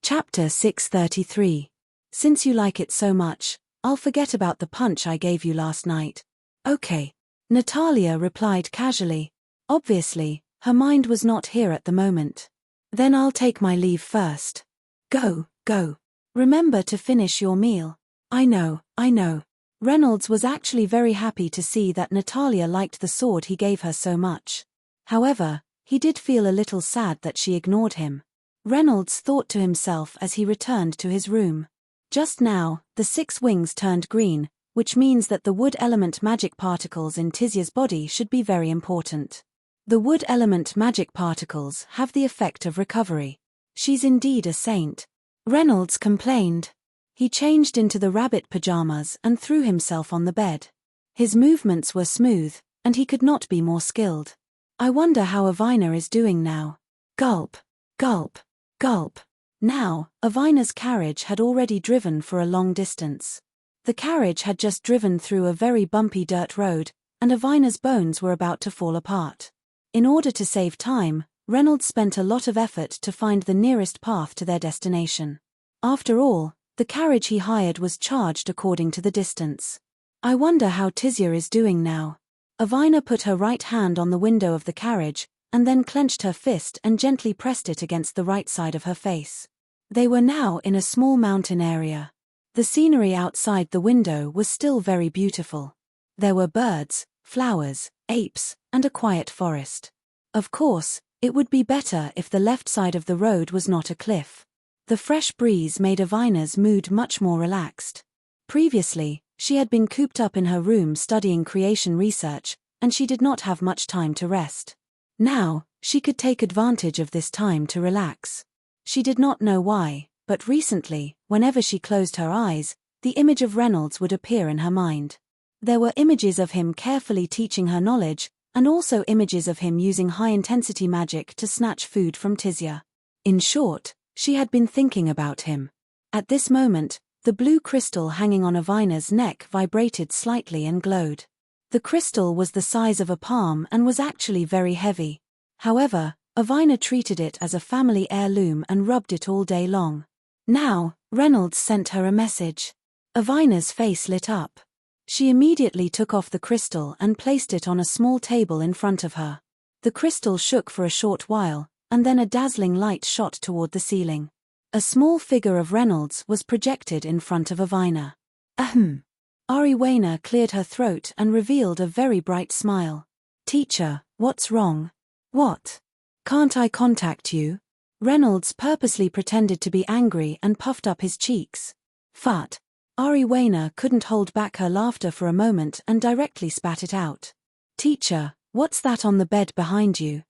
Chapter 633. Since you like it so much, I'll forget about the punch I gave you last night. Okay. Natalia replied casually. Obviously, her mind was not here at the moment. Then I'll take my leave first. Go. Remember to finish your meal. I know. Reynolds was actually very happy to see that Natalia liked the sword he gave her so much. However, he did feel a little sad that she ignored him. Reynolds thought to himself as he returned to his room. Just now, the 6 wings turned green, which means that the wood element magic particles in Tizia's body should be very important. The wood element magic particles have the effect of recovery. She's indeed a saint. Reynolds complained. He changed into the rabbit pajamas and threw himself on the bed. His movements were smooth, and he could not be more skilled. I wonder how Avina is doing now. Gulp. Now, Avina's carriage had already driven for a long distance. The carriage had just driven through a very bumpy dirt road, and Avina's bones were about to fall apart. In order to save time, Reynolds spent a lot of effort to find the nearest path to their destination. After all, the carriage he hired was charged according to the distance. I wonder how Tizia is doing now. Avina put her right hand on the window of the carriage, and then clenched her fist and gently pressed it against the right side of her face. They were now in a small mountain area. The scenery outside the window was still very beautiful. There were birds, flowers, apes, and a quiet forest. Of course, it would be better if the left side of the road was not a cliff. The fresh breeze made Avina's mood much more relaxed. Previously, she had been cooped up in her room studying creation research, and she did not have much time to rest. Now, she could take advantage of this time to relax. She did not know why, but recently, whenever she closed her eyes, the image of Reynolds would appear in her mind. There were images of him carefully teaching her knowledge, and also images of him using high-intensity magic to snatch food from Tizia. In short, she had been thinking about him. At this moment, the blue crystal hanging on Avina's neck vibrated slightly and glowed. The crystal was the size of a palm and was actually very heavy. However, Avina treated it as a family heirloom and rubbed it all day long. Now, Reynolds sent her a message. Avina's face lit up. She immediately took off the crystal and placed it on a small table in front of her. The crystal shook for a short while, and then a dazzling light shot toward the ceiling. A small figure of Reynolds was projected in front of Avina. Ahem. Ariwena cleared her throat and revealed a very bright smile. Teacher, what's wrong? What? Can't I contact you? Reynolds purposely pretended to be angry and puffed up his cheeks. Fut. Ariwena couldn't hold back her laughter for a moment and directly spat it out. Teacher, what's that on the bed behind you?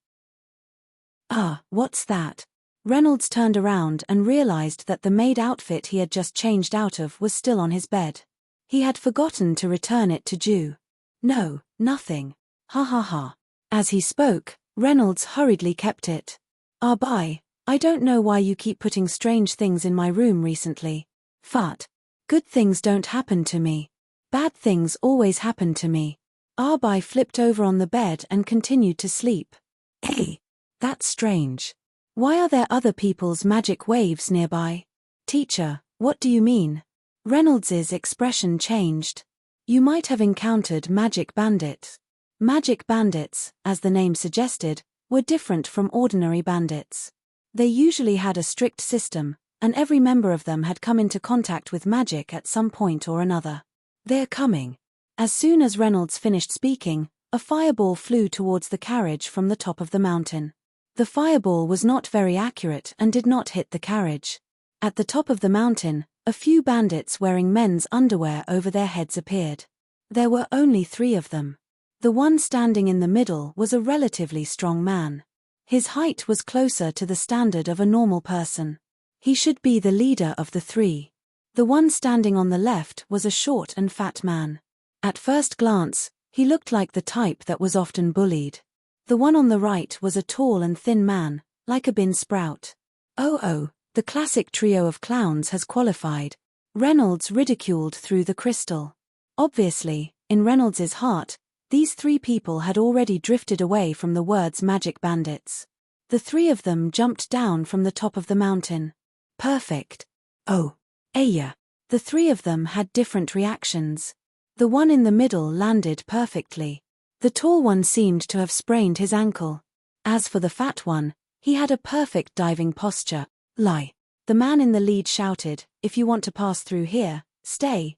What's that? Reynolds turned around and realized that the maid outfit he had just changed out of was still on his bed. He had forgotten to return it to Jew. No, nothing. Ha. As he spoke, Reynolds hurriedly kept it. Bye. I don't know why you keep putting strange things in my room recently. Fut. Good things don't happen to me. Bad things always happen to me. Arbai flipped over on the bed and continued to sleep. Hey, that's strange. Why are there other people's magic waves nearby? Teacher, what do you mean? Reynolds's expression changed. You might have encountered magic bandits. Magic bandits, as the name suggested, were different from ordinary bandits. They usually had a strict system, and every member of them had come into contact with magic at some point or another. They're coming. As soon as Reynolds finished speaking, a fireball flew towards the carriage from the top of the mountain. The fireball was not very accurate and did not hit the carriage. At the top of the mountain, a few bandits wearing men's underwear over their heads appeared. There were only 3 of them. The one standing in the middle was a relatively strong man. His height was closer to the standard of a normal person. He should be the leader of the 3. The one standing on the left was a short and fat man. At first glance, he looked like the type that was often bullied. The one on the right was a tall and thin man, like a bean sprout. Oh, the classic trio of clowns has qualified. Reynolds ridiculed through the crystal. Obviously, in Reynolds's heart, these 3 people had already drifted away from the words magic bandits. The 3 of them jumped down from the top of the mountain. Perfect. Oh. Aya. The three of them had different reactions. The one in the middle landed perfectly. The tall one seemed to have sprained his ankle. As for the fat one, he had a perfect diving posture. Lie. The man in the lead shouted, "If you want to pass through here, stay,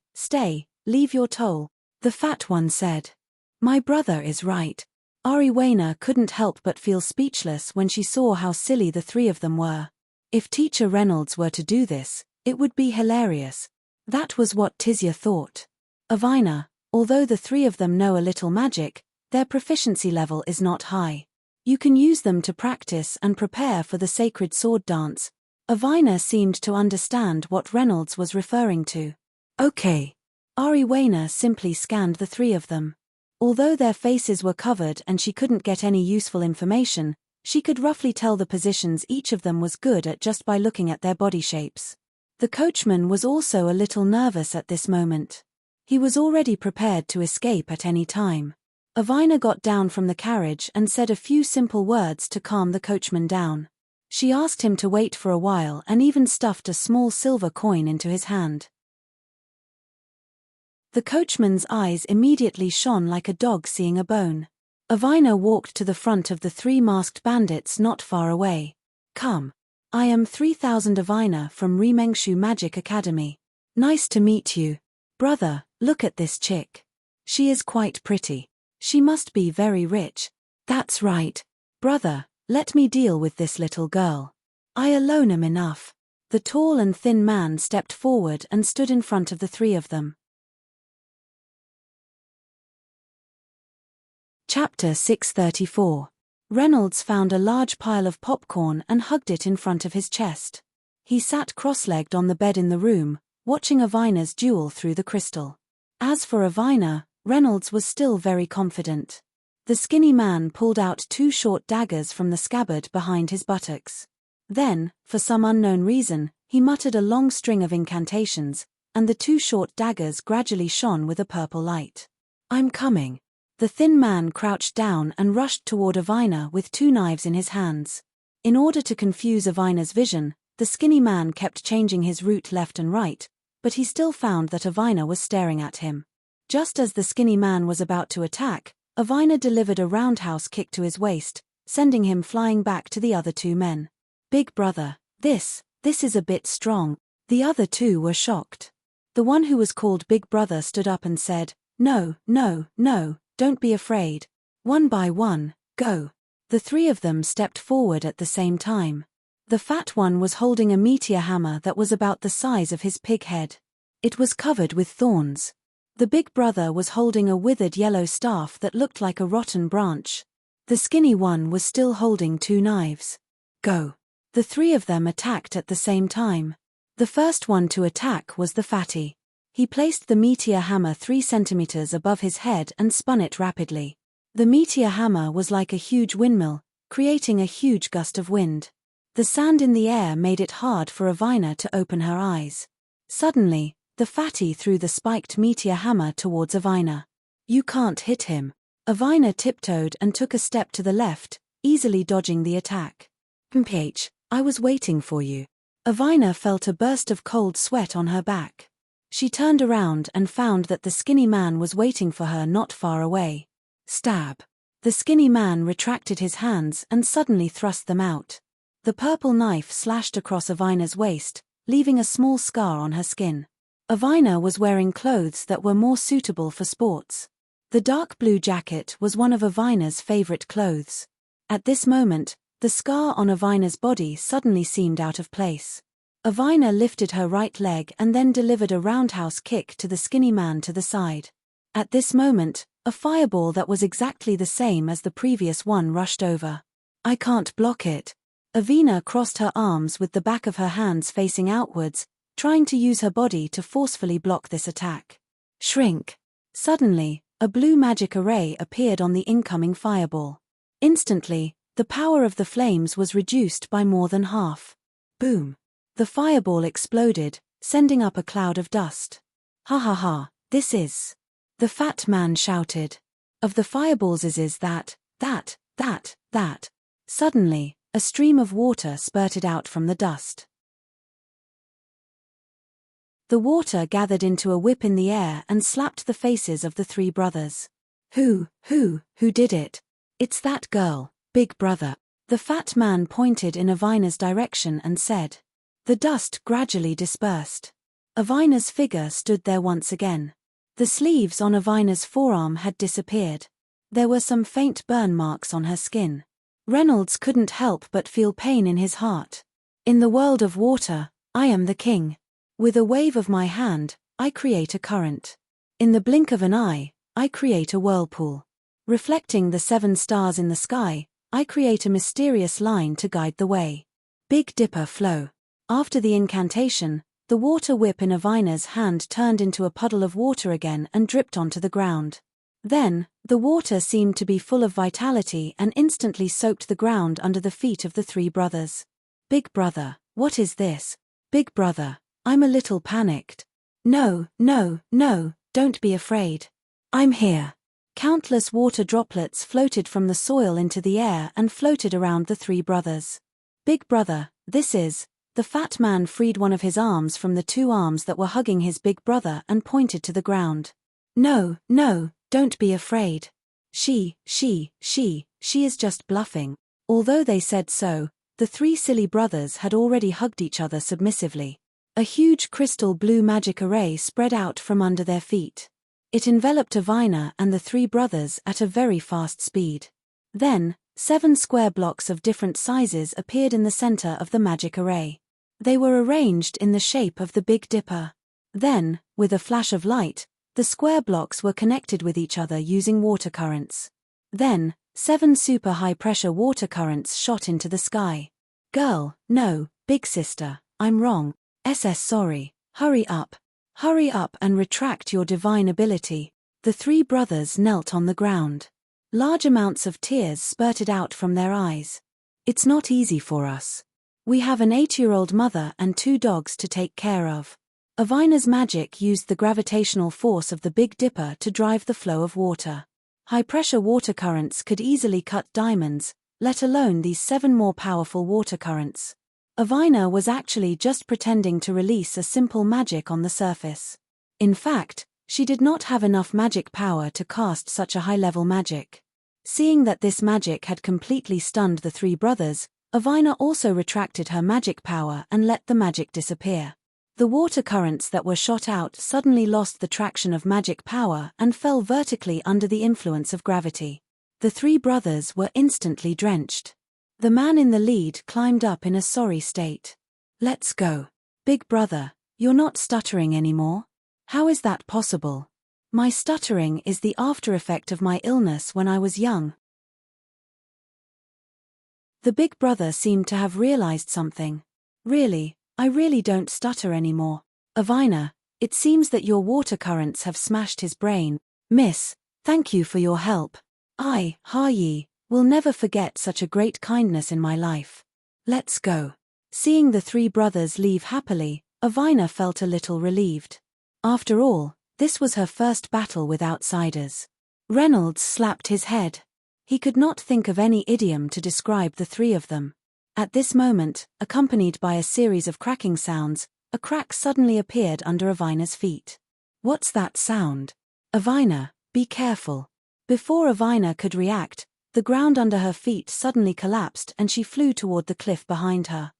leave your toll." The fat one said, "My brother is right." Ariwana couldn't help but feel speechless when she saw how silly the three of them were. If Teacher Reynolds were to do this, it would be hilarious. That was what Tizia thought. Avina, although the three of them know a little magic, their proficiency level is not high. You can use them to practice and prepare for the sacred sword dance. Avina seemed to understand what Reynolds was referring to. Okay. Ariwana simply scanned the three of them. Although their faces were covered and she couldn't get any useful information, she could roughly tell the positions each of them was good at just by looking at their body shapes. The coachman was also a little nervous at this moment. He was already prepared to escape at any time. Avina got down from the carriage and said a few simple words to calm the coachman down. She asked him to wait for a while and even stuffed a small silver coin into his hand. The coachman's eyes immediately shone like a dog seeing a bone. Avina walked to the front of the three masked bandits not far away. "Come. I am 3000 Avina from Remengshu Magic Academy. Nice to meet you. Brother, look at this chick. She is quite pretty. She must be very rich." "That's right. Brother, let me deal with this little girl. I alone am enough." The tall and thin man stepped forward and stood in front of the three of them. Chapter 634. Reynolds found a large pile of popcorn and hugged it in front of his chest. He sat cross-legged on the bed in the room, watching Avina's duel through the crystal. As for Avina, Reynolds was still very confident. The skinny man pulled out 2 short daggers from the scabbard behind his buttocks. Then, for some unknown reason, he muttered a long string of incantations, and the 2 short daggers gradually shone with a purple light. "I'm coming." The thin man crouched down and rushed toward Avina with 2 knives in his hands. In order to confuse Avina's vision, the skinny man kept changing his route left and right, but he still found that Avina was staring at him. Just as the skinny man was about to attack, Avina delivered a roundhouse kick to his waist, sending him flying back to the other 2 men. "Big brother, this is a bit strong." The other 2 were shocked. The one who was called Big Brother stood up and said, No, don't be afraid. One by one, go." The 3 of them stepped forward at the same time. The fat one was holding a meteor hammer that was about the size of his pig head. It was covered with thorns. The big brother was holding a withered yellow staff that looked like a rotten branch. The skinny one was still holding 2 knives. Go. The 3 of them attacked at the same time. The first one to attack was the fatty. He placed the meteor hammer 3 centimeters above his head and spun it rapidly. The meteor hammer was like a huge windmill, creating a huge gust of wind. The sand in the air made it hard for Avina to open her eyes. Suddenly, the fatty threw the spiked meteor hammer towards Avina. "You can't hit him." Avina tiptoed and took a step to the left, easily dodging the attack. "Mph, I was waiting for you." Avina felt a burst of cold sweat on her back. She turned around and found that the skinny man was waiting for her not far away. Stab. The skinny man retracted his hands and suddenly thrust them out. The purple knife slashed across Avina's waist, leaving a small scar on her skin. Avina was wearing clothes that were more suitable for sports. The dark blue jacket was one of Avina's favorite clothes. At this moment, the scar on Avina's body suddenly seemed out of place. Avina lifted her right leg and then delivered a roundhouse kick to the skinny man to the side. At this moment, a fireball that was exactly the same as the previous one rushed over. "I can't block it." Avina crossed her arms with the back of her hands facing outwards, trying to use her body to forcefully block this attack. Shrink. Suddenly, a blue magic array appeared on the incoming fireball. Instantly, the power of the flames was reduced by more than half. Boom. The fireball exploded, sending up a cloud of dust. "Ha ha ha, this is..." The fat man shouted. "Of the fireballs is that. Suddenly, a stream of water spurted out from the dust. The water gathered into a whip in the air and slapped the faces of the three brothers. Who did it? It's that girl, big brother. The fat man pointed in Avina's direction and said. The dust gradually dispersed. Avina's figure stood there once again. The sleeves on Avina's forearm had disappeared. There were some faint burn marks on her skin. Reynolds couldn't help but feel pain in his heart. In the world of water, I am the king. With a wave of my hand, I create a current. In the blink of an eye, I create a whirlpool. Reflecting the 7 stars in the sky, I create a mysterious line to guide the way. Big Dipper flow. After the incantation, the water whip in Avina's hand turned into a puddle of water again and dripped onto the ground. Then, the water seemed to be full of vitality and instantly soaked the ground under the feet of the three brothers. Big brother, what is this? Big brother, I'm a little panicked. No, don't be afraid. I'm here. Countless water droplets floated from the soil into the air and floated around the three brothers. Big brother, this is. The fat man freed one of his arms from the 2 arms that were hugging his big brother and pointed to the ground. No, don't be afraid. She is just bluffing. Although they said so, the 3 silly brothers had already hugged each other submissively. A huge crystal blue magic array spread out from under their feet. It enveloped Avina and the 3 brothers at a very fast speed. Then, 7 square blocks of different sizes appeared in the center of the magic array. They were arranged in the shape of the Big Dipper. Then, with a flash of light, the square blocks were connected with each other using water currents. Then, 7 super high-pressure water currents shot into the sky. Girl, no, big sister, I'm wrong. Sorry, hurry up and retract your divine ability. The 3 brothers knelt on the ground. Large amounts of tears spurted out from their eyes. It's not easy for us. We have an 8-year-old mother and 2 dogs to take care of. Avina's magic used the gravitational force of the Big Dipper to drive the flow of water. High-pressure water currents could easily cut diamonds, let alone these 7 more powerful water currents. Avina was actually just pretending to release a simple magic on the surface. In fact, she did not have enough magic power to cast such a high-level magic. Seeing that this magic had completely stunned the 3 brothers, Avina also retracted her magic power and let the magic disappear. The water currents that were shot out suddenly lost the traction of magic power and fell vertically under the influence of gravity. The 3 brothers were instantly drenched. The man in the lead climbed up in a sorry state. Let's go. Big brother, you're not stuttering anymore? How is that possible? My stuttering is the after effect of my illness when I was young. The big brother seemed to have realized something. Really, I really don't stutter anymore. Avina, it seems that your water currents have smashed his brain. Miss, thank you for your help. I, will never forget such a great kindness in my life. Let's go. Seeing the 3 brothers leave happily, Avina felt a little relieved. After all, this was her first battle with outsiders. Reynolds slapped his head. He could not think of any idiom to describe the 3 of them. At this moment, accompanied by a series of cracking sounds, a crack suddenly appeared under Avina's feet. What's that sound? Avina, be careful. Before Avina could react, the ground under her feet suddenly collapsed and she flew toward the cliff behind her.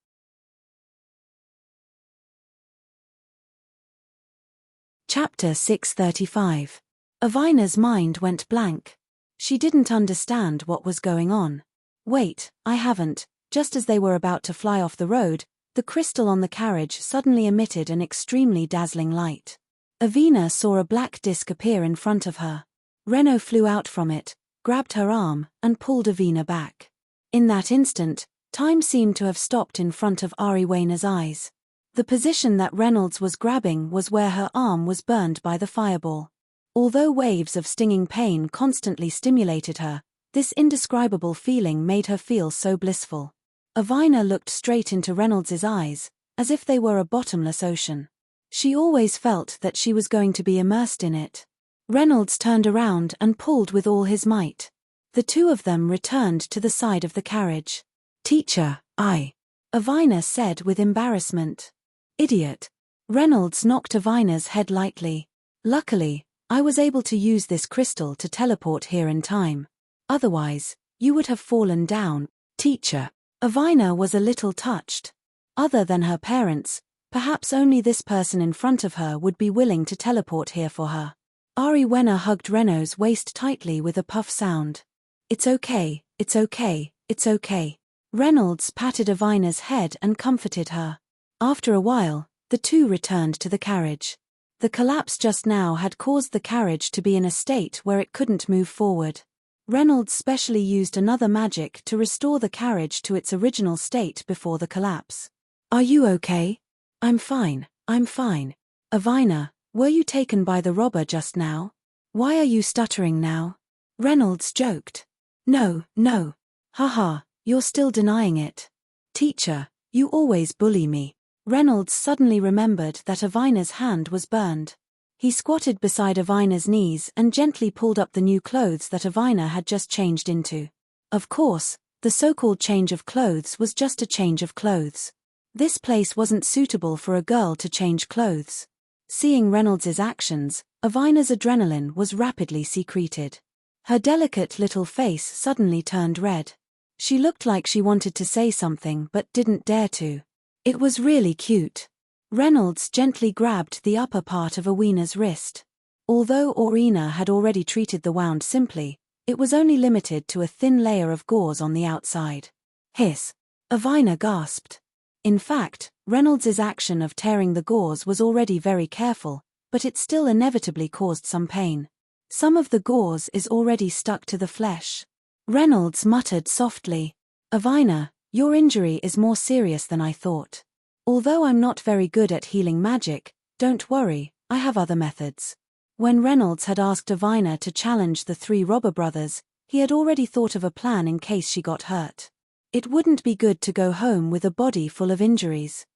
Chapter 635. Avina's mind went blank. She didn't understand what was going on. Wait, I haven't. Just as they were about to fly off the road, the crystal on the carriage suddenly emitted an extremely dazzling light. Avina saw a black disc appear in front of her. Renault flew out from it, grabbed her arm, and pulled Avina back. In that instant, time seemed to have stopped in front of Ariwaina's eyes. The position that Reynolds was grabbing was where her arm was burned by the fireball. Although waves of stinging pain constantly stimulated her, this indescribable feeling made her feel so blissful. Avina looked straight into Reynolds's eyes, as if they were a bottomless ocean. She always felt that she was going to be immersed in it. Reynolds turned around and pulled with all his might. The 2 of them returned to the side of the carriage. Teacher, Avina said with embarrassment. Idiot. Reynolds knocked Avina's head lightly. Luckily, I was able to use this crystal to teleport here in time. Otherwise, you would have fallen down. Teacher. Avina was a little touched. Other than her parents, perhaps only this person in front of her would be willing to teleport here for her. Ariwena hugged Renault's waist tightly with a puff sound. It's okay, it's okay, it's okay. Reynolds patted Avina's head and comforted her. After a while, the two returned to the carriage. The collapse just now had caused the carriage to be in a state where it couldn't move forward. Reynolds specially used another magic to restore the carriage to its original state before the collapse. Are you okay? I'm fine, I'm fine. Avina, were you taken by the robber just now? Why are you stuttering now? Reynolds joked. No, no. Haha, you're still denying it. Teacher, you always bully me. Reynolds suddenly remembered that Avina's hand was burned. He squatted beside Avina's knees and gently pulled up the new clothes that Avina had just changed into. Of course, the so-called change of clothes was just a change of clothes. This place wasn't suitable for a girl to change clothes. Seeing Reynolds's actions, Avina's adrenaline was rapidly secreted. Her delicate little face suddenly turned red. She looked like she wanted to say something but didn't dare to. It was really cute. Reynolds gently grabbed the upper part of Avina's wrist. Although Avina had already treated the wound simply, it was only limited to a thin layer of gauze on the outside. Hiss! Avina gasped. In fact, Reynolds's action of tearing the gauze was already very careful, but it still inevitably caused some pain. Some of the gauze is already stuck to the flesh. Reynolds muttered softly. Avina, your injury is more serious than I thought. Although I'm not very good at healing magic, don't worry, I have other methods. When Reynolds had asked Avina to challenge the three robber brothers, he had already thought of a plan in case she got hurt. It wouldn't be good to go home with a body full of injuries.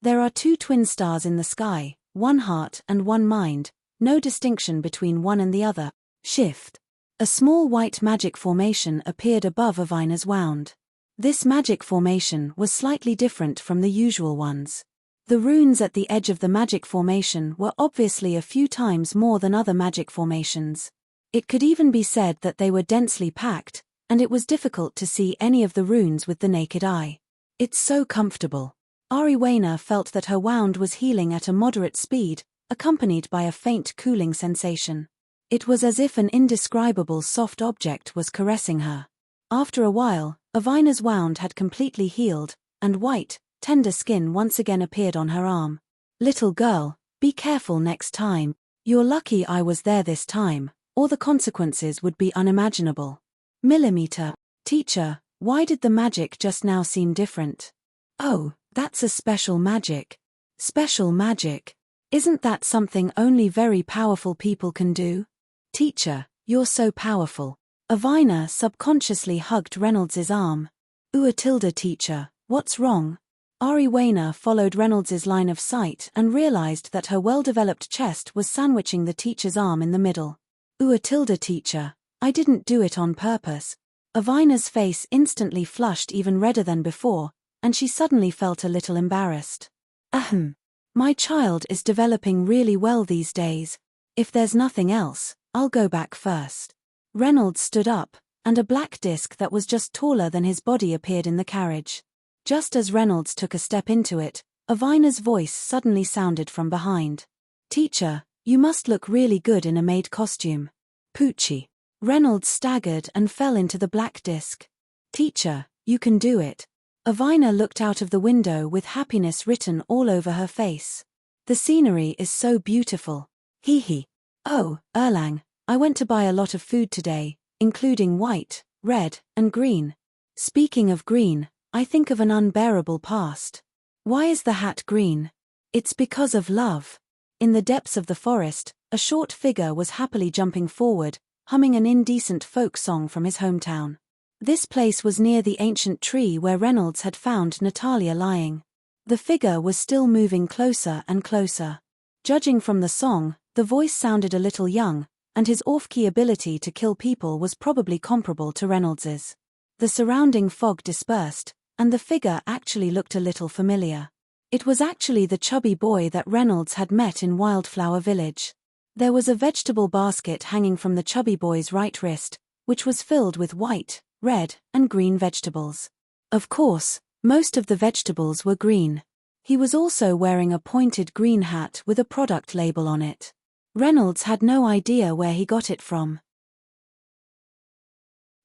There are two twin stars in the sky, one heart and one mind, no distinction between one and the other. Shift. A small white magic formation appeared above Avina's wound. This magic formation was slightly different from the usual ones. The runes at the edge of the magic formation were obviously a few times more than other magic formations. It could even be said that they were densely packed, and it was difficult to see any of the runes with the naked eye. It's so comfortable. Ariwena felt that her wound was healing at a moderate speed, accompanied by a faint cooling sensation. It was as if an indescribable soft object was caressing her. After a while, Avina's wound had completely healed, and white, tender skin once again appeared on her arm. Little girl, be careful next time. You're lucky I was there this time, or the consequences would be unimaginable. Millimeter. Teacher, why did the magic just now seem different? Oh, that's a special magic. Special magic. Isn't that something only very powerful people can do? Teacher, you're so powerful. Avina subconsciously hugged Reynolds's arm. Tilda teacher, what's wrong? Ariwena followed Reynolds's line of sight and realized that her well-developed chest was sandwiching the teacher's arm in the middle. Tilda teacher, I didn't do it on purpose. Avina's face instantly flushed even redder than before, and she suddenly felt a little embarrassed. Ahem. My child is developing really well these days. If there's nothing else, I'll go back first. Reynolds stood up, and a black disc that was just taller than his body appeared in the carriage. Just as Reynolds took a step into it, Avina's voice suddenly sounded from behind. Teacher, you must look really good in a maid costume. Poochie. Reynolds staggered and fell into the black disc. Teacher, you can do it. Avina looked out of the window with happiness written all over her face. The scenery is so beautiful. Hee hee. Oh, Erlang, I went to buy a lot of food today, including white, red, and green. Speaking of green, I think of an unbearable past. Why is the hat green? It's because of love. In the depths of the forest, a short figure was happily jumping forward, humming an indecent folk song from his hometown. This place was near the ancient tree where Reynolds had found Natalia lying. The figure was still moving closer and closer. Judging from the song, the voice sounded a little young, and his off-key ability to kill people was probably comparable to Reynolds's. The surrounding fog dispersed, and the figure actually looked a little familiar. It was actually the chubby boy that Reynolds had met in Wildflower Village. There was a vegetable basket hanging from the chubby boy's right wrist, which was filled with white, red, and green vegetables. Of course, most of the vegetables were green. He was also wearing a pointed green hat with a product label on it. Reynolds had no idea where he got it from.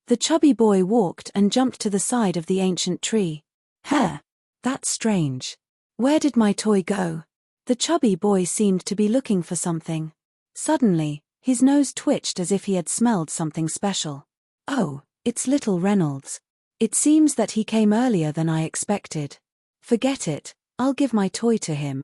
The chubby boy walked and jumped to the side of the ancient tree. "Huh, that's strange. Where did my toy go?" The chubby boy seemed to be looking for something. Suddenly, his nose twitched as if he had smelled something special. "Oh, it's little Reynolds. It seems that he came earlier than I expected. Forget it, I'll give my toy to him."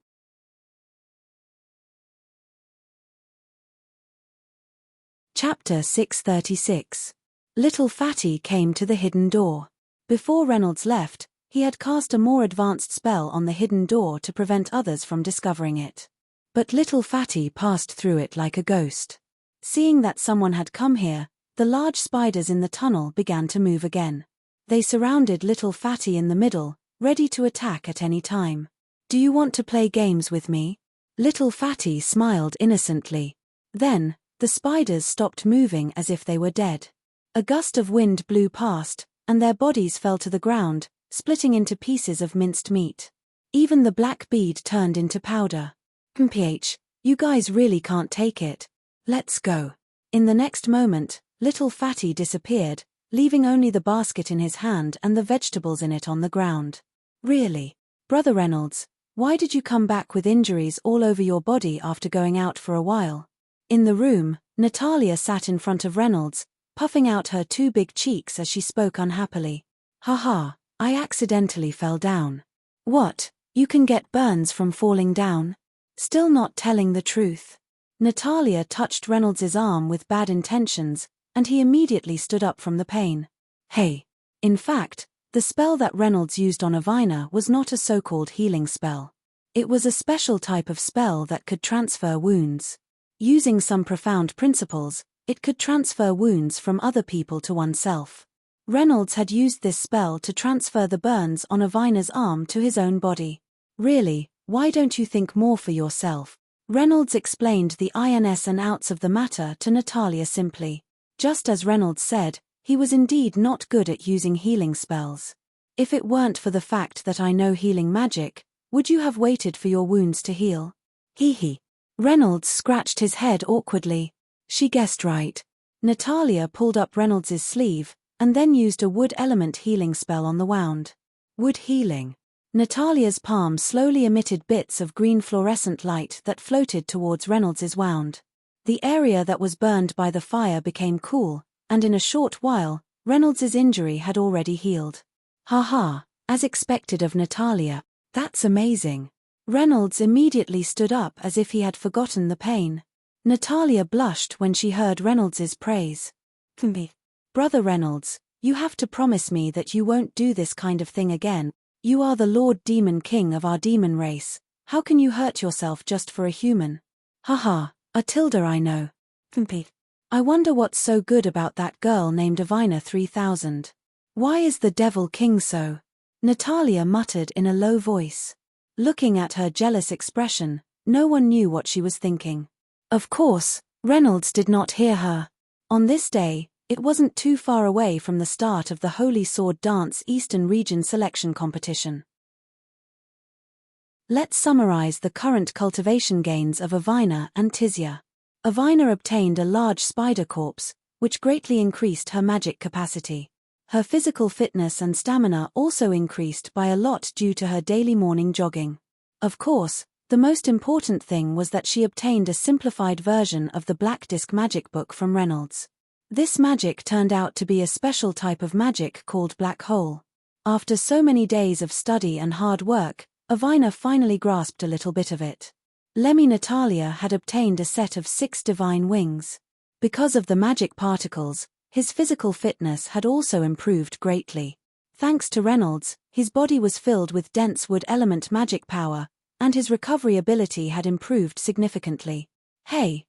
Chapter 636. Little Fatty came to the hidden door. Before Reynolds left, he had cast a more advanced spell on the hidden door to prevent others from discovering it. But Little Fatty passed through it like a ghost. Seeing that someone had come here, the large spiders in the tunnel began to move again. They surrounded Little Fatty in the middle, ready to attack at any time. "Do you want to play games with me?" Little Fatty smiled innocently. Then, the spiders stopped moving as if they were dead. A gust of wind blew past, and their bodies fell to the ground, splitting into pieces of minced meat. Even the black bead turned into powder. "Mph, you guys really can't take it. Let's go." In the next moment, Little Fatty disappeared, leaving only the basket in his hand and the vegetables in it on the ground. "Really? Brother Reynolds, why did you come back with injuries all over your body after going out for a while?" In the room, Natalia sat in front of Reynolds, puffing out her two big cheeks as she spoke unhappily. "Haha, I accidentally fell down." "What, you can get burns from falling down? Still not telling the truth." Natalia touched Reynolds's arm with bad intentions, and he immediately stood up from the pain. "Hey." In fact, the spell that Reynolds used on Avina was not a so-called healing spell. It was a special type of spell that could transfer wounds. Using some profound principles, it could transfer wounds from other people to oneself. Reynolds had used this spell to transfer the burns on Avina's arm to his own body. "Really, why don't you think more for yourself?" Reynolds explained the ins and outs of the matter to Natalia simply. Just as Reynolds said, he was indeed not good at using healing spells. "If it weren't for the fact that I know healing magic, would you have waited for your wounds to heal?" Hee. Reynolds scratched his head awkwardly. She guessed right. Natalia pulled up Reynolds's sleeve, and then used a wood element healing spell on the wound. Wood healing. Natalia's palm slowly emitted bits of green fluorescent light that floated towards Reynolds's wound. The area that was burned by the fire became cool, and in a short while, Reynolds's injury had already healed. "Haha, as expected of Natalia. That's amazing." Reynolds immediately stood up as if he had forgotten the pain. Natalia blushed when she heard Reynolds's praise. "Brother Reynolds, you have to promise me that you won't do this kind of thing again. You are the Lord Demon King of our demon race. How can you hurt yourself just for a human?" "Haha, Atilda, I know. I wonder what's so good about that girl named Avina 3000. Why is the Devil King so?" Natalia muttered in a low voice. Looking at her jealous expression, no one knew what she was thinking. Of course, Reynolds did not hear her. On this day, it wasn't too far away from the start of the Holy Sword Dance Eastern Region Selection Competition. Let's summarize the current cultivation gains of Avina and Tizia. Avina obtained a large spider corpse, which greatly increased her magic capacity. Her physical fitness and stamina also increased by a lot due to her daily morning jogging. Of course, the most important thing was that she obtained a simplified version of the Black Disc magic book from Reynolds. This magic turned out to be a special type of magic called Black Hole. After so many days of study and hard work, Avina finally grasped a little bit of it. Lemmy Natalia had obtained a set of 6 divine wings. Because of the magic particles, his physical fitness had also improved greatly. Thanks to Reynolds, his body was filled with dense wood element magic power, and his recovery ability had improved significantly. Hey,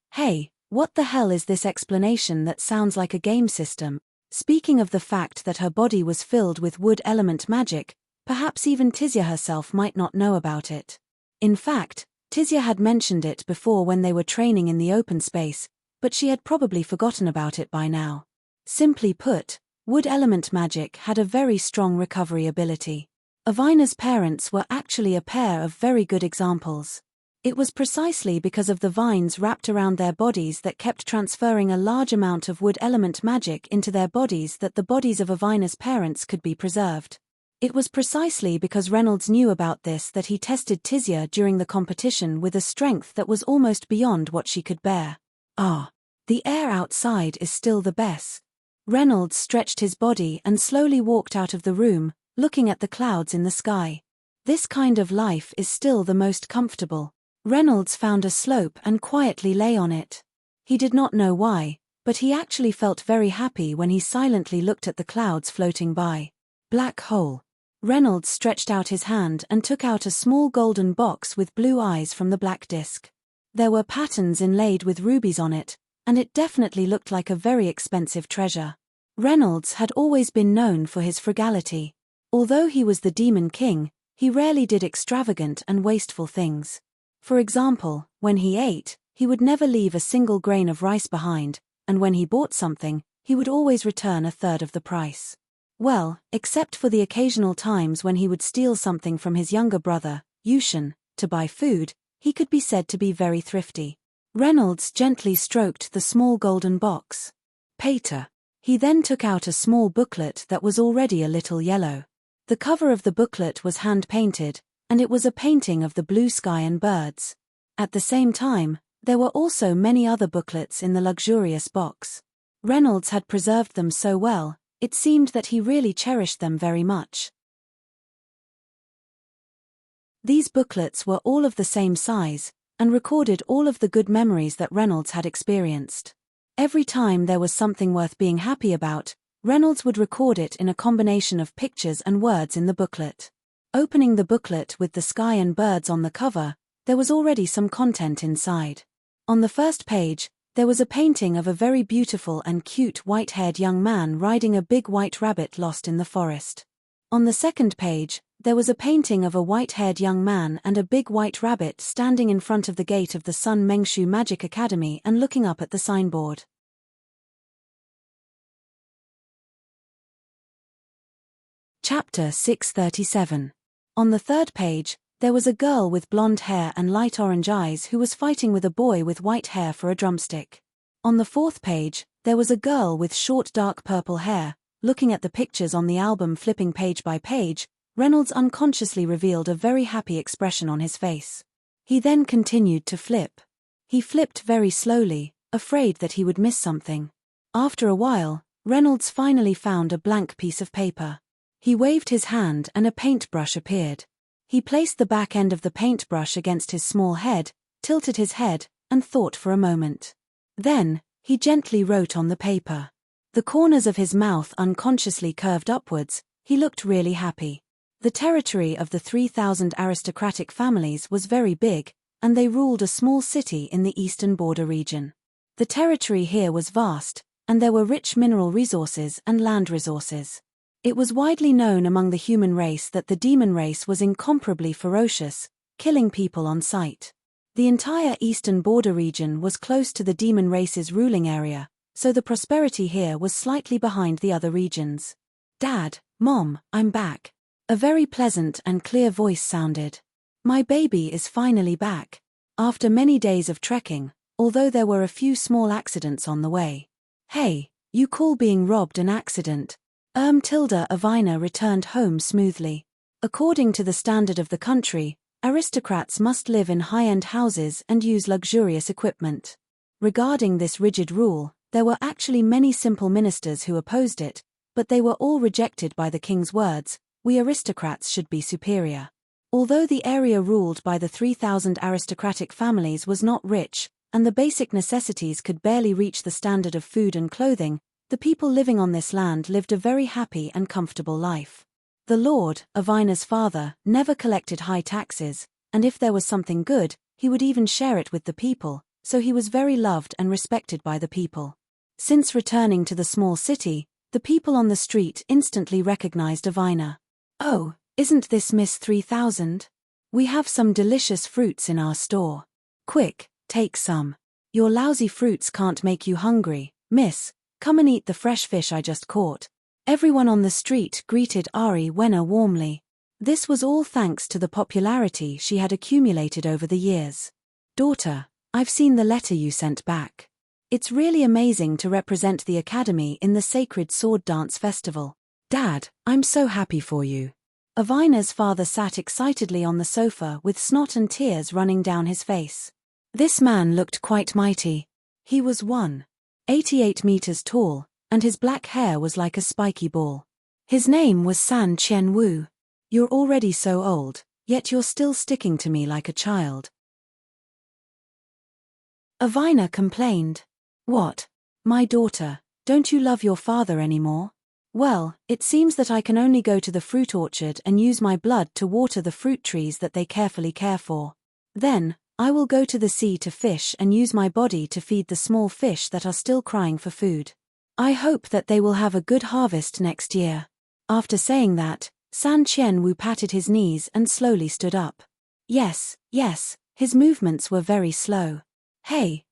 what the hell is this explanation that sounds like a game system? Speaking of the fact that her body was filled with wood element magic, Perhaps even Tizia herself might not know about it. In fact, Tizia had mentioned it before when they were training in the open space, but she had probably forgotten about it by now. Simply put, wood element magic had a very strong recovery ability. Avina's parents were actually a pair of very good examples. It was precisely because of the vines wrapped around their bodies that kept transferring a large amount of wood element magic into their bodies that the bodies of Avina's parents could be preserved. It was precisely because Reynolds knew about this that he tested Tizia during the competition with a strength that was almost beyond what she could bear. Ah, the air outside is still the best. Reynolds stretched his body and slowly walked out of the room, looking at the clouds in the sky. This kind of life is still the most comfortable. Reynolds found a slope and quietly lay on it. He did not know why, but he actually felt very happy when he silently looked at the clouds floating by. Black hole. Reynolds stretched out his hand and took out a small golden box with blue eyes from the black disc. There were patterns inlaid with rubies on it, and it definitely looked like a very expensive treasure. Reynolds had always been known for his frugality. Although he was the Demon King, he rarely did extravagant and wasteful things. For example, when he ate, he would never leave a single grain of rice behind, and when he bought something, he would always return a third of the price. Well, except for the occasional times when he would steal something from his younger brother, Ashen, to buy food, he could be said to be very thrifty. Reynolds gently stroked the small golden box. Pater. He then took out a small booklet that was already a little yellow. The cover of the booklet was hand-painted, and it was a painting of the blue sky and birds. At the same time, there were also many other booklets in the luxurious box. Reynolds had preserved them so well, it seemed that he really cherished them very much. These booklets were all of the same size, and recorded all of the good memories that Reynolds had experienced. Every time there was something worth being happy about, Reynolds would record it in a combination of pictures and words in the booklet. Opening the booklet with the sky and birds on the cover, there was already some content inside. On the first page, there was a painting of a very beautiful and cute white-haired young man riding a big white rabbit lost in the forest. On the second page, there was a painting of a white-haired young man and a big white rabbit standing in front of the gate of the Sun Mengshu Magic Academy and looking up at the signboard. Chapter 637. On the third page, there was a girl with blonde hair and light orange eyes who was fighting with a boy with white hair for a drumstick. On the fourth page, there was a girl with short dark purple hair. Looking at the pictures on the album flipping page by page, Reynolds unconsciously revealed a very happy expression on his face. He then continued to flip. He flipped very slowly, afraid that he would miss something. After a while, Reynolds finally found a blank piece of paper. He waved his hand and a paintbrush appeared. He placed the back end of the paintbrush against his small head, tilted his head, and thought for a moment. Then, he gently wrote on the paper. The corners of his mouth unconsciously curved upwards. He looked really happy. The territory of the 3,000 aristocratic families was very big, and they ruled a small city in the eastern border region. The territory here was vast, and there were rich mineral resources and land resources. It was widely known among the human race that the demon race was incomparably ferocious, killing people on sight. The entire eastern border region was close to the demon race's ruling area, so the prosperity here was slightly behind the other regions. "Dad, Mom, I'm back." A very pleasant and clear voice sounded. "My baby is finally back. After many days of trekking, although there were a few small accidents on the way." "Hey, you call being robbed an accident?" Avina returned home smoothly. According to the standard of the country, aristocrats must live in high-end houses and use luxurious equipment. Regarding this rigid rule, there were actually many simple ministers who opposed it, but they were all rejected by the king's words: "We aristocrats should be superior." Although the area ruled by the 3,000 aristocratic families was not rich, and the basic necessities could barely reach the standard of food and clothing, the people living on this land lived a very happy and comfortable life. The Lord, Avina's father, never collected high taxes, and if there was something good, he would even share it with the people, so he was very loved and respected by the people. Since returning to the small city, the people on the street instantly recognized Avina. "Oh, Isn't this Miss 3000? We have some delicious fruits in our store. Quick, take some. Your lousy fruits can't make you hungry, miss. Come and eat the fresh fish I just caught. Everyone on the street greeted Ari Wenner warmly. This was all thanks to the popularity she had accumulated over the years. Daughter, I've seen the letter you sent back. It's really amazing to represent the Academy in the Sacred Sword Dance Festival. Dad, I'm so happy for you. Avina's father sat excitedly on the sofa with snot and tears running down his face. This man looked quite mighty. He was 1.88 meters tall, and his black hair was like a spiky ball. His name was San Chen Wu. You're already so old, yet you're still sticking to me like a child. Avina complained. What? My daughter, don't you love your father anymore? Well, it seems that I can only go to the fruit orchard and use my blood to water the fruit trees that they carefully care for. Then, I will go to the sea to fish and use my body to feed the small fish that are still crying for food. I hope that they will have a good harvest next year. After saying that, San Chen Wu patted his knees and slowly stood up. Yes, his movements were very slow. Hey,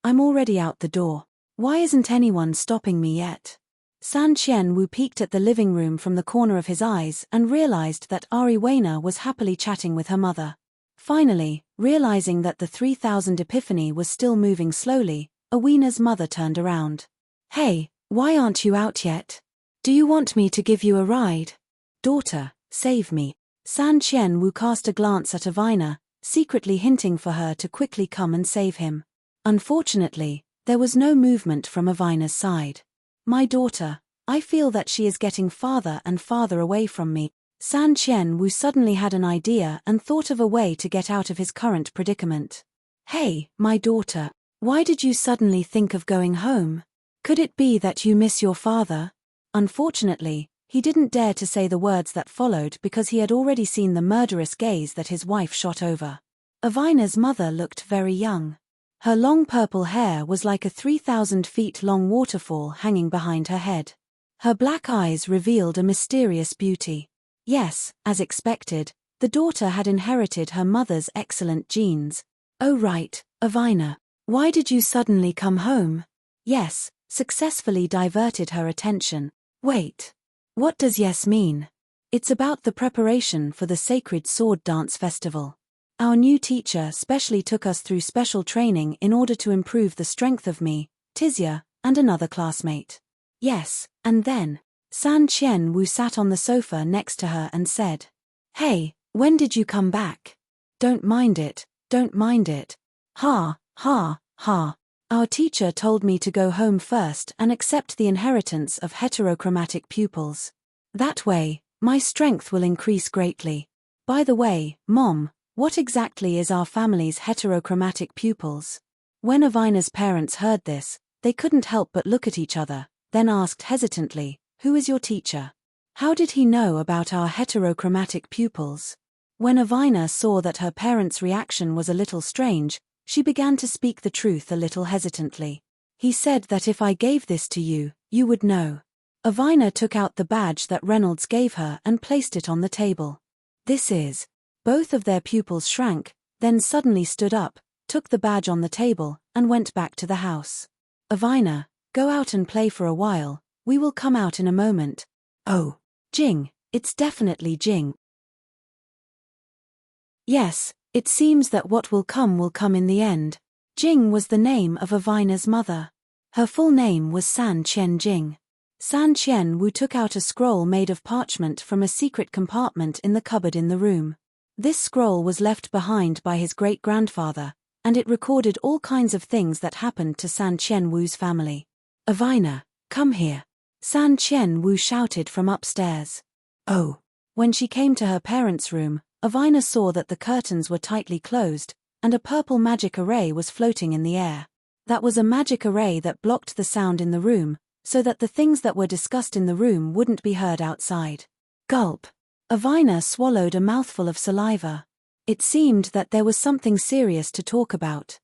I'm already out the door. Why isn't anyone stopping me yet? San Chen Wu peeked at the living room from the corner of his eyes and realized that Ari Wenner was happily chatting with her mother. Finally, realizing that the 3000 Epiphany was still moving slowly, Aweena's mother turned around. Hey, why aren't you out yet? Do you want me to give you a ride? Daughter, save me. San Chen Wu cast a glance at Avina, secretly hinting for her to quickly come and save him. Unfortunately, there was no movement from Avina's side. My daughter, I feel that she is getting farther and farther away from me. San Chen Wu suddenly had an idea and thought of a way to get out of his current predicament. Hey, my daughter, why did you suddenly think of going home? Could it be that you miss your father? Unfortunately, he didn't dare to say the words that followed because he had already seen the murderous gaze that his wife shot over. Avina's mother looked very young. Her long purple hair was like a 3,000 feet long waterfall hanging behind her head. Her black eyes revealed a mysterious beauty. Yes, as expected, the daughter had inherited her mother's excellent genes. Oh right, Avina, why did you suddenly come home? Yes, successfully diverted her attention. Wait. What does yes mean? It's about the preparation for the Sacred Sword Dance Festival. Our new teacher specially took us through special training in order to improve the strength of me, Tizia, and another classmate. Yes, and then, San Chen Wu sat on the sofa next to her and said, Hey, when did you come back? Don't mind it. Ha. Our teacher told me to go home first and accept the inheritance of heterochromatic pupils. That way, my strength will increase greatly. By the way, Mom, what exactly is our family's heterochromatic pupils? When Avina's parents heard this, they couldn't help but look at each other, then asked hesitantly, Who is your teacher? How did he know about our heterochromatic pupils? When Avina saw that her parents' reaction was a little strange, she began to speak the truth a little hesitantly. He said that if I gave this to you, you would know. Avina took out the badge that Reynolds gave her and placed it on the table. This is. Both of their pupils shrank, then suddenly stood up, took the badge on the table, and went back to the house. Avina, go out and play for a while, we will come out in a moment. Oh, Jing, it's definitely Jing. Yes, it seems that what will come in the end. Jing was the name of Avina's mother. Her full name was San Chen Jing. San Chen Wu took out a scroll made of parchment from a secret compartment in the cupboard in the room. This scroll was left behind by his great-grandfather, and it recorded all kinds of things that happened to San Chen Wu's family. Avina, come here. San Chen Wu shouted from upstairs. Oh. When she came to her parents' room, Avina saw that the curtains were tightly closed, and a purple magic array was floating in the air. That was a magic array that blocked the sound in the room, so that the things that were discussed in the room wouldn't be heard outside. Gulp. Avina swallowed a mouthful of saliva. It seemed that there was something serious to talk about.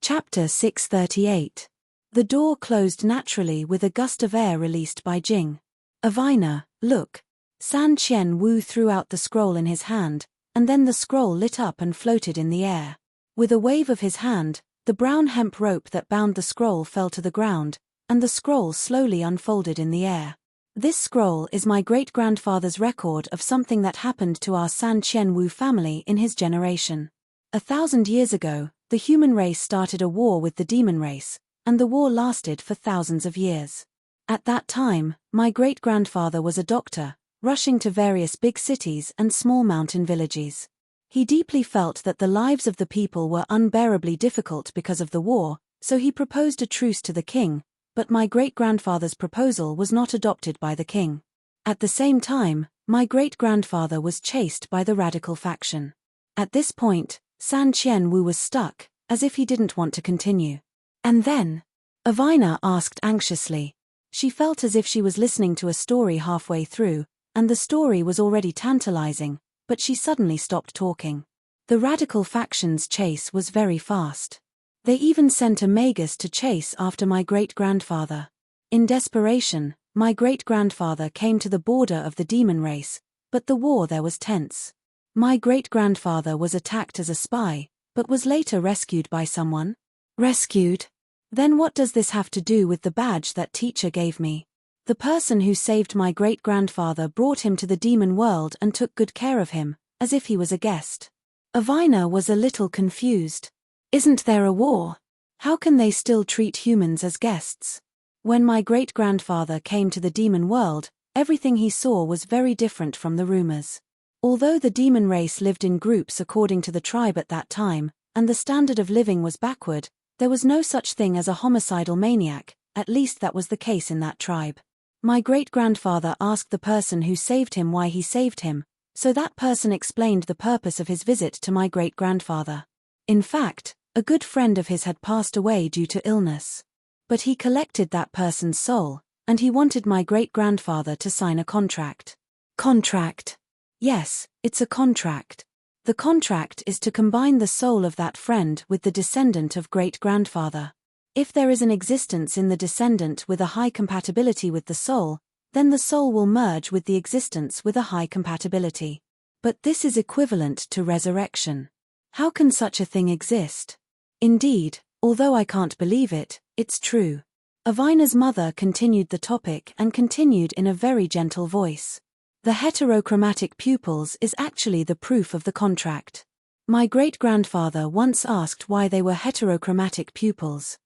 Chapter 638. The door closed naturally with a gust of air released by Jing. "Avina, look." San Qian Wu threw out the scroll in his hand, and then the scroll lit up and floated in the air. With a wave of his hand, the brown hemp rope that bound the scroll fell to the ground, and the scroll slowly unfolded in the air. "This scroll is my great-grandfather's record of something that happened to our San Qian Wu family in his generation. 1,000 years ago, the human race started a war with the demon race, and the war lasted for thousands of years. At that time, my great-grandfather was a doctor, rushing to various big cities and small mountain villages. He deeply felt that the lives of the people were unbearably difficult because of the war, so he proposed a truce to the king, but my great-grandfather's proposal was not adopted by the king. At the same time, my great-grandfather was chased by the radical faction. At this point, San Qian Wu was stuck, as if he didn't want to continue. And then? Avina asked anxiously. She felt as if she was listening to a story halfway through, and the story was already tantalizing, but she suddenly stopped talking. The radical faction's chase was very fast. They even sent a magus to chase after my great-grandfather. In desperation, my great-grandfather came to the border of the demon race, but the war there was tense. My great-grandfather was attacked as a spy, but was later rescued by someone. Rescued? Then what does this have to do with the badge that teacher gave me? The person who saved my great-grandfather brought him to the demon world and took good care of him, as if he was a guest. Avina was a little confused. Isn't there a war? How can they still treat humans as guests? When my great-grandfather came to the demon world, everything he saw was very different from the rumors. Although the demon race lived in groups according to the tribe at that time, and the standard of living was backward, there was no such thing as a homicidal maniac, at least that was the case in that tribe. My great-grandfather asked the person who saved him why he saved him, so that person explained the purpose of his visit to my great-grandfather. In fact, a good friend of his had passed away due to illness. But he collected that person's soul, and he wanted my great-grandfather to sign a contract. Contract? Yes, it's a contract. The contract is to combine the soul of that friend with the descendant of great-grandfather. If there is an existence in the descendant with a high compatibility with the soul, then the soul will merge with the existence with a high compatibility. But this is equivalent to resurrection. How can such a thing exist? Indeed, although I can't believe it, it's true. Avina's mother continued the topic and continued in a very gentle voice. The heterochromatic pupils is actually the proof of the contract. My great-grandfather once asked why they were heterochromatic pupils.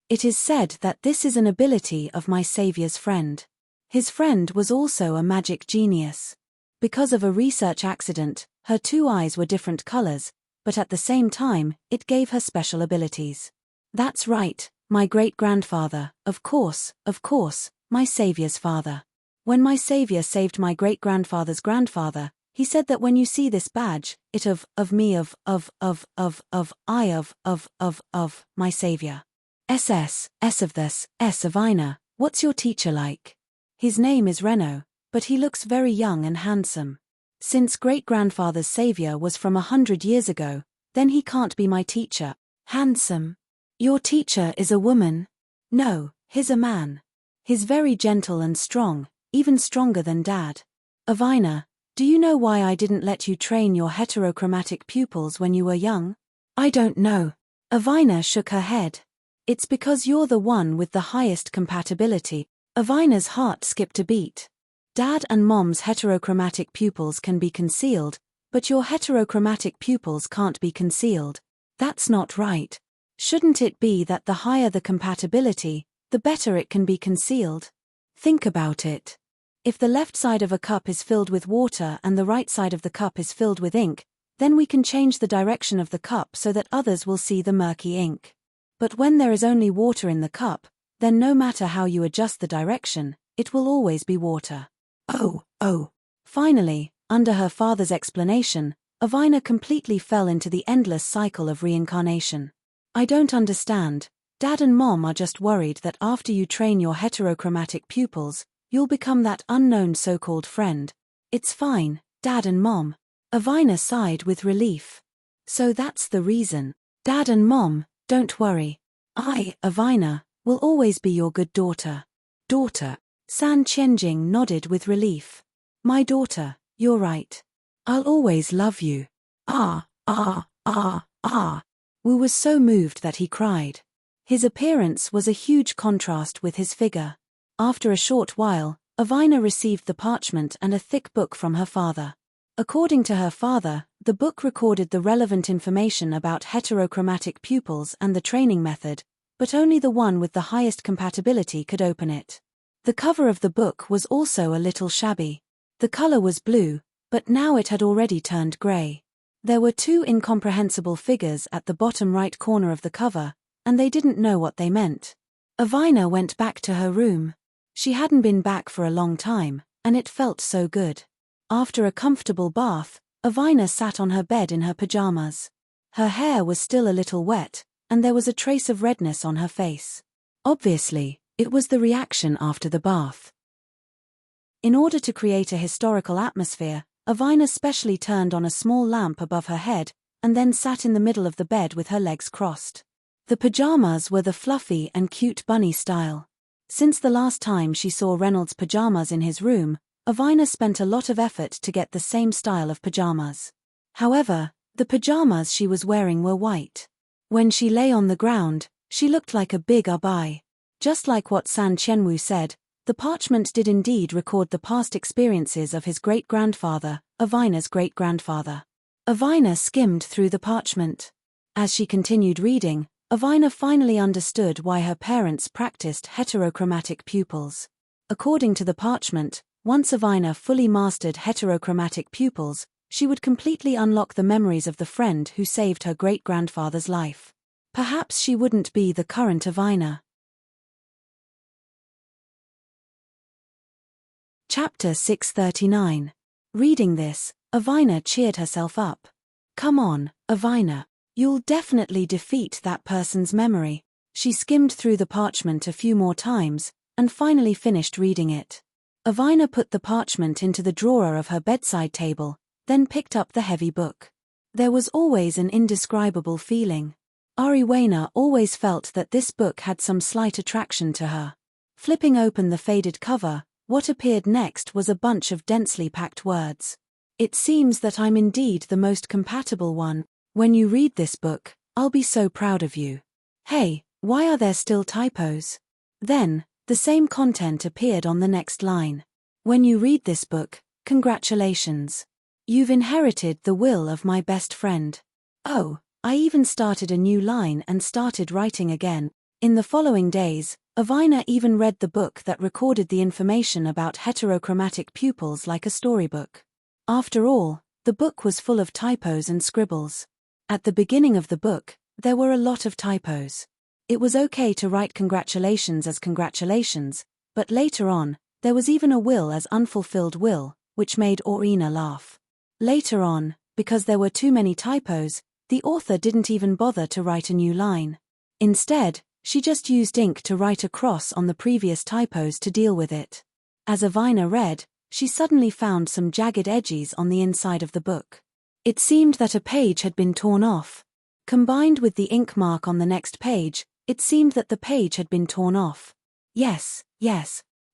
It is said that this is an ability of my savior's friend. His friend was also a magic genius. Because of a research accident, her 2 eyes were different colors, but at the same time, it gave her special abilities. That's right, my great-grandfather, of course, my savior's father. When my savior saved my great-grandfather's grandfather, he said that when you see this badge, it of my savior. S of this, S of Ina, what's your teacher like? His name is Reno, but he looks very young and handsome. Since great-grandfather's savior was from 100 years ago, then he can't be my teacher. Handsome? Your teacher is a woman? No, he's a man. He's very gentle and strong, even stronger than Dad. Avina, do you know why I didn't let you train your heterochromatic pupils when you were young? I don't know. Avina shook her head. It's because you're the one with the highest compatibility. Avina's heart skipped a beat. Dad and Mom's heterochromatic pupils can be concealed, but your heterochromatic pupils can't be concealed. That's not right. Shouldn't it be that the higher the compatibility, the better it can be concealed? Think about it. If the left side of a cup is filled with water and the right side of the cup is filled with ink, then we can change the direction of the cup so that others will see the murky ink. But when there is only water in the cup, then no matter how you adjust the direction, it will always be water. Oh. Finally, under her father's explanation, Avina completely fell into the endless cycle of reincarnation. I don't understand. Dad and Mom are just worried that after you train your heterochromatic pupils, you'll become that unknown so-called friend. It's fine, Dad and Mom. Avina sighed with relief. So that's the reason. Dad and Mom, don't worry. I, Avina, will always be your good daughter. Daughter. San Qianjing nodded with relief. My daughter, you're right. I'll always love you. Ah. Wu was so moved that he cried. His appearance was a huge contrast with his figure. After a short while, Avina received the parchment and a thick book from her father. According to her father, the book recorded the relevant information about heterochromatic pupils and the training method, but only the one with the highest compatibility could open it. The cover of the book was also a little shabby. The color was blue, but now it had already turned gray. There were two incomprehensible figures at the bottom right corner of the cover, and they didn't know what they meant. Avina went back to her room. She hadn't been back for a long time, and it felt so good. After a comfortable bath, Avina sat on her bed in her pajamas. Her hair was still a little wet, and there was a trace of redness on her face. Obviously, it was the reaction after the bath. In order to create a historical atmosphere, Avina specially turned on a small lamp above her head, and then sat in the middle of the bed with her legs crossed. The pajamas were the fluffy and cute bunny style. Since the last time she saw Reynolds' pajamas in his room, Avina spent a lot of effort to get the same style of pajamas. However, the pajamas she was wearing were white. When she lay on the ground, she looked like a big abai. Just like what San Qianwu said, the parchment did indeed record the past experiences of his great-grandfather, Avina's great-grandfather. Avina skimmed through the parchment. As she continued reading, Avina finally understood why her parents practiced heterochromatic pupils. According to the parchment, once Avina fully mastered heterochromatic pupils, she would completely unlock the memories of the friend who saved her great-grandfather's life. Perhaps she wouldn't be the current Avina. Chapter 639. Reading this, Avina cheered herself up. Come on, Avina. You'll definitely defeat that person's memory. She skimmed through the parchment a few more times, and finally finished reading it. Avina put the parchment into the drawer of her bedside table, then picked up the heavy book. There was always an indescribable feeling. Ariwena always felt that this book had some slight attraction to her. Flipping open the faded cover, what appeared next was a bunch of densely packed words. It seems that I'm indeed the most compatible one. When you read this book, I'll be so proud of you. Hey, why are there still typos? Then, the same content appeared on the next line. When you read this book, congratulations. You've inherited the will of my best friend. Oh, I even started a new line and started writing again. In the following days, Avina even read the book that recorded the information about heterochromatic pupils like a storybook. After all, the book was full of typos and scribbles. At the beginning of the book, there were a lot of typos. It was okay to write congratulations as congratulations, but later on, there was even a will as unfulfilled will, which made Orina laugh. Later on, because there were too many typos, the author didn't even bother to write a new line. Instead, she just used ink to write a cross on the previous typos to deal with it. As Avina read, she suddenly found some jagged edges on the inside of the book. It seemed that a page had been torn off. Combined with the ink mark on the next page, it seemed that the page had been torn off. Yes.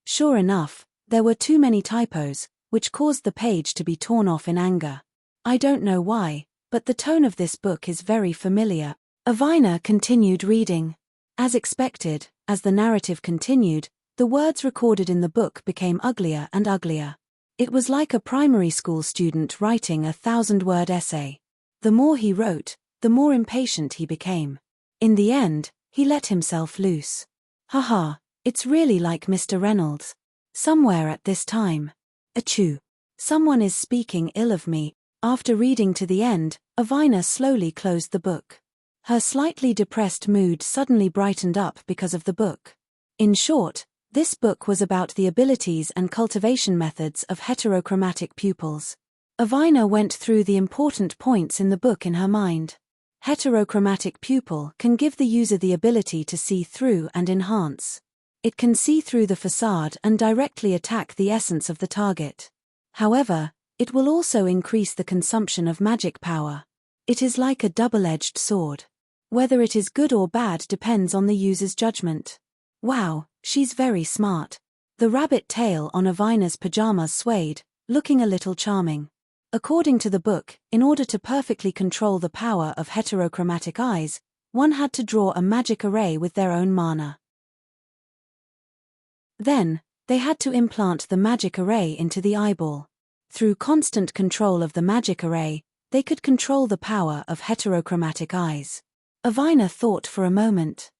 Sure enough, there were too many typos, which caused the page to be torn off in anger. I don't know why, but the tone of this book is very familiar. Avina continued reading. As expected, as the narrative continued, the words recorded in the book became uglier and uglier. It was like a primary school student writing a 1,000-word essay. The more he wrote, the more impatient he became. In the end, he let himself loose. Haha, it's really like Mr. Reynolds. Somewhere at this time. Achoo. Someone is speaking ill of me. After reading to the end, Avina slowly closed the book. Her slightly depressed mood suddenly brightened up because of the book. In short, this book was about the abilities and cultivation methods of heterochromatic pupils. Avina went through the important points in the book in her mind. Heterochromatic pupil can give the user the ability to see through and enhance. It can see through the facade and directly attack the essence of the target. However, it will also increase the consumption of magic power. It is like a double-edged sword. Whether it is good or bad depends on the user's judgment. Wow, she's very smart. The rabbit tail on Avina's pajamas swayed, looking a little charming. According to the book, in order to perfectly control the power of heterochromatic eyes, one had to draw a magic array with their own mana. Then, they had to implant the magic array into the eyeball. Through constant control of the magic array, they could control the power of heterochromatic eyes. Avina thought for a moment.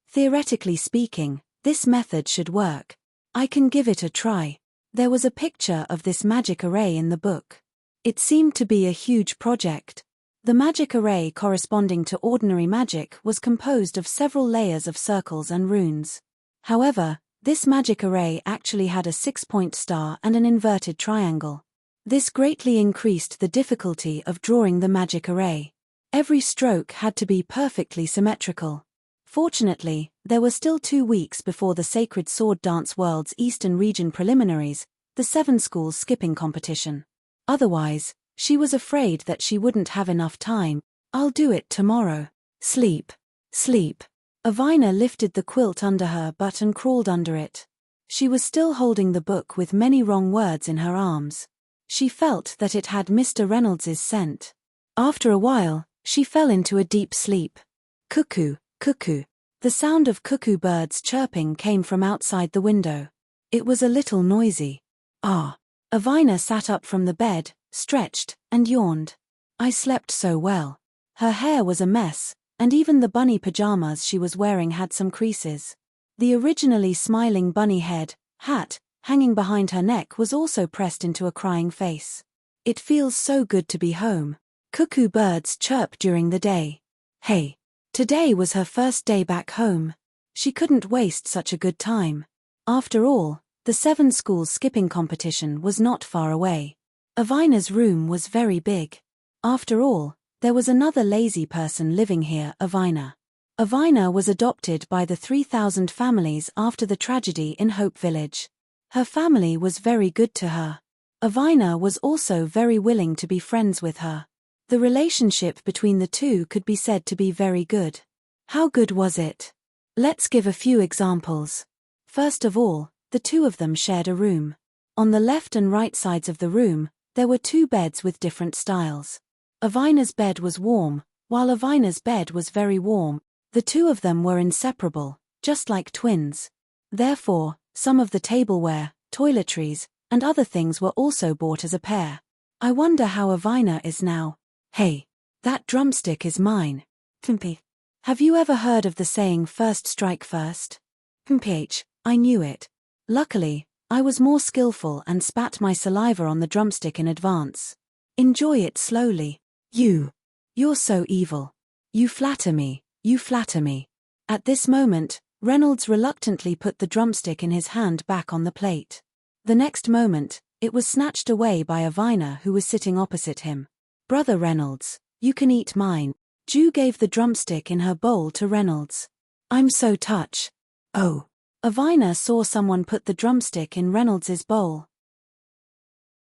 Theoretically speaking, this method should work. I can give it a try. There was a picture of this magic array in the book. It seemed to be a huge project. The magic array corresponding to ordinary magic was composed of several layers of circles and runes. However, this magic array actually had a 6-point star and an inverted triangle. This greatly increased the difficulty of drawing the magic array. Every stroke had to be perfectly symmetrical. Fortunately, there were still 2 weeks before the Sacred Sword Dance World's Eastern Region preliminaries, the 7 schools skipping competition. Otherwise, she was afraid that she wouldn't have enough time. I'll do it tomorrow. Sleep. Sleep. Avina lifted the quilt under her butt and crawled under it. She was still holding the book with many wrong words in her arms. She felt that it had Mr. Reynolds's scent. After a while, she fell into a deep sleep. Cuckoo, cuckoo. The sound of cuckoo birds chirping came from outside the window. It was a little noisy. Ah. Avina sat up from the bed, stretched, and yawned. I slept so well. Her hair was a mess, and even the bunny pajamas she was wearing had some creases. The originally smiling bunny head, hat, hanging behind her neck was also pressed into a crying face. It feels so good to be home. Cuckoo birds chirp during the day. Hey. Today was her first day back home. She couldn't waste such a good time. After all, the 7 schools skipping competition was not far away. Avina's room was very big. After all, there was another lazy person living here, Avina. Avina was adopted by the 3,000 families after the tragedy in Hope Village. Her family was very good to her. Avina was also very willing to be friends with her. The relationship between the two could be said to be very good. How good was it? Let's give a few examples. First of all, the 2 of them shared a room. On the left and right sides of the room, there were 2 beds with different styles. Avina's bed was warm, while Avina's bed was very warm. The 2 of them were inseparable, just like twins. Therefore, some of the tableware, toiletries, and other things were also bought as a pair. I wonder how Avina is now. Hey, that drumstick is mine. Pimpy. Have you ever heard of the saying first strike first? Pimph, I knew it. Luckily, I was more skillful and spat my saliva on the drumstick in advance. Enjoy it slowly. You're so evil. You flatter me, you flatter me. At this moment, Reynolds reluctantly put the drumstick in his hand back on the plate. The next moment, it was snatched away by Avina, who was sitting opposite him. Brother Reynolds, you can eat mine. Ju gave the drumstick in her bowl to Reynolds. I'm so touched. Oh. Avina saw someone put the drumstick in Reynolds's bowl.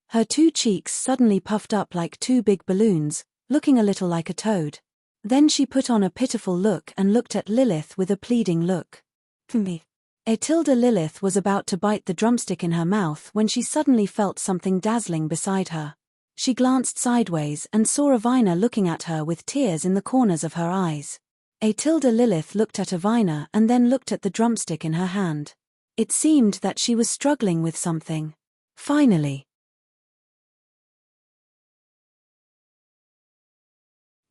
Her 2 cheeks suddenly puffed up like 2 big balloons, looking a little like a toad. Then she put on a pitiful look and looked at Lilith with a pleading look. Atilda Lilith was about to bite the drumstick in her mouth when she suddenly felt something dazzling beside her. She glanced sideways and saw Avina looking at her with tears in the corners of her eyes. Atilda Lilith looked at Avina and then looked at the drumstick in her hand. It seemed that she was struggling with something. Finally.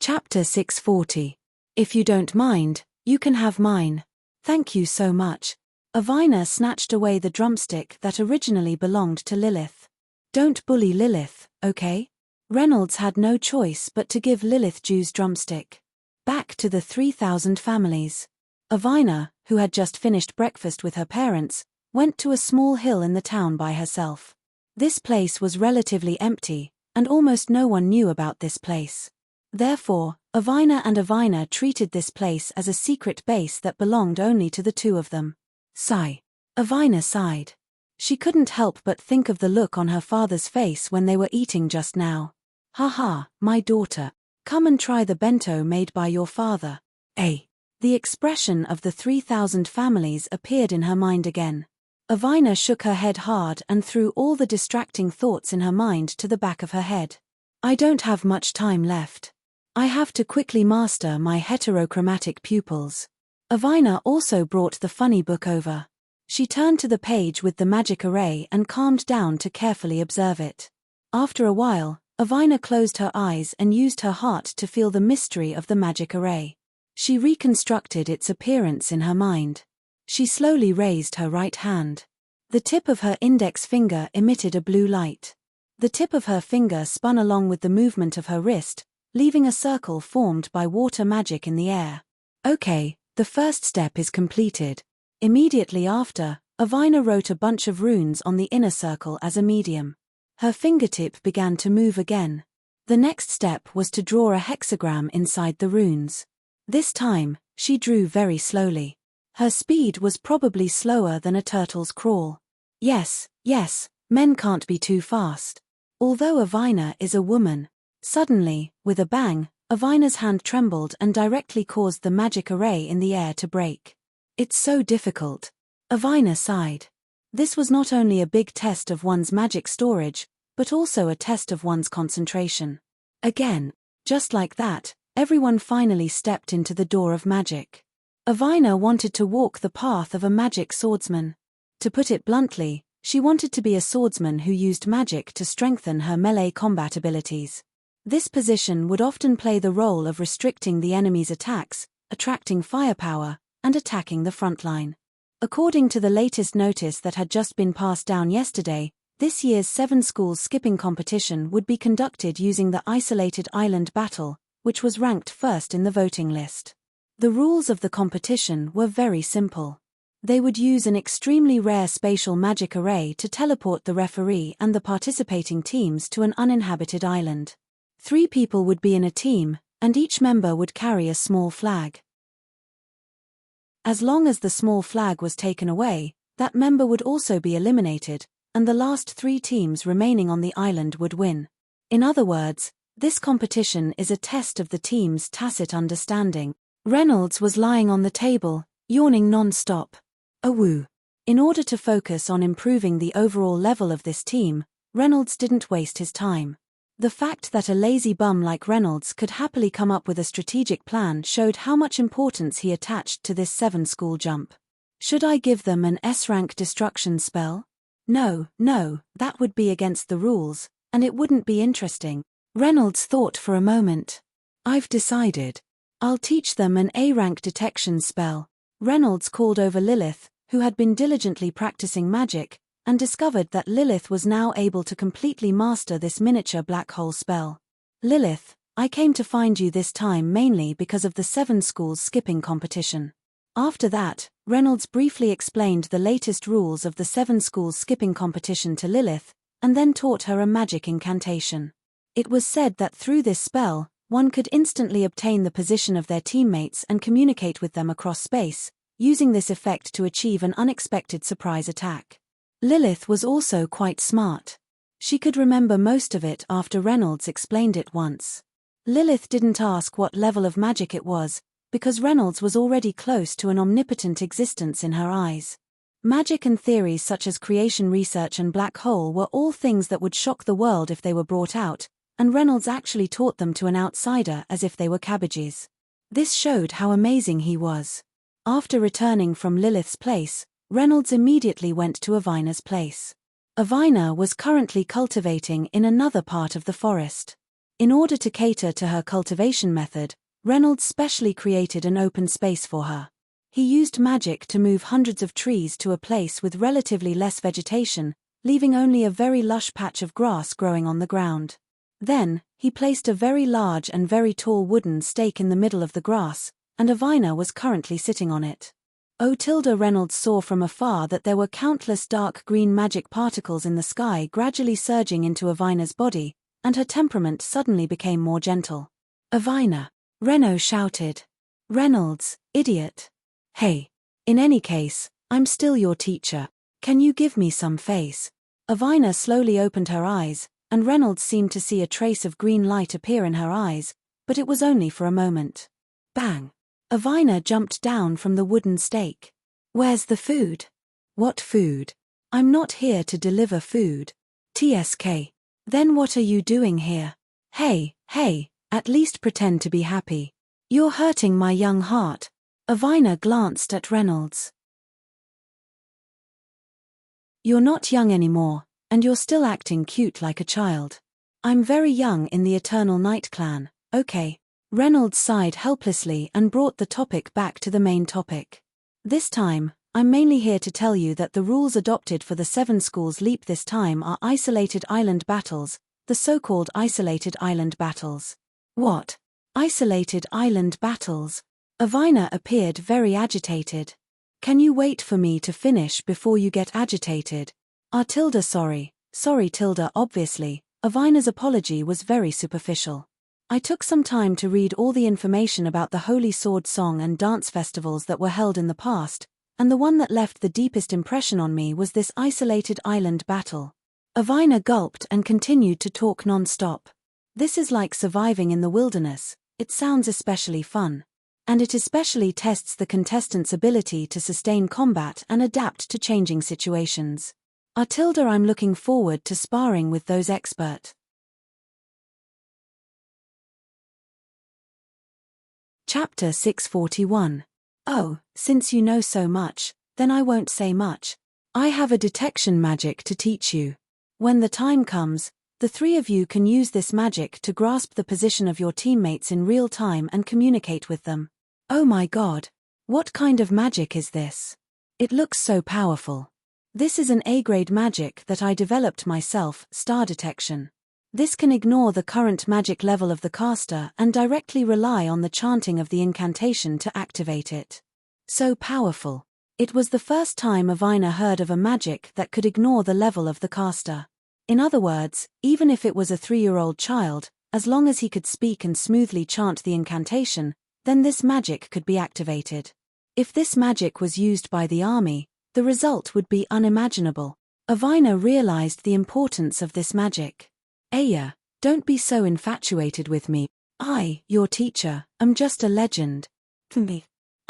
Chapter 640. If you don't mind, you can have mine. Thank you so much. Avina snatched away the drumstick that originally belonged to Lilith. Don't bully Lilith, okay? Reynolds had no choice but to give Lilith Ju's drumstick. Back to the 3,000 families. Avina, who had just finished breakfast with her parents, went to a small hill in the town by herself. This place was relatively empty, and almost no one knew about this place. Therefore, Avina treated this place as a secret base that belonged only to the 2 of them. Sigh. Avina sighed. She couldn't help but think of the look on her father's face when they were eating just now. Haha, my daughter. Come and try the bento made by your father. The expression of the 3,000 families appeared in her mind again. Avina shook her head hard and threw all the distracting thoughts in her mind to the back of her head. I don't have much time left. I have to quickly master my heterochromatic pupils. Avina also brought the funny book over. She turned to the page with the magic array and calmed down to carefully observe it. After a while, Avina closed her eyes and used her heart to feel the mystery of the magic array. She reconstructed its appearance in her mind. She slowly raised her right hand. The tip of her index finger emitted a blue light. The tip of her finger spun along with the movement of her wrist, leaving a circle formed by water magic in the air. Okay, the first step is completed. Immediately after, Avina wrote a bunch of runes on the inner circle as a medium. Her fingertip began to move again. The next step was to draw a hexagram inside the runes. This time, she drew very slowly. Her speed was probably slower than a turtle's crawl. Yes, men can't be too fast. Although Avina is a woman. Suddenly, with a bang, Avina's hand trembled and directly caused the magic array in the air to break. It's so difficult. Avina sighed. This was not only a big test of one's magic storage, but also a test of one's concentration. Again, just like that, everyone finally stepped into the door of magic. Avina wanted to walk the path of a magic swordsman. To put it bluntly, she wanted to be a swordsman who used magic to strengthen her melee combat abilities. This position would often play the role of restricting the enemy's attacks, attracting firepower, and attacking the front line. According to the latest notice that had just been passed down yesterday, this year's 7 schools skipping competition would be conducted using the isolated island battle, which was ranked first in the voting list. The rules of the competition were very simple. They would use an extremely rare spatial magic array to teleport the referee and the participating teams to an uninhabited island. 3 people would be in a team, and each member would carry a small flag. As long as the small flag was taken away, that member would also be eliminated, and the last 3 teams remaining on the island would win. In other words, this competition is a test of the team's tacit understanding. Reynolds was lying on the table, yawning non-stop. Awoo. In order to focus on improving the overall level of this team, Reynolds didn't waste his time. The fact that a lazy bum like Reynolds could happily come up with a strategic plan showed how much importance he attached to this 7-school jump. Should I give them an S-rank destruction spell? No, that would be against the rules, and it wouldn't be interesting. Reynolds thought for a moment. I've decided. I'll teach them an A-rank detection spell. Reynolds called over Lilith, who had been diligently practicing magic, and discovered that Lilith was now able to completely master this miniature black hole spell. Lilith, I came to find you this time mainly because of the 7 schools skipping competition. After that, Reynolds briefly explained the latest rules of the 7 schools skipping competition to Lilith, and then taught her a magic incantation. It was said that through this spell, one could instantly obtain the position of their teammates and communicate with them across space, using this effect to achieve an unexpected surprise attack. Lilith was also quite smart. She could remember most of it after Reynolds explained it once. Lilith didn't ask what level of magic it was, because Reynolds was already close to an omnipotent existence in her eyes. Magic and theories such as creation research and black hole were all things that would shock the world if they were brought out, and Reynolds actually taught them to an outsider as if they were cabbages. This showed how amazing he was. After returning from Lilith's place, Reynolds immediately went to Avina's place. Avina was currently cultivating in another part of the forest. In order to cater to her cultivation method, Reynolds specially created an open space for her. He used magic to move hundreds of trees to a place with relatively less vegetation, leaving only a very lush patch of grass growing on the ground. Then, he placed a very large and very tall wooden stake in the middle of the grass, and Avina was currently sitting on it. Reynolds saw from afar that there were countless dark green magic particles in the sky gradually surging into Avina's body, and her temperament suddenly became more gentle. Avina! Reno shouted. Reynolds, idiot! Hey! In any case, I'm still your teacher. Can you give me some face? Avina slowly opened her eyes, and Reynolds seemed to see a trace of green light appear in her eyes, but it was only for a moment. Bang! Avina jumped down from the wooden stake. Where's the food? What food? I'm not here to deliver food. TSK. Then what are you doing here? Hey, at least pretend to be happy. You're hurting my young heart. Avina glanced at Reynolds. You're not young anymore, and you're still acting cute like a child. I'm very young in the Eternal Night Clan, okay? Reynolds sighed helplessly and brought the topic back to the main topic. This time, I'm mainly here to tell you that the rules adopted for the 7 Schools Leap this time are isolated island battles, the so-called isolated island battles. What? Isolated island battles? Avina appeared very agitated. Can you wait for me to finish before you get agitated? Tilda sorry Tilda obviously, Avina's apology was very superficial. I took some time to read all the information about the Holy Sword Song and dance festivals that were held in the past, and the one that left the deepest impression on me was this isolated island battle. Avina gulped and continued to talk non-stop. This is like surviving in the wilderness, it sounds especially fun. And it especially tests the contestants' ability to sustain combat and adapt to changing situations. Tilda I'm looking forward to sparring with those expert. Chapter 641. Oh, since you know so much, then I won't say much. I have a detection magic to teach you. When the time comes, the 3 of you can use this magic to grasp the position of your teammates in real time and communicate with them. Oh my god. What kind of magic is this? It looks so powerful. This is an A-grade magic that I developed myself, star detection. This can ignore the current magic level of the caster and directly rely on the chanting of the incantation to activate it. So powerful. It was the first time Avina heard of a magic that could ignore the level of the caster. In other words, even if it was a 3-year-old child, as long as he could speak and smoothly chant the incantation, then this magic could be activated. If this magic was used by the army, the result would be unimaginable. Avina realized the importance of this magic. Aya, don't be so infatuated with me. I, your teacher, am just a legend.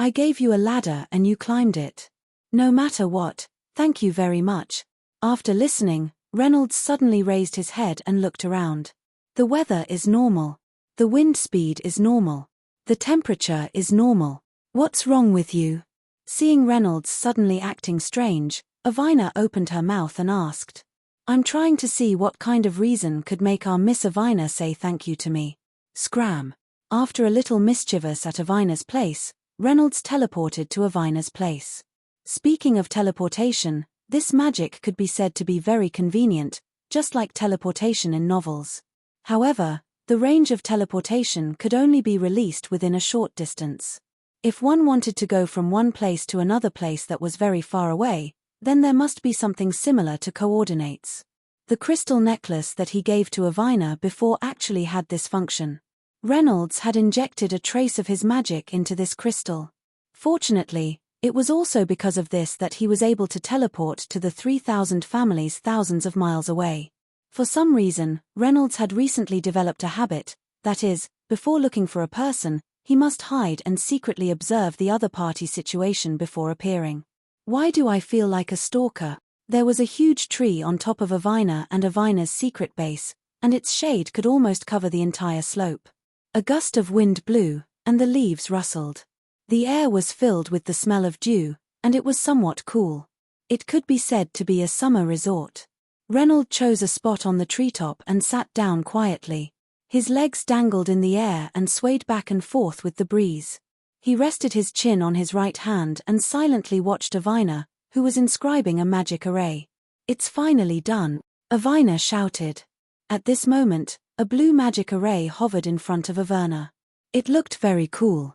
I gave you a ladder and you climbed it. No matter what, thank you very much. After listening, Reynolds suddenly raised his head and looked around. The weather is normal. The wind speed is normal. The temperature is normal. What's wrong with you? Seeing Reynolds suddenly acting strange, Avina opened her mouth and asked. I'm trying to see what kind of reason could make our Miss Avina say thank you to me. Scram. After a little mischievous at Avina's place, Reynolds teleported to Avina's place. Speaking of teleportation, this magic could be said to be very convenient, just like teleportation in novels. However, the range of teleportation could only be released within a short distance. If one wanted to go from one place to another place that was very far away, then there must be something similar to coordinates. The crystal necklace that he gave to Avina before actually had this function. Reynolds had injected a trace of his magic into this crystal. Fortunately, it was also because of this that he was able to teleport to the 3,000 families thousands of miles away. For some reason, Reynolds had recently developed a habit, that is, before looking for a person, he must hide and secretly observe the other party's situation before appearing. Why do I feel like a stalker? There was a huge tree on top of Avina and Avina's secret base, and its shade could almost cover the entire slope. A gust of wind blew, and the leaves rustled. The air was filled with the smell of dew, and it was somewhat cool. It could be said to be a summer resort. Reynolds chose a spot on the treetop and sat down quietly. His legs dangled in the air and swayed back and forth with the breeze. He rested his chin on his right hand and silently watched Avina, who was inscribing a magic array. It's finally done, Avina shouted. At this moment, a blue magic array hovered in front of Avina. It looked very cool.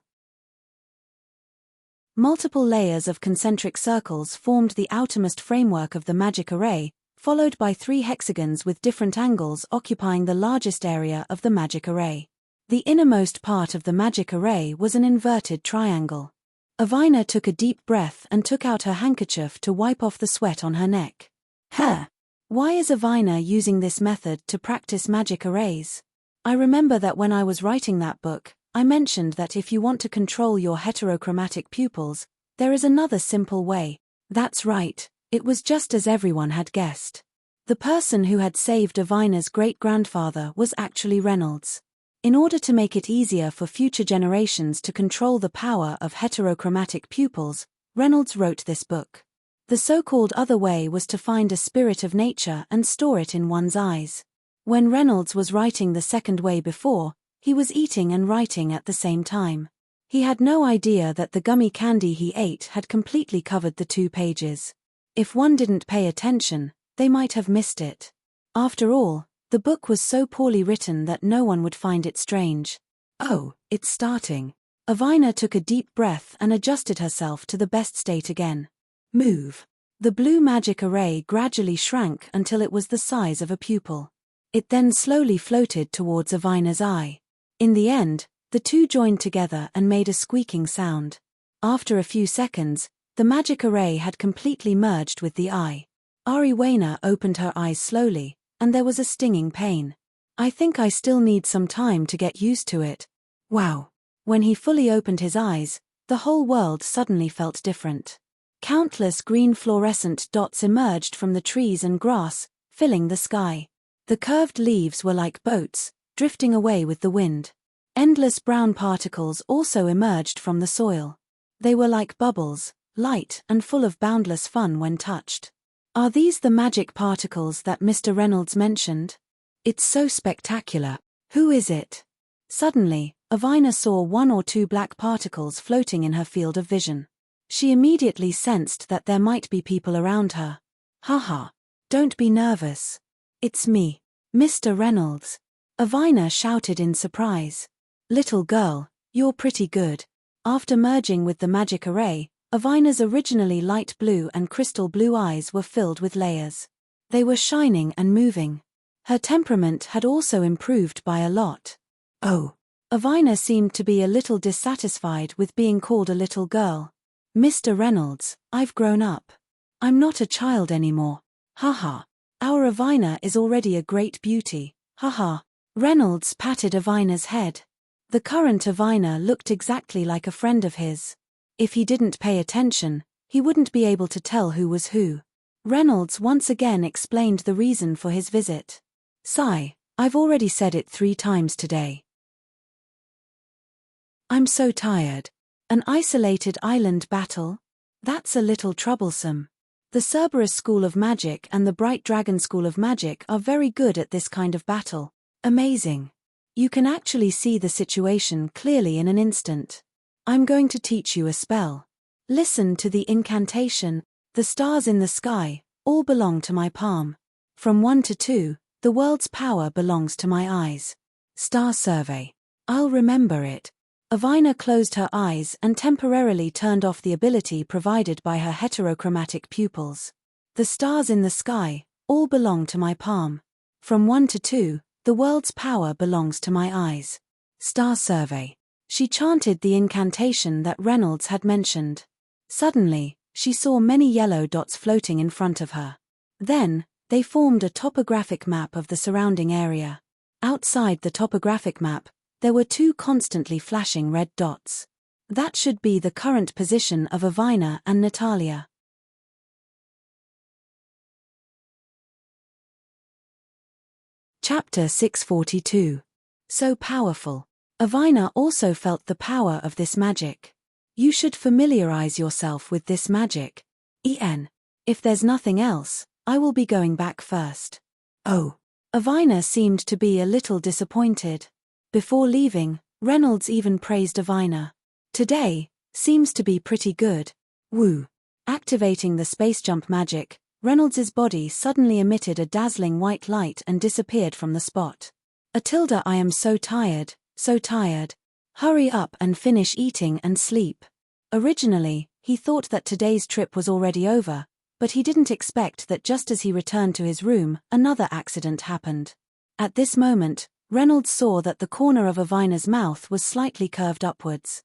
Multiple layers of concentric circles formed the outermost framework of the magic array, followed by 3 hexagons with different angles occupying the largest area of the magic array. The innermost part of the magic array was an inverted triangle. Avina took a deep breath and took out her handkerchief to wipe off the sweat on her neck. Why is Avina using this method to practice magic arrays? I remember that when I was writing that book, I mentioned that if you want to control your heterochromatic pupils, there is another simple way. That's right, it was just as everyone had guessed. The person who had saved Avina's great-grandfather was actually Reynolds. In order to make it easier for future generations to control the power of heterochromatic pupils, Reynolds wrote this book. The so-called other way was to find a spirit of nature and store it in one's eyes. When Reynolds was writing the second way before, he was eating and writing at the same time. He had no idea that the gummy candy he ate had completely covered the 2 pages. If one didn't pay attention, they might have missed it. After all, the book was so poorly written that no one would find it strange. Oh, it's starting. Avina took a deep breath and adjusted herself to the best state again. Move. The blue magic array gradually shrank until it was the size of a pupil. It then slowly floated towards Avina's eye. In the end, the two joined together and made a squeaking sound. After a few seconds, the magic array had completely merged with the eye. Ariwana opened her eyes slowly, and there was a stinging pain. I think I still need some time to get used to it. Wow. When he fully opened his eyes, the whole world suddenly felt different. Countless green fluorescent dots emerged from the trees and grass, filling the sky. The curved leaves were like boats, drifting away with the wind. Endless brown particles also emerged from the soil. They were like bubbles, light and full of boundless fun when touched. Are these the magic particles that Mr. Reynolds mentioned? It's so spectacular. Who is it? Suddenly, Avina saw 1 or 2 black particles floating in her field of vision. She immediately sensed that there might be people around her. Haha. Don't be nervous. It's me, Mr. Reynolds. Avina shouted in surprise. Little girl, you're pretty good. After merging with the magic array, Avina's originally light blue and crystal blue eyes were filled with layers. They were shining and moving. Her temperament had also improved by a lot. Oh. Avina seemed to be a little dissatisfied with being called a little girl. Mr. Reynolds, I've grown up. I'm not a child anymore. Haha. Our Avina is already a great beauty. Haha. Reynolds patted Avina's head. The current Avina looked exactly like a friend of his. If he didn't pay attention, he wouldn't be able to tell who was who. Reynolds once again explained the reason for his visit. Sigh, I've already said it 3 times today. I'm so tired. An isolated island battle? That's a little troublesome. The Cerberus School of Magic and the Bright Dragon School of Magic are very good at this kind of battle. Amazing. You can actually see the situation clearly in an instant. I'm going to teach you a spell. Listen to the incantation. The stars in the sky all belong to my palm. From 1 to 2, the world's power belongs to my eyes. Star survey. I'll remember it. Avina closed her eyes and temporarily turned off the ability provided by her heterochromatic pupils. The stars in the sky all belong to my palm. From 1 to 2, the world's power belongs to my eyes. Star survey. She chanted the incantation that Reynolds had mentioned. Suddenly, she saw many yellow dots floating in front of her. Then, they formed a topographic map of the surrounding area. Outside the topographic map, there were 2 constantly flashing red dots. That should be the current position of Avina and Natalia. Chapter 642. So powerful. Avina also felt the power of this magic. You should familiarize yourself with this magic. If there's nothing else, I will be going back first. Oh. Avina seemed to be a little disappointed. Before leaving, Reynolds even praised Avina. Today seems to be pretty good. Woo. Activating the space jump magic, Reynolds's body suddenly emitted a dazzling white light and disappeared from the spot. Atilda, I am so tired, so tired. Hurry up and finish eating and sleep. Originally, he thought that today's trip was already over, but he didn't expect that just as he returned to his room, another accident happened. At this moment, Reynolds saw that the corner of Avina's mouth was slightly curved upwards.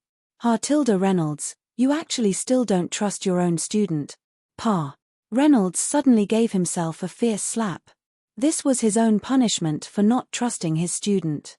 Tilda Reynolds, you actually still don't trust your own student. Pa. Reynolds suddenly gave himself a fierce slap. This was his own punishment for not trusting his student.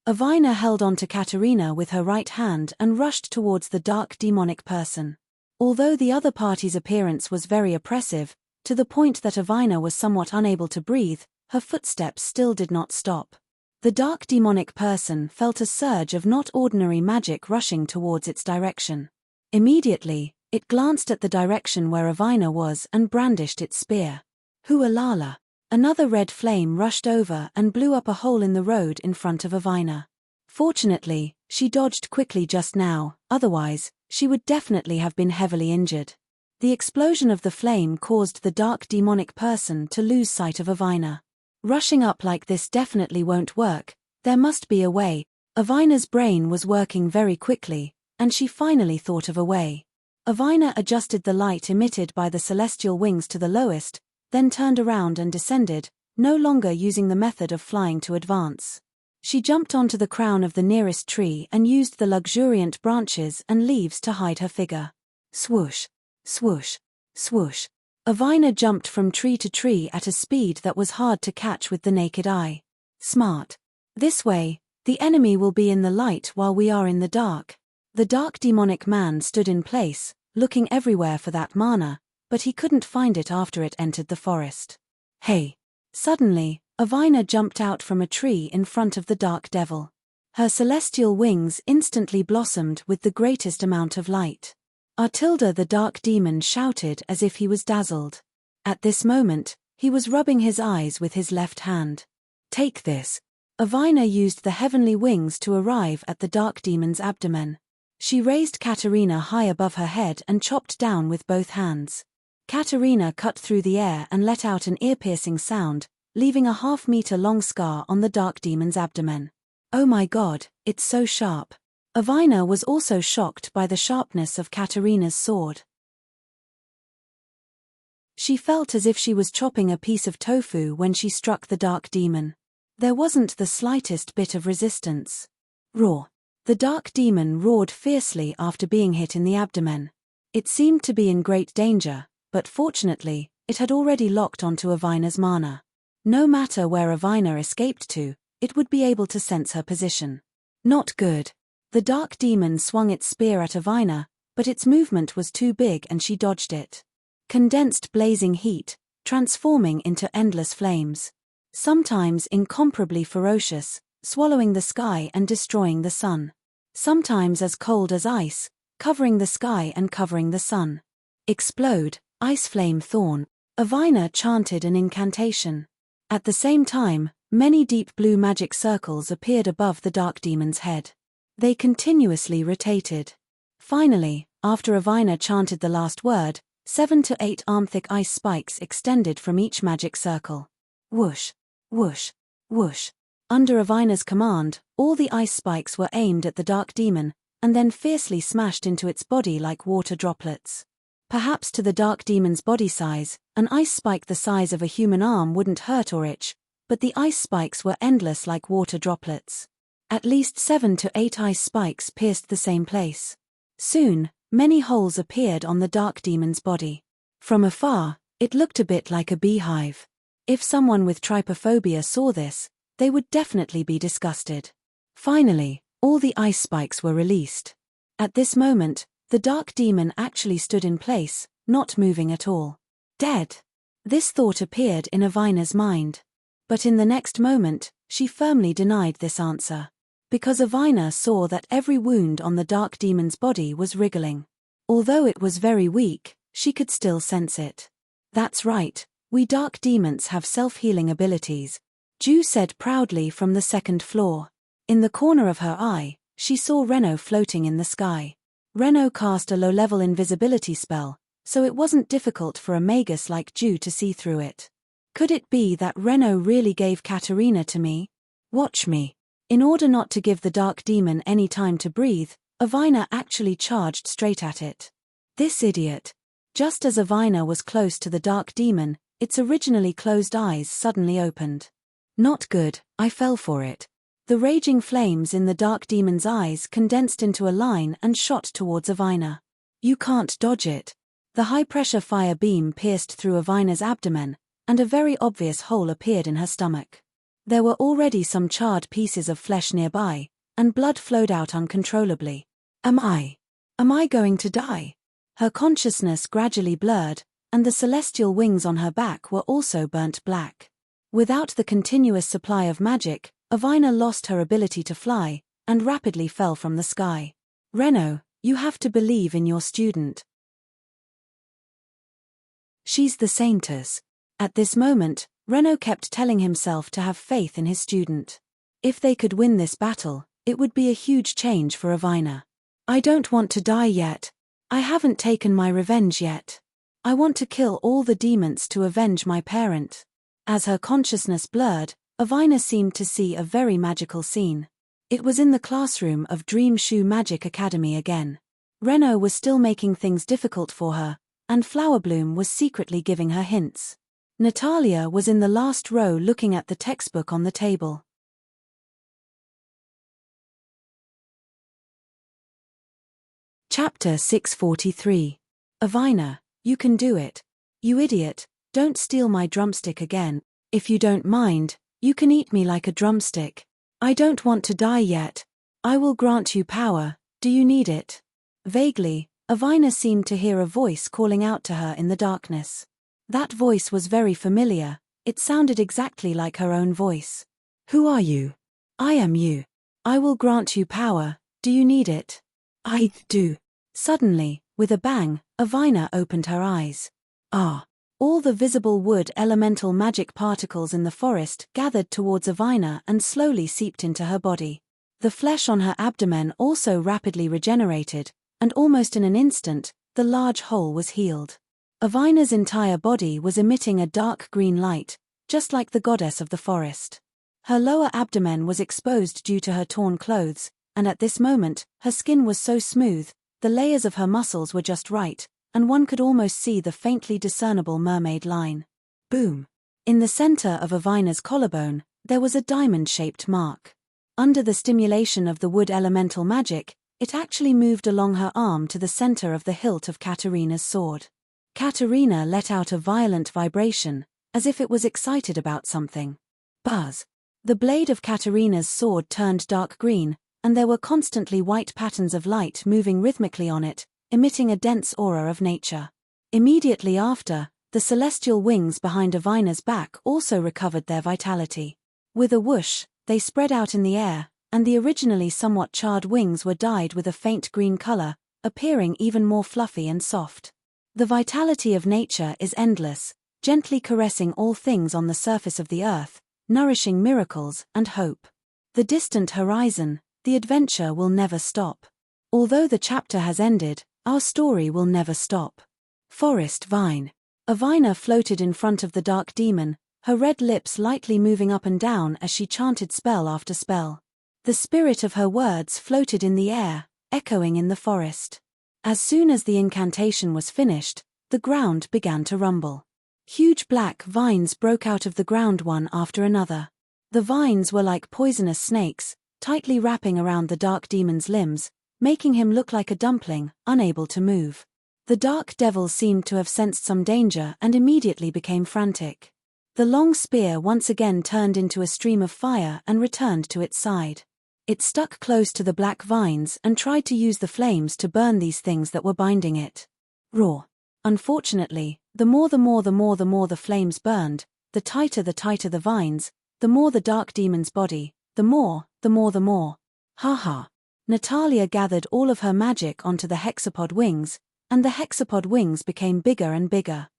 Avina held on to Katerina with her right hand and rushed towards the dark demonic person. Although the other party's appearance was very oppressive, to the point that Avina was somewhat unable to breathe, her footsteps still did not stop. The dark demonic person felt a surge of not ordinary magic rushing towards its direction. Immediately, it glanced at the direction where Avina was and brandished its spear. Hualala! Another red flame rushed over and blew up a hole in the road in front of Avina. Fortunately, she dodged quickly just now, otherwise, she would definitely have been heavily injured. The explosion of the flame caused the dark demonic person to lose sight of Avina. Rushing up like this definitely won't work, there must be a way. Avina's brain was working very quickly, and she finally thought of a way. Avina adjusted the light emitted by the celestial wings to the lowest, then turned around and descended, no longer using the method of flying to advance. She jumped onto the crown of the nearest tree and used the luxuriant branches and leaves to hide her figure. Swoosh! Swoosh! Swoosh! Avina jumped from tree to tree at a speed that was hard to catch with the naked eye. Smart. This way, the enemy will be in the light while we are in the dark. The dark demonic man stood in place, looking everywhere for that mana, but he couldn't find it after it entered the forest. Hey! Suddenly, Avina jumped out from a tree in front of the dark devil. Her celestial wings instantly blossomed with the greatest amount of light. Artilda the dark demon shouted as if he was dazzled. At this moment, he was rubbing his eyes with his left hand. Take this. Avina used the heavenly wings to arrive at the dark demon's abdomen. She raised Katerina high above her head and chopped down with both hands. Katerina cut through the air and let out an ear-piercing sound, leaving a half-meter-long scar on the dark demon's abdomen. Oh my god, it's so sharp. Avina was also shocked by the sharpness of Katerina's sword. She felt as if she was chopping a piece of tofu when she struck the dark demon. There wasn't the slightest bit of resistance. Roar! The dark demon roared fiercely after being hit in the abdomen. It seemed to be in great danger, but fortunately, it had already locked onto Avina's mana. No matter where Avina escaped to, it would be able to sense her position. Not good. The dark demon swung its spear at Avina, but its movement was too big and she dodged it. Condensed blazing heat, transforming into endless flames. Sometimes incomparably ferocious, swallowing the sky and destroying the sun. Sometimes as cold as ice, covering the sky and covering the sun. Explode, ice flame thorn. Avina chanted an incantation. At the same time, many deep blue magic circles appeared above the dark demon's head. They continuously rotated. Finally, after Avina chanted the last word, 7 to 8 arm-thick ice spikes extended from each magic circle. Whoosh! Whoosh! Whoosh! Under Avina's command, all the ice spikes were aimed at the dark demon, and then fiercely smashed into its body like water droplets. Perhaps to the dark demon's body size, an ice spike the size of a human arm wouldn't hurt or itch, but the ice spikes were endless like water droplets. At least 7 to 8 ice spikes pierced the same place. Soon, many holes appeared on the dark demon's body. From afar, it looked a bit like a beehive. If someone with trypophobia saw this, they would definitely be disgusted. Finally, all the ice spikes were released. At this moment, the dark demon actually stood in place, not moving at all. Dead. This thought appeared in Avina's mind. But in the next moment, she firmly denied this answer. Because Avina saw that every wound on the dark demon's body was wriggling. Although it was very weak, she could still sense it. That's right, we dark demons have self-healing abilities, Ju said proudly from the second floor. In the corner of her eye, she saw Reno floating in the sky. Reno cast a low-level invisibility spell, so it wasn't difficult for a magus like Ju to see through it. Could it be that Reno really gave Katerina to me? Watch me. In order not to give the dark demon any time to breathe, Avina actually charged straight at it. This idiot. Just as Avina was close to the dark demon, its originally closed eyes suddenly opened. Not good, I fell for it. The raging flames in the dark demon's eyes condensed into a line and shot towards Avina. You can't dodge it. The high-pressure fire beam pierced through Avina's abdomen, and a very obvious hole appeared in her stomach. There were already some charred pieces of flesh nearby, and blood flowed out uncontrollably. Am I going to die? Her consciousness gradually blurred, and the celestial wings on her back were also burnt black. Without the continuous supply of magic, Avina lost her ability to fly, and rapidly fell from the sky. Reno, you have to believe in your student. She's the saintess. At this moment, Reno kept telling himself to have faith in his student. If they could win this battle, it would be a huge change for Avina. I don't want to die yet. I haven't taken my revenge yet. I want to kill all the demons to avenge my parent. As her consciousness blurred, Avina seemed to see a very magical scene. It was in the classroom of Dream Shoe Magic Academy again. Reno was still making things difficult for her, and Flowerbloom was secretly giving her hints. Natalia was in the last row looking at the textbook on the table. Chapter 643. Avina, you can do it. You idiot, don't steal my drumstick again. If you don't mind, you can eat me like a drumstick. I don't want to die yet. I will grant you power, do you need it? Vaguely, Avina seemed to hear a voice calling out to her in the darkness. That voice was very familiar, it sounded exactly like her own voice. Who are you? I am you. I will grant you power, do you need it? I do. Suddenly, with a bang, Avina opened her eyes. Ah! All the visible wood elemental magic particles in the forest gathered towards Avina and slowly seeped into her body. The flesh on her abdomen also rapidly regenerated, and almost in an instant, the large hole was healed. Avina's entire body was emitting a dark green light, just like the goddess of the forest. Her lower abdomen was exposed due to her torn clothes, and at this moment, her skin was so smooth, the layers of her muscles were just right, and one could almost see the faintly discernible mermaid line. Boom! In the center of Avina's collarbone, there was a diamond-shaped mark. Under the stimulation of the wood elemental magic, it actually moved along her arm to the center of the hilt of Katerina's sword. Katerina let out a violent vibration, as if it was excited about something. Buzz! The blade of Katerina's sword turned dark green, and there were constantly white patterns of light moving rhythmically on it, emitting a dense aura of nature. Immediately after, the celestial wings behind Avina's back also recovered their vitality. With a whoosh, they spread out in the air, and the originally somewhat charred wings were dyed with a faint green color, appearing even more fluffy and soft. The vitality of nature is endless, gently caressing all things on the surface of the earth, nourishing miracles and hope. The distant horizon, the adventure will never stop. Although the chapter has ended, our story will never stop. Forest Vine. Avina floated in front of the dark demon, her red lips lightly moving up and down as she chanted spell after spell. The spirit of her words floated in the air, echoing in the forest. As soon as the incantation was finished, the ground began to rumble. Huge black vines broke out of the ground one after another. The vines were like poisonous snakes, tightly wrapping around the dark demon's limbs, making him look like a dumpling, unable to move. The dark devil seemed to have sensed some danger and immediately became frantic. The long spear once again turned into a stream of fire and returned to its side. It stuck close to the black vines and tried to use the flames to burn these things that were binding it. Roar. Unfortunately, the more the flames burned, the tighter the vines, the more the dark demon's body, the more. Ha ha. Natalia gathered all of her magic onto the hexapod wings, and the hexapod wings became bigger and bigger.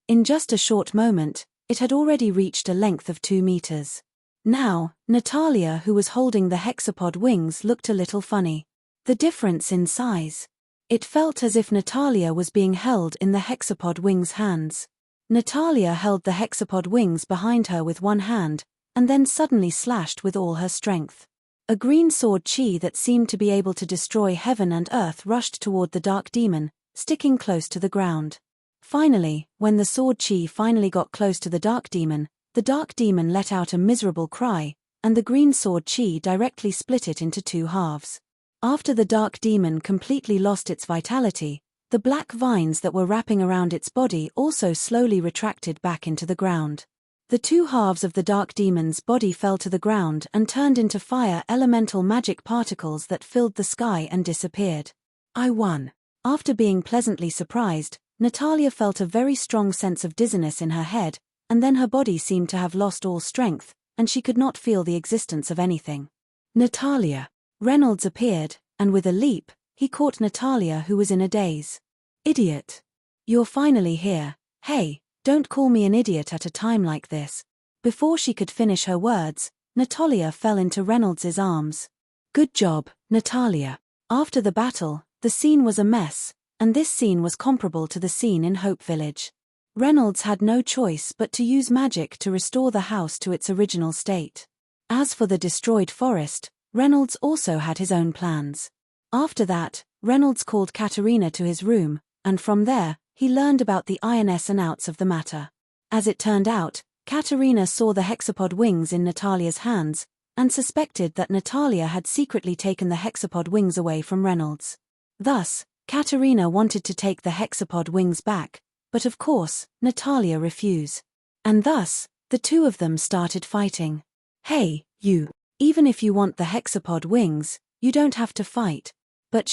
In just a short moment, it had already reached a length of 2 meters. Now, Natalia, who was holding the hexapod wings, looked a little funny. The difference in size. It felt as if Natalia was being held in the hexapod wings' hands. Natalia held the hexapod wings behind her with one hand, and then suddenly slashed with all her strength. A green sword chi that seemed to be able to destroy heaven and earth rushed toward the dark demon, sticking close to the ground. Finally, when the sword chi finally got close to the dark demon let out a miserable cry, and the green sword chi directly split it into 2 halves. After the dark demon completely lost its vitality, the black vines that were wrapping around its body also slowly retracted back into the ground. The two halves of the dark demon's body fell to the ground and turned into fire elemental magic particles that filled the sky and disappeared. I won. After being pleasantly surprised, Natalia felt a very strong sense of dizziness in her head, and then her body seemed to have lost all strength, and she could not feel the existence of anything. Natalia. Reynolds appeared, and with a leap, he caught Natalia, who was in a daze. Idiot. You're finally here. Hey, don't call me an idiot at a time like this. Before she could finish her words, Natalia fell into Reynolds's arms. Good job, Natalia. After the battle, the scene was a mess, and this scene was comparable to the scene in Hope Village. Reynolds had no choice but to use magic to restore the house to its original state. As for the destroyed forest, Reynolds also had his own plans. After that, Reynolds called Katerina to his room, and from there, he learned about the ins and outs of the matter. As it turned out, Katerina saw the hexapod wings in Natalia's hands, and suspected that Natalia had secretly taken the hexapod wings away from Reynolds. Thus, Katerina wanted to take the hexapod wings back, but of course, Natalia refused. And thus, the two of them started fighting. Hey, you. Even if you want the hexapod wings, you don't have to fight. But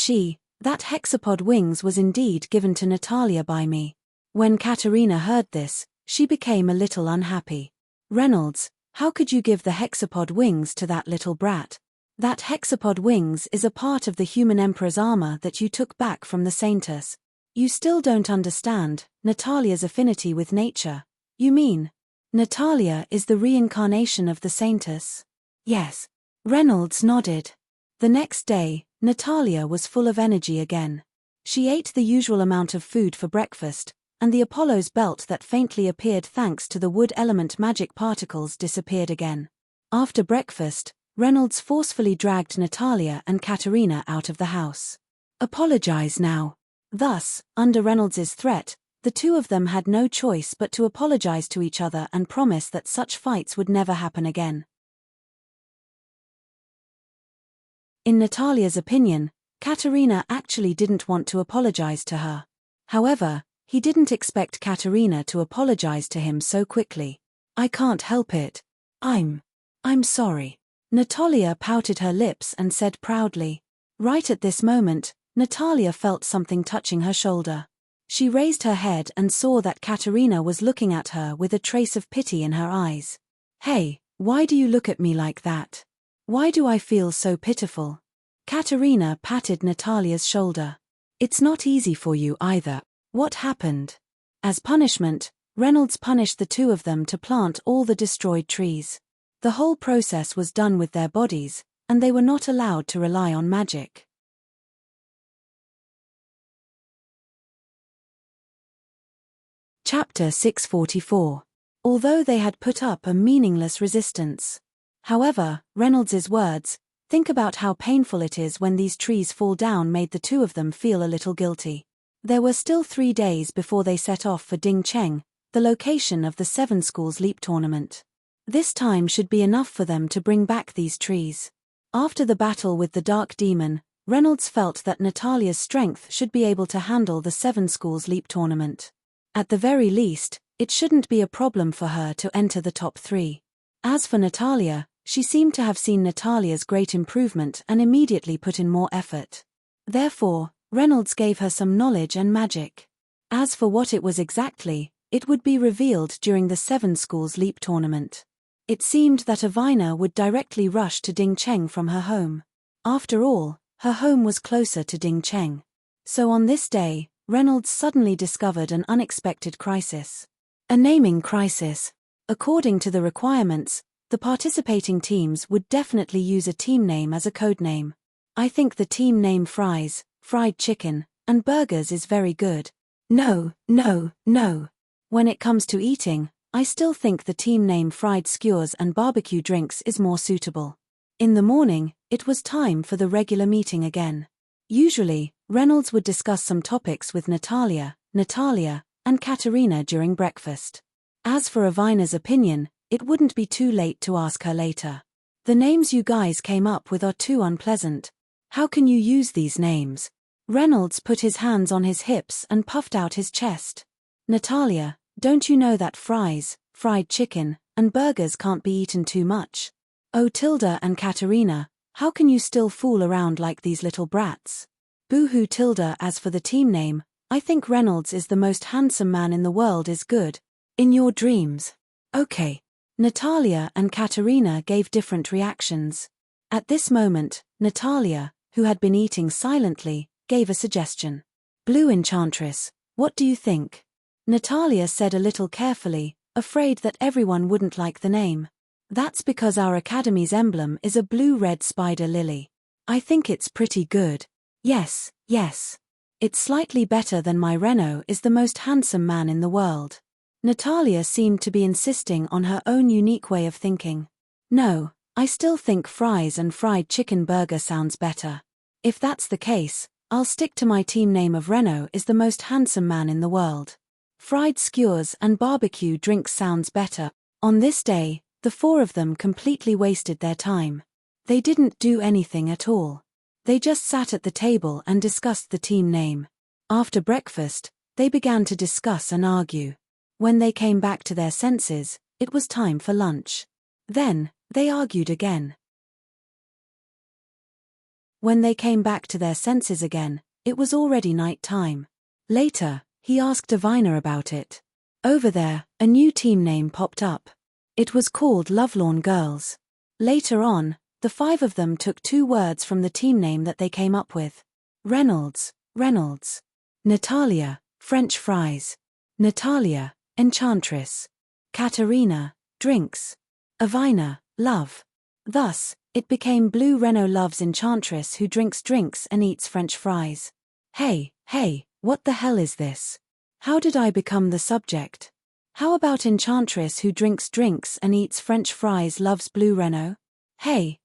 that hexapod wings was indeed given to Natalia by me. When Katerina heard this, she became a little unhappy. Reynolds, how could you give the hexapod wings to that little brat? That hexapod wings is a part of the human emperor's armor that you took back from the Saintess. You still don't understand Natalia's affinity with nature. You mean, Natalia is the reincarnation of the Saintess? Yes. Reynolds nodded. The next day, Natalia was full of energy again. She ate the usual amount of food for breakfast, and the Apollo's belt that faintly appeared thanks to the wood element magic particles disappeared again. After breakfast, Reynolds forcefully dragged Natalia and Katerina out of the house. Apologize now. Thus, under Reynolds's threat, the two of them had no choice but to apologize to each other and promise that such fights would never happen again. In Natalia's opinion, Katerina actually didn't want to apologize to her. However, he didn't expect Katerina to apologize to him so quickly. I can't help it. I'm sorry. Natalia pouted her lips and said proudly. Right at this moment, Natalia felt something touching her shoulder. She raised her head and saw that Katerina was looking at her with a trace of pity in her eyes. Hey, why do you look at me like that? Why do I feel so pitiful? Katerina patted Natalia's shoulder. It's not easy for you either. What happened? As punishment, Reynolds punished the two of them to plant all the destroyed trees. The whole process was done with their bodies, and they were not allowed to rely on magic. Chapter 644. Although they had put up a meaningless resistance. However, Reynolds's words, "Think about how painful it is when these trees fall down," made the two of them feel a little guilty. There were still 3 days before they set off for Dingcheng, the location of the 7 Schools Leap tournament. This time should be enough for them to bring back these trees. After the battle with the Dark Demon, Reynolds felt that Natalia's strength should be able to handle the 7 Schools Leap tournament. At the very least, it shouldn't be a problem for her to enter the top 3. As for Natalia, she seemed to have seen Natalia's great improvement and immediately put in more effort. Therefore, Reynolds gave her some knowledge and magic. As for what it was exactly, it would be revealed during the 7 Schools Leap tournament. It seemed that Avina would directly rush to Dingcheng from her home. After all, her home was closer to Dingcheng. So on this day, Reynolds suddenly discovered an unexpected crisis. A naming crisis. According to the requirements, the participating teams would definitely use a team name as a code name. I think the team name fries, fried chicken, and burgers is very good. No. When it comes to eating, I still think the team name fried skewers and barbecue drinks is more suitable. In the morning, it was time for the regular meeting again. Usually, Reynolds would discuss some topics with Natalia, and Katerina during breakfast. As for Avina's opinion, it wouldn't be too late to ask her later. The names you guys came up with are too unpleasant. How can you use these names? Reynolds put his hands on his hips and puffed out his chest. Natalia, don't you know that fries, fried chicken, and burgers can't be eaten too much. Oh, Tilda and Katerina, how can you still fool around like these little brats? Boo-hoo, Tilda. As for the team name, I think Reynolds is the most handsome man in the world is good. In your dreams. Okay. Natalia and Katerina gave different reactions. At this moment, Natalia, who had been eating silently, gave a suggestion. Blue Enchantress, what do you think? Natalia said a little carefully, afraid that everyone wouldn't like the name. That's because our academy's emblem is a blue-red spider lily. I think it's pretty good. Yes, yes. It's slightly better than my Renault is the most handsome man in the world. Natalia seemed to be insisting on her own unique way of thinking. No, I still think fries and fried chicken burger sounds better. If that's the case, I'll stick to my team name of Renault is the most handsome man in the world. Fried skewers and barbecue drinks sounds better. On this day, the four of them completely wasted their time. They didn't do anything at all. They just sat at the table and discussed the team name. After breakfast, they began to discuss and argue. When they came back to their senses, it was time for lunch. Then, they argued again. When they came back to their senses again, it was already night time. Later, he asked Davina about it. Over there, a new team name popped up. It was called Lovelorn Girls. Later on, the five of them took two words from the team name that they came up with. Reynolds, Reynolds. Natalia, French fries. Natalia, Enchantress. Katerina, drinks. Avina, love. Thus, it became Blue Renault loves Enchantress who drinks drinks and eats French fries. Hey, what the hell is this? How did I become the subject? How about Enchantress who drinks drinks and eats French fries loves Blue Renault? Hey,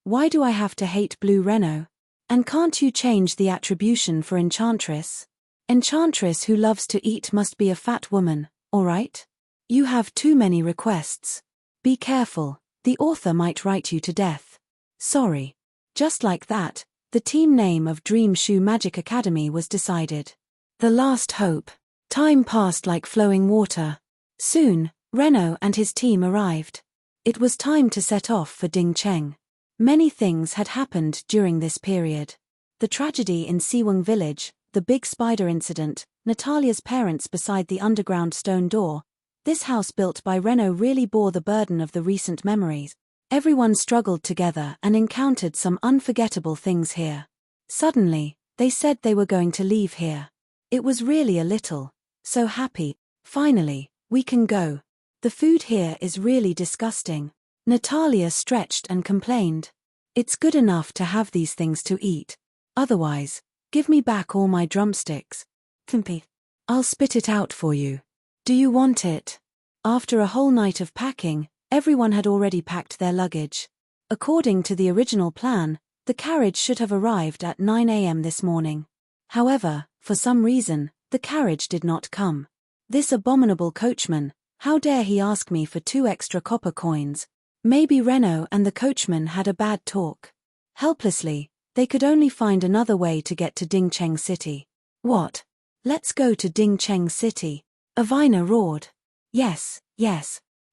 why do I have to hate Blue Renault? And can't you change the attribution for Enchantress? Enchantress who loves to eat must be a fat woman, alright? You have too many requests. Be careful, the author might write you to death. Sorry. Just like that, the team name of Dream Shoe Magic Academy was decided. The last hope. Time passed like flowing water. Soon, Renault and his team arrived. It was time to set off for Dingcheng. Many things had happened during this period. The tragedy in Siwung village, the big spider incident, Natalia's parents beside the underground stone door. This house built by Renault really bore the burden of the recent memories. Everyone struggled together and encountered some unforgettable things here. Suddenly, they said they were going to leave here. It was really a little. So happy. Finally, we can go. The food here is really disgusting. Natalia stretched and complained. It's good enough to have these things to eat. Otherwise, give me back all my drumsticks. Kimpi. I'll spit it out for you. Do you want it? After a whole night of packing, everyone had already packed their luggage. According to the original plan, the carriage should have arrived at 9 a.m. this morning. However, for some reason, the carriage did not come. This abominable coachman, how dare he ask me for 2 extra copper coins? Maybe Renault and the coachman had a bad talk. Helplessly, they could only find another way to get to Dingcheng City. What? Let's go to Dingcheng City. Avina roared. Yes.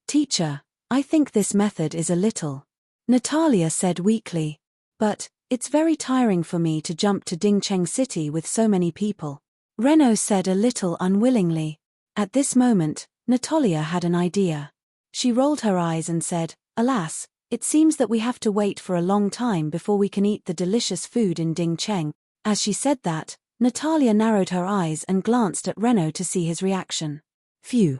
Teacher, I think this method is a little. Natalia said weakly. But, it's very tiring for me to jump to Dingcheng City with so many people. Renault said a little unwillingly. At this moment, Natalia had an idea. She rolled her eyes and said, Alas, it seems that we have to wait for a long time before we can eat the delicious food in Dingcheng. As she said that, Natalia narrowed her eyes and glanced at Renault to see his reaction. Phew.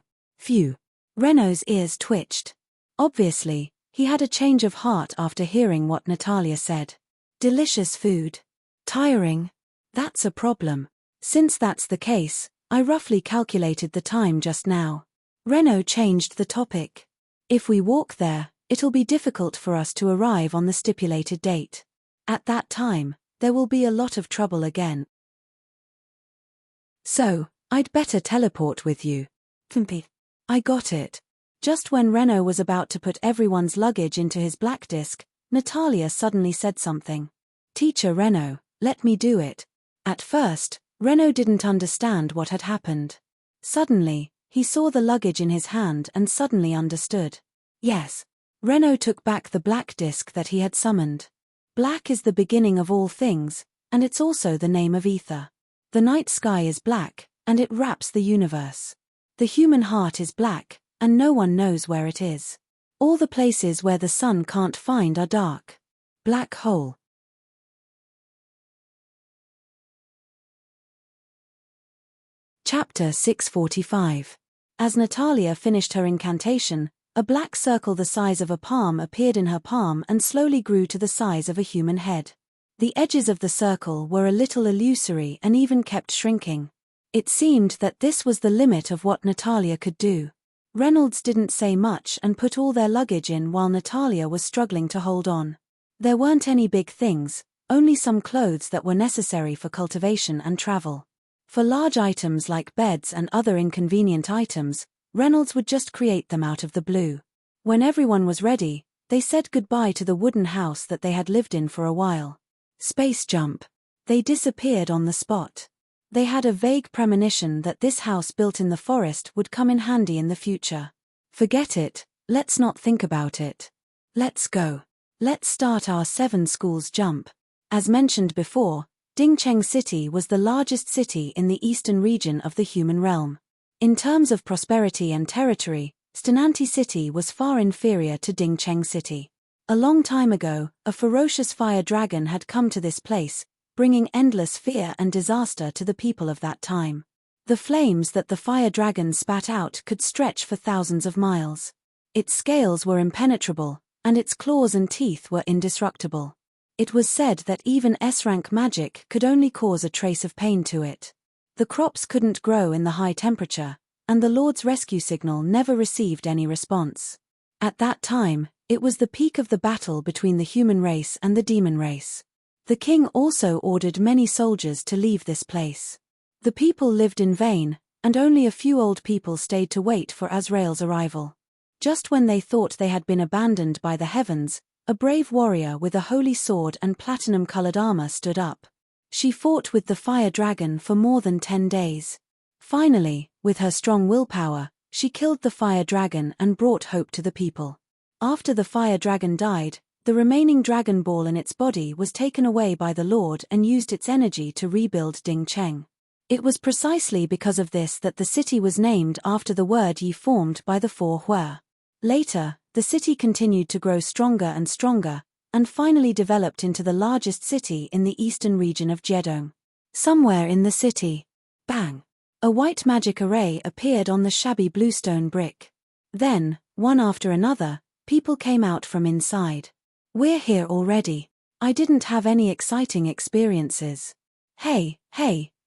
Renault's ears twitched. Obviously, he had a change of heart after hearing what Natalia said. Delicious food. Tiring. That's a problem. Since that's the case, I roughly calculated the time just now. Renault changed the topic. If we walk there, it'll be difficult for us to arrive on the stipulated date. At that time, there will be a lot of trouble again. So, I'd better teleport with you. Kimpi. I got it. Just when Renault was about to put everyone's luggage into his black disc, Natalia suddenly said something. Teacher Renault, let me do it. At first, Renault didn't understand what had happened. Suddenly, He saw the luggage in his hand and suddenly understood. Yes. Renaud took back the black disk that he had summoned. Black is the beginning of all things, and it's also the name of ether. The night sky is black, and it wraps the universe. The human heart is black, and no one knows where it is. All the places where the sun can't find are dark. Black hole. Chapter 645. As Natalia finished her incantation, a black circle the size of a palm appeared in her palm and slowly grew to the size of a human head. The edges of the circle were a little illusory and even kept shrinking. It seemed that this was the limit of what Natalia could do. Reynolds didn't say much and put all their luggage in while Natalia was struggling to hold on. There weren't any big things, only some clothes that were necessary for cultivation and travel. For large items like beds and other inconvenient items, Reynolds would just create them out of the blue. When everyone was ready, they said goodbye to the wooden house that they had lived in for a while. Space jump. They disappeared on the spot. They had a vague premonition that this house built in the forest would come in handy in the future. Forget it, let's not think about it. Let's go. Let's start our 7 schools jump. As mentioned before, Dingcheng City was the largest city in the eastern region of the human realm. In terms of prosperity and territory, Stenanti City was far inferior to Dingcheng City. A long time ago, a ferocious fire dragon had come to this place, bringing endless fear and disaster to the people of that time. The flames that the fire dragon spat out could stretch for thousands of miles. Its scales were impenetrable, and its claws and teeth were indestructible. It was said that even S-rank magic could only cause a trace of pain to it. The crops couldn't grow in the high temperature, and the Lord's rescue signal never received any response. At that time, it was the peak of the battle between the human race and the demon race. The king also ordered many soldiers to leave this place. The people lived in vain, and only a few old people stayed to wait for Azrael's arrival. Just when they thought they had been abandoned by the heavens, a brave warrior with a holy sword and platinum-colored armor stood up. She fought with the fire dragon for more than 10 days. Finally, with her strong willpower, she killed the fire dragon and brought hope to the people. After the fire dragon died, the remaining dragon ball in its body was taken away by the Lord and used its energy to rebuild Dingcheng. It was precisely because of this that the city was named after the word Yi formed by the 4 Hua. Later, the city continued to grow stronger and stronger, and finally developed into the largest city in the eastern region of Jiedong. Somewhere in the city, bang! A white magic array appeared on the shabby bluestone brick. Then, one after another, people came out from inside. We're here already. I didn't have any exciting experiences. Hey,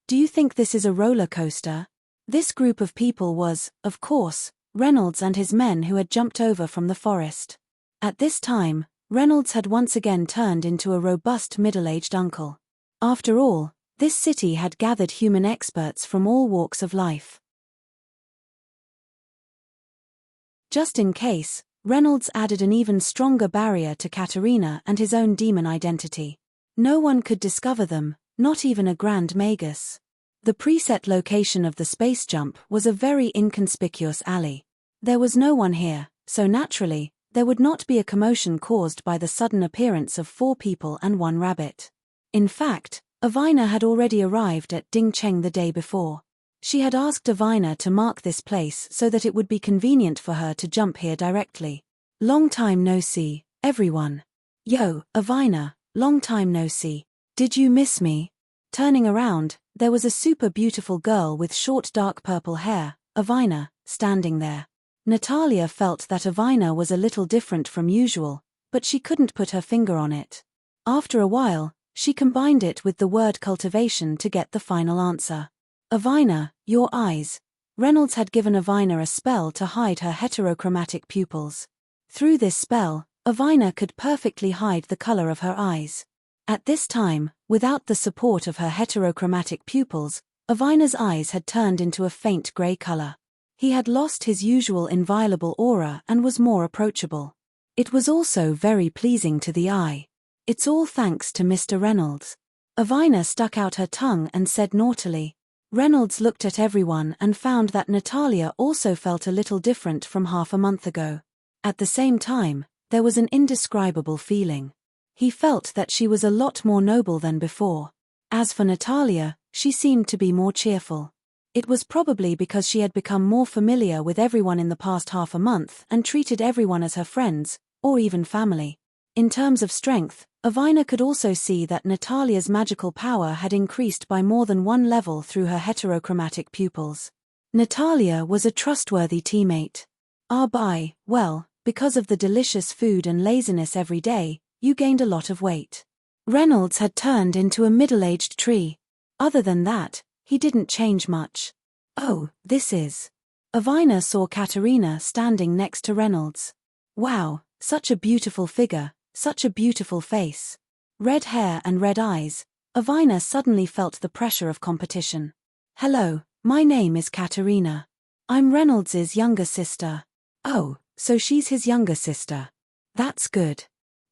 do you think this is a roller coaster? This group of people was, of course, Reynolds and his men who had jumped over from the forest. At this time, Reynolds had once again turned into a robust middle-aged uncle. After all, this city had gathered human experts from all walks of life. Just in case, Reynolds added an even stronger barrier to Katerina and his own demon identity. No one could discover them, not even a Grand Magus. The preset location of the space jump was a very inconspicuous alley. There was no one here, so naturally, there would not be a commotion caused by the sudden appearance of 4 people and 1 rabbit. In fact, Avina had already arrived at Dingcheng the day before. She had asked Avina to mark this place so that it would be convenient for her to jump here directly. Long time no see, everyone. Yo, Avina, long time no see. Did you miss me? Turning around, there was a super beautiful girl with short dark purple hair, Avina, standing there. Natalia felt that Avina was a little different from usual, but she couldn't put her finger on it. After a while, she combined it with the word cultivation to get the final answer. Avina, your eyes. Reynolds had given Avina a spell to hide her heterochromatic pupils. Through this spell, Avina could perfectly hide the color of her eyes. At this time, without the support of her heterochromatic pupils, Avina's eyes had turned into a faint gray color. He had lost his usual inviolable aura and was more approachable. It was also very pleasing to the eye. It's all thanks to Mr. Reynolds. Avina stuck out her tongue and said naughtily, Reynolds looked at everyone and found that Natalia also felt a little different from half a month ago. At the same time, there was an indescribable feeling. He felt that she was a lot more noble than before. As for Natalia, she seemed to be more cheerful. It was probably because she had become more familiar with everyone in the past half a month and treated everyone as her friends, or even family. In terms of strength, Avina could also see that Natalia's magical power had increased by more than one level through her heterochromatic pupils. Natalia was a trustworthy teammate. Well, because of the delicious food and laziness every day, you gained a lot of weight. Reynolds had turned into a middle-aged tree. Other than that, he didn't change much. Oh, this is... Avina saw Katerina standing next to Reynolds. Wow, such a beautiful figure, such a beautiful face. Red hair and red eyes. Avina suddenly felt the pressure of competition. Hello, my name is Katerina. I'm Reynolds's younger sister. Oh, so she's his younger sister. That's good.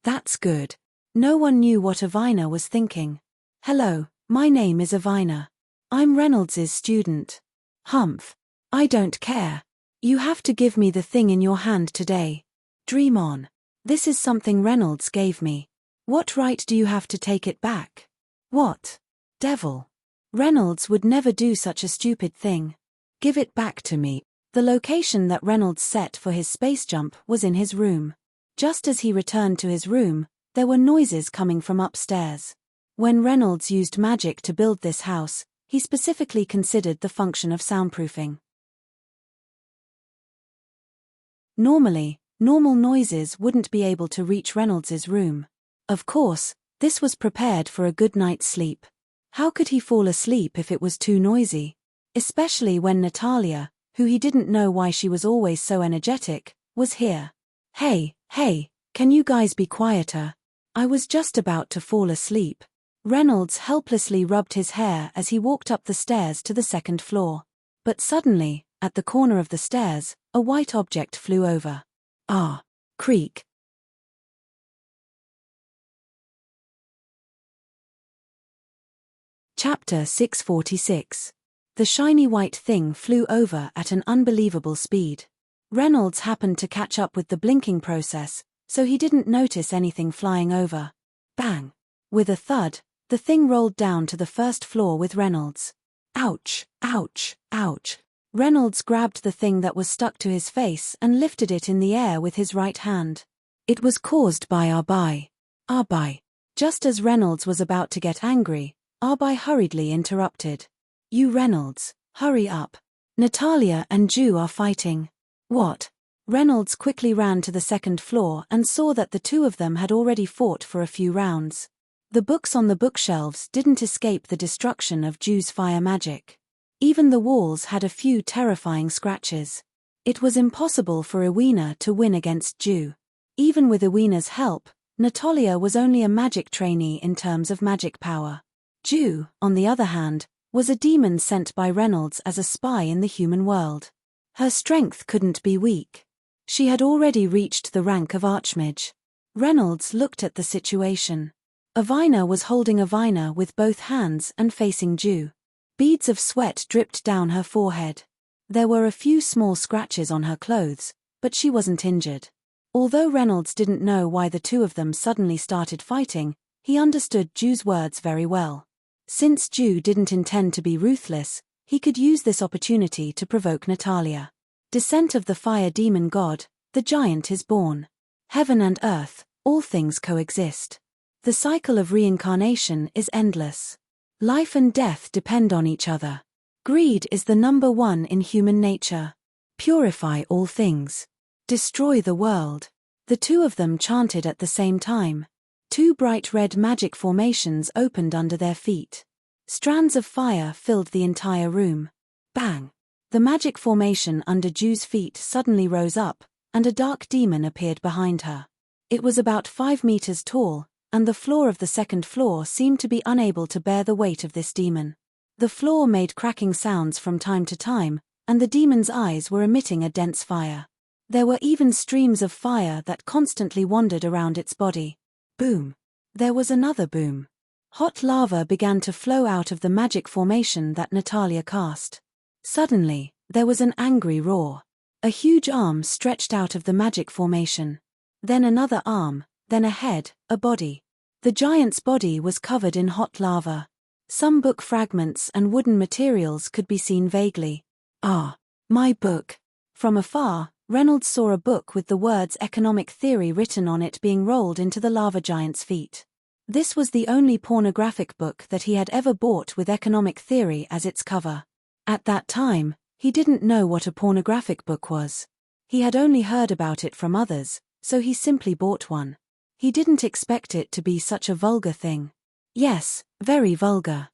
That's good. No one knew what Avina was thinking. Hello, my name is Avina. I'm Reynolds's student. Humph. I don't care. You have to give me the thing in your hand today. Dream on. This is something Reynolds gave me. What right do you have to take it back? What? Devil. Reynolds would never do such a stupid thing. Give it back to me. The location that Reynolds set for his space jump was in his room. Just as he returned to his room, there were noises coming from upstairs. When Reynolds used magic to build this house, he specifically considered the function of soundproofing. Normally, normal noises wouldn't be able to reach Reynolds's room. Of course, this was prepared for a good night's sleep. How could he fall asleep if it was too noisy? Especially when Natalia, who he didn't know why she was always so energetic, was here. Hey, can you guys be quieter? I was just about to fall asleep. Reynolds helplessly rubbed his hair as he walked up the stairs to the second floor. But suddenly, at the corner of the stairs, a white object flew over. Ah! Creak. Chapter 646. The shiny white thing flew over at an unbelievable speed. Reynolds happened to catch up with the blinking process, so he didn't notice anything flying over. Bang! With a thud, the thing rolled down to the first floor with Reynolds. Ouch, ouch, ouch. Reynolds grabbed the thing that was stuck to his face and lifted it in the air with his right hand. It was caused by Arbai. Just as Reynolds was about to get angry, Arbai hurriedly interrupted. You Reynolds, hurry up. Natalia and Ju are fighting. What? Reynolds quickly ran to the second floor and saw that the two of them had already fought for a few rounds. The books on the bookshelves didn't escape the destruction of Ju's fire magic. Even the walls had a few terrifying scratches. It was impossible for Iwina to win against Ju. Even with Iwina's help, Natalia was only a magic trainee in terms of magic power. Ju, on the other hand, was a demon sent by Reynolds as a spy in the human world. Her strength couldn't be weak. She had already reached the rank of Archmage. Reynolds looked at the situation. Avina was holding Avina with both hands and facing Ju. Beads of sweat dripped down her forehead. There were a few small scratches on her clothes, but she wasn't injured. Although Reynolds didn't know why the two of them suddenly started fighting, he understood Ju's words very well. Since Ju didn't intend to be ruthless, he could use this opportunity to provoke Natalia. Descent of the fire demon god, the giant is born. Heaven and earth, all things coexist. The cycle of reincarnation is endless. Life and death depend on each other. Greed is the number one in human nature. Purify all things. Destroy the world. The two of them chanted at the same time. Two bright red magic formations opened under their feet. Strands of fire filled the entire room. Bang! The magic formation under Ju's feet suddenly rose up, and a dark demon appeared behind her. It was about 5 meters tall, and the floor of the second floor seemed to be unable to bear the weight of this demon. The floor made cracking sounds from time to time, and the demon's eyes were emitting a dense fire. There were even streams of fire that constantly wandered around its body. Boom! There was another boom. Hot lava began to flow out of the magic formation that Natalia cast. Suddenly, there was an angry roar. A huge arm stretched out of the magic formation. Then another arm, then a head, a body. The giant's body was covered in hot lava. Some book fragments and wooden materials could be seen vaguely. Ah, my book. From afar, Reynolds saw a book with the words economic theory written on it being rolled into the lava giant's feet. This was the only pornographic book that he had ever bought with economic theory as its cover. At that time, he didn't know what a pornographic book was. He had only heard about it from others, so he simply bought one. He didn't expect it to be such a vulgar thing. Yes, very vulgar.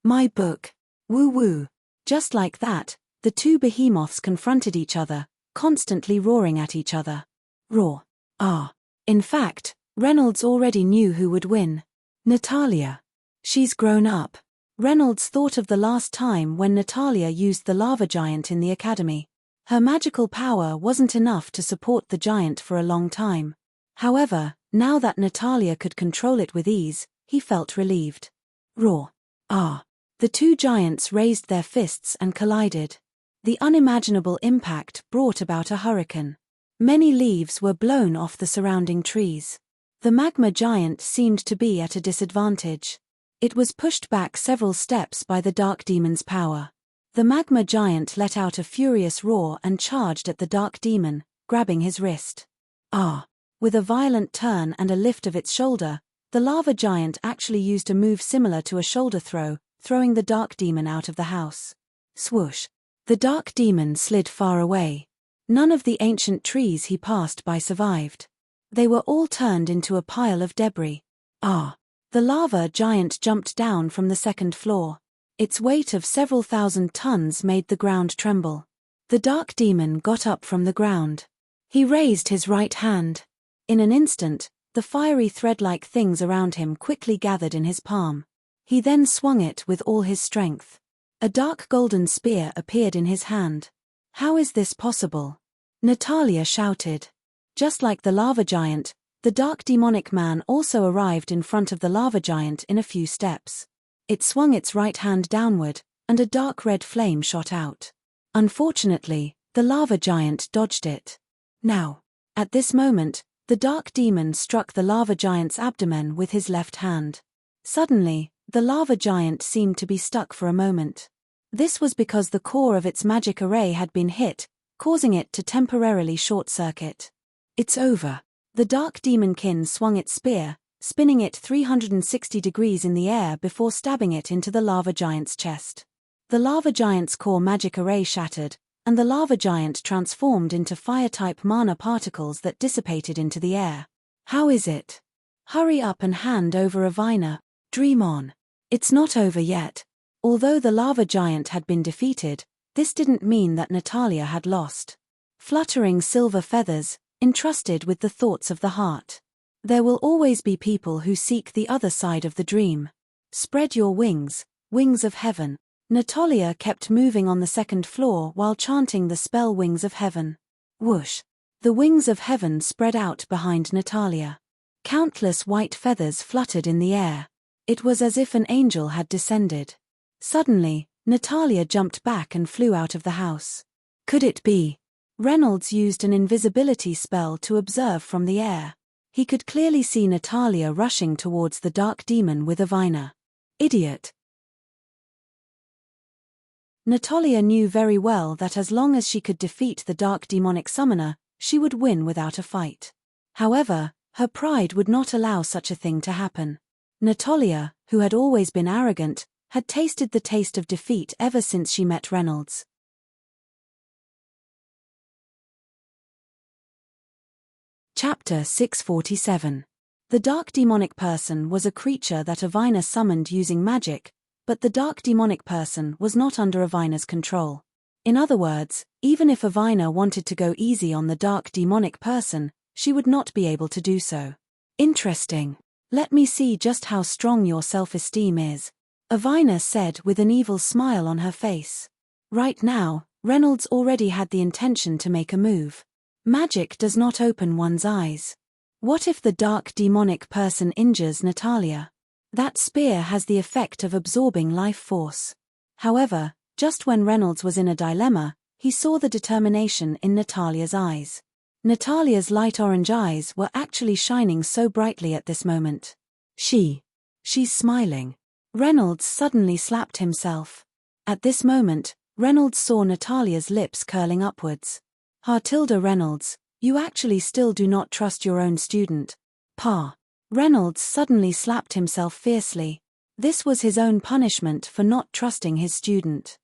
My book. Woo-woo. Just like that, the two behemoths confronted each other, constantly roaring at each other. Roar. Ah. In fact, Reynolds already knew who would win. Natalia. She's grown up. Reynolds thought of the last time when Natalia used the lava giant in the academy. Her magical power wasn't enough to support the giant for a long time. However, now that Natalia could control it with ease, he felt relieved. Roar. Ah. The two giants raised their fists and collided. The unimaginable impact brought about a hurricane. Many leaves were blown off the surrounding trees. The magma giant seemed to be at a disadvantage. It was pushed back several steps by the dark demon's power. The magma giant let out a furious roar and charged at the dark demon, grabbing his wrist. Ah! With a violent turn and a lift of its shoulder, the lava giant actually used a move similar to a shoulder throw, throwing the dark demon out of the house. Swoosh! The dark demon slid far away. None of the ancient trees he passed by survived. They were all turned into a pile of debris. Ah! The lava giant jumped down from the second floor. Its weight of several thousand tons made the ground tremble. The dark demon got up from the ground. He raised his right hand. In an instant, the fiery thread-like things around him quickly gathered in his palm. He then swung it with all his strength. A dark golden spear appeared in his hand. How is this possible? Natalia shouted. Just like the lava giant, the dark demonic man also arrived in front of the lava giant in a few steps. It swung its right hand downward, and a dark red flame shot out. Unfortunately, the lava giant dodged it. Now, at this moment, the dark demon struck the lava giant's abdomen with his left hand. Suddenly, the lava giant seemed to be stuck for a moment. This was because the core of its magic array had been hit, causing it to temporarily short-circuit. It's over. The dark demonkin swung its spear, spinning it 360 degrees in the air before stabbing it into the lava giant's chest. The lava giant's core magic array shattered, and the lava giant transformed into fire-type mana particles that dissipated into the air. How is it? Hurry up and hand over a viner. Dream on. It's not over yet. Although the lava giant had been defeated, this didn't mean that Natalia had lost. Fluttering silver feathers, entrusted with the thoughts of the heart. There will always be people who seek the other side of the dream. Spread your wings, wings of heaven. Natalia kept moving on the second floor while chanting the spell Wings of Heaven. Whoosh! The wings of heaven spread out behind Natalia. Countless white feathers fluttered in the air. It was as if an angel had descended. Suddenly, Natalia jumped back and flew out of the house. Could it be? Reynolds used an invisibility spell to observe from the air. He could clearly see Natalia rushing towards the dark demon with a viner. Idiot! Natalia knew very well that as long as she could defeat the dark demonic summoner, she would win without a fight. However, her pride would not allow such a thing to happen. Natalia, who had always been arrogant, had tasted the taste of defeat ever since she met Reynolds. Chapter 647. The dark demonic person was a creature that Avina summoned using magic, but the dark demonic person was not under Avina's control. In other words, even if Avina wanted to go easy on the dark demonic person, she would not be able to do so. Interesting. Let me see just how strong your self-esteem is, Avina said with an evil smile on her face. Right now, Reynolds already had the intention to make a move. Magic does not open one's eyes. What if the dark demonic person injures Natalia? That spear has the effect of absorbing life force. However, just when Reynolds was in a dilemma, he saw the determination in Natalia's eyes. Natalia's light orange eyes were actually shining so brightly at this moment. She's smiling. Reynolds suddenly slapped himself. At this moment, Reynolds saw Natalia's lips curling upwards. Reynolds, you actually still do not trust your own student. Pa. Reynolds suddenly slapped himself fiercely. This was his own punishment for not trusting his student.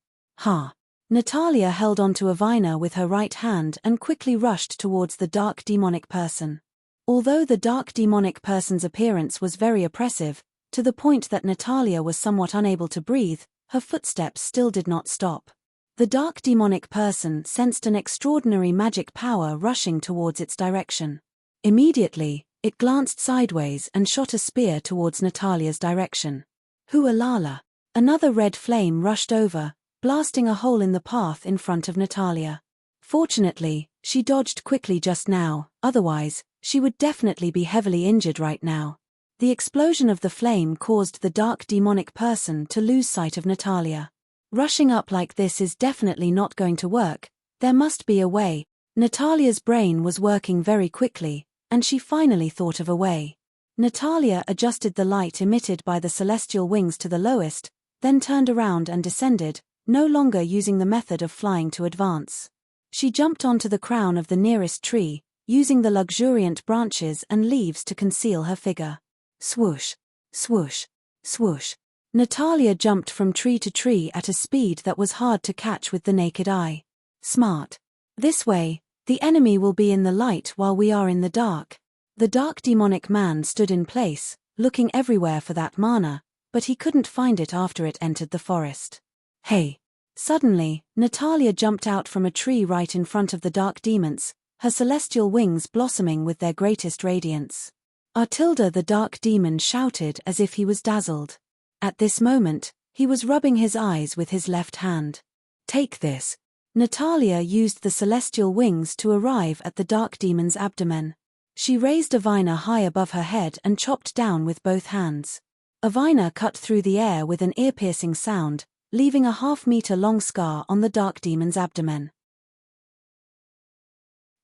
Natalia held onto Avina with her right hand and quickly rushed towards the dark demonic person. Although the dark demonic person's appearance was very oppressive, to the point that Natalia was somewhat unable to breathe, her footsteps still did not stop. The dark demonic person sensed an extraordinary magic power rushing towards its direction. Immediately, it glanced sideways and shot a spear towards Natalia's direction. Hualala! Another red flame rushed over, blasting a hole in the path in front of Natalia. Fortunately, she dodged quickly just now, otherwise, she would definitely be heavily injured right now. The explosion of the flame caused the dark demonic person to lose sight of Natalia. Rushing up like this is definitely not going to work, there must be a way. Natalia's brain was working very quickly, and she finally thought of a way. Natalia adjusted the light emitted by the celestial wings to the lowest, then turned around and descended, no longer using the method of flying to advance. She jumped onto the crown of the nearest tree, using the luxuriant branches and leaves to conceal her figure. Swoosh, swoosh, swoosh. Natalia jumped from tree to tree at a speed that was hard to catch with the naked eye. Smart. This way, the enemy will be in the light while we are in the dark. The dark demonic man stood in place, looking everywhere for that mana, but he couldn't find it after it entered the forest. Hey! Suddenly, Natalia jumped out from a tree right in front of the dark demons, her celestial wings blossoming with their greatest radiance. The dark demon shouted as if he was dazzled. At this moment, he was rubbing his eyes with his left hand. Take this. Natalia used the celestial wings to arrive at the dark demon's abdomen. She raised Avina high above her head and chopped down with both hands. Avina cut through the air with an ear-piercing sound, leaving a half-meter-long scar on the dark demon's abdomen.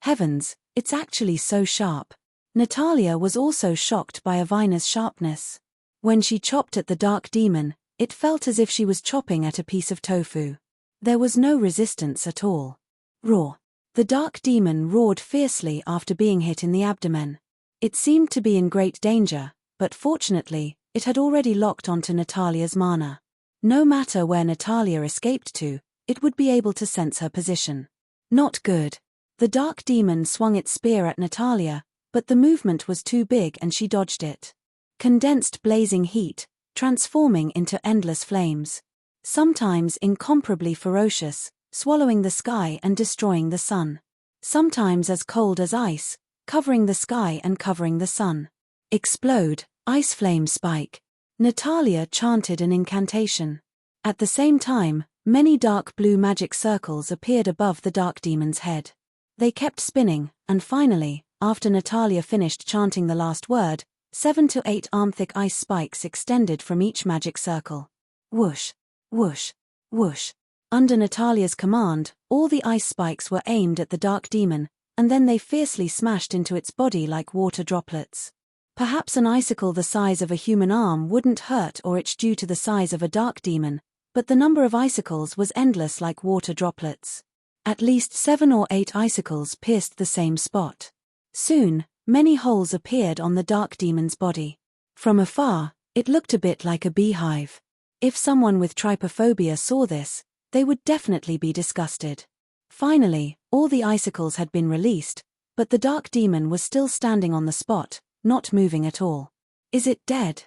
Heavens, it's actually so sharp. Natalia was also shocked by Avina's sharpness. When she chopped at the dark demon, it felt as if she was chopping at a piece of tofu. There was no resistance at all. Roar! The dark demon roared fiercely after being hit in the abdomen. It seemed to be in great danger, but fortunately, it had already locked onto Natalia's mana. No matter where Natalia escaped to, it would be able to sense her position. Not good. The dark demon swung its spear at Natalia, but the movement was too big and she dodged it. Condensed blazing heat, transforming into endless flames. Sometimes incomparably ferocious, swallowing the sky and destroying the sun. Sometimes as cold as ice, covering the sky and covering the sun. Explode, ice flame spike. Natalia chanted an incantation. At the same time, many dark blue magic circles appeared above the dark demon's head. They kept spinning, and finally, after Natalia finished chanting the last word, 7 to 8 arm-thick ice spikes extended from each magic circle. Whoosh, whoosh, whoosh. Under Natalia's command, all the ice spikes were aimed at the dark demon, and then they fiercely smashed into its body like water droplets. Perhaps an icicle the size of a human arm wouldn't hurt or it's due to the size of a dark demon, but the number of icicles was endless like water droplets. At least 7 or 8 icicles pierced the same spot. Soon, many holes appeared on the dark demon's body. From afar, it looked a bit like a beehive. If someone with trypophobia saw this, they would definitely be disgusted. Finally, all the icicles had been released, but the dark demon was still standing on the spot, not moving at all. Is it dead?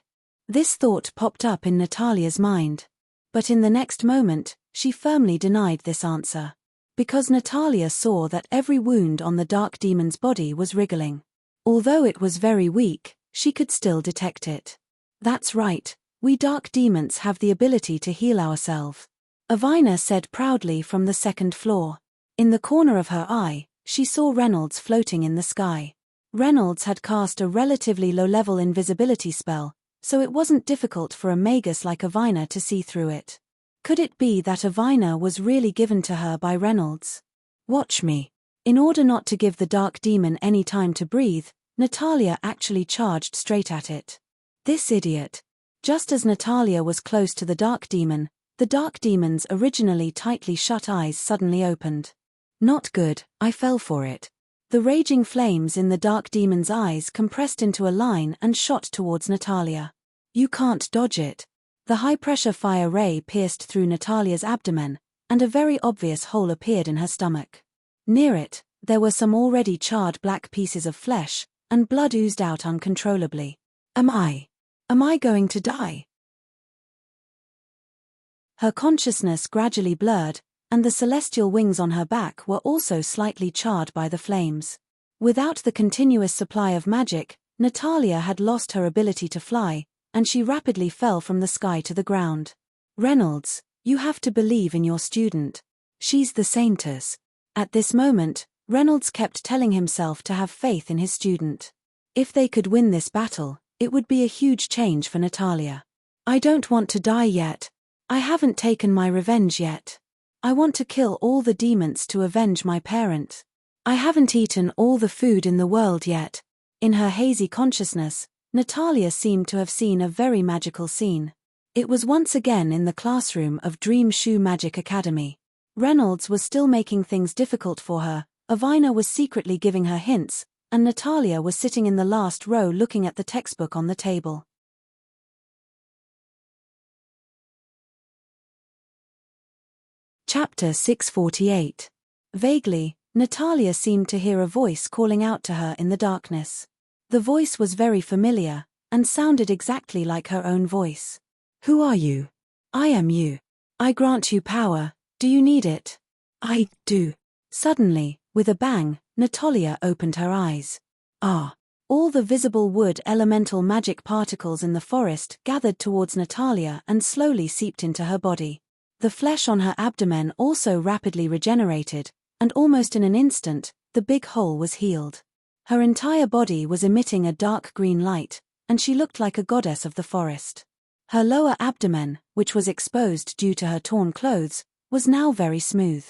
This thought popped up in Natalia's mind. But in the next moment, she firmly denied this answer. Because Natalia saw that every wound on the dark demon's body was wriggling. Although it was very weak, she could still detect it. That's right, we dark demons have the ability to heal ourselves. Avina said proudly from the second floor. In the corner of her eye, she saw Reynolds floating in the sky. Reynolds had cast a relatively low-level invisibility spell, so it wasn't difficult for a magus like Avina to see through it. Could it be that Avina was really given to her by Reynolds? Watch me. In order not to give the dark demon any time to breathe, Natalia actually charged straight at it. This idiot. Just as Natalia was close to the dark demon's originally tightly shut eyes suddenly opened. Not good, I fell for it. The raging flames in the dark demon's eyes compressed into a line and shot towards Natalia. You can't dodge it. The high-pressure fire ray pierced through Natalia's abdomen, and a very obvious hole appeared in her stomach. Near it, there were some already charred black pieces of flesh, and blood oozed out uncontrollably. Am I going to die? Her consciousness gradually blurred, and the celestial wings on her back were also slightly charred by the flames. Without the continuous supply of magic, Natalia had lost her ability to fly, and she rapidly fell from the sky to the ground. Reynolds, you have to believe in your student. She's the saintess. At this moment, Reynolds kept telling himself to have faith in his student. If they could win this battle, it would be a huge change for Natalia. I don't want to die yet. I haven't taken my revenge yet. I want to kill all the demons to avenge my parent. I haven't eaten all the food in the world yet. In her hazy consciousness, Natalia seemed to have seen a very magical scene. It was once again in the classroom of Dream Shoe Magic Academy. Reynolds was still making things difficult for her, Avina was secretly giving her hints, and Natalia was sitting in the last row looking at the textbook on the table. Chapter 648. Vaguely, Natalia seemed to hear a voice calling out to her in the darkness. The voice was very familiar, and sounded exactly like her own voice. Who are you? I am you. I grant you power, do you need it? I do. Suddenly, with a bang, Natalia opened her eyes. Ah! All the visible wood elemental magic particles in the forest gathered towards Natalia and slowly seeped into her body. The flesh on her abdomen also rapidly regenerated, and almost in an instant, the big hole was healed. Her entire body was emitting a dark green light, and she looked like a goddess of the forest. Her lower abdomen, which was exposed due to her torn clothes, was now very smooth.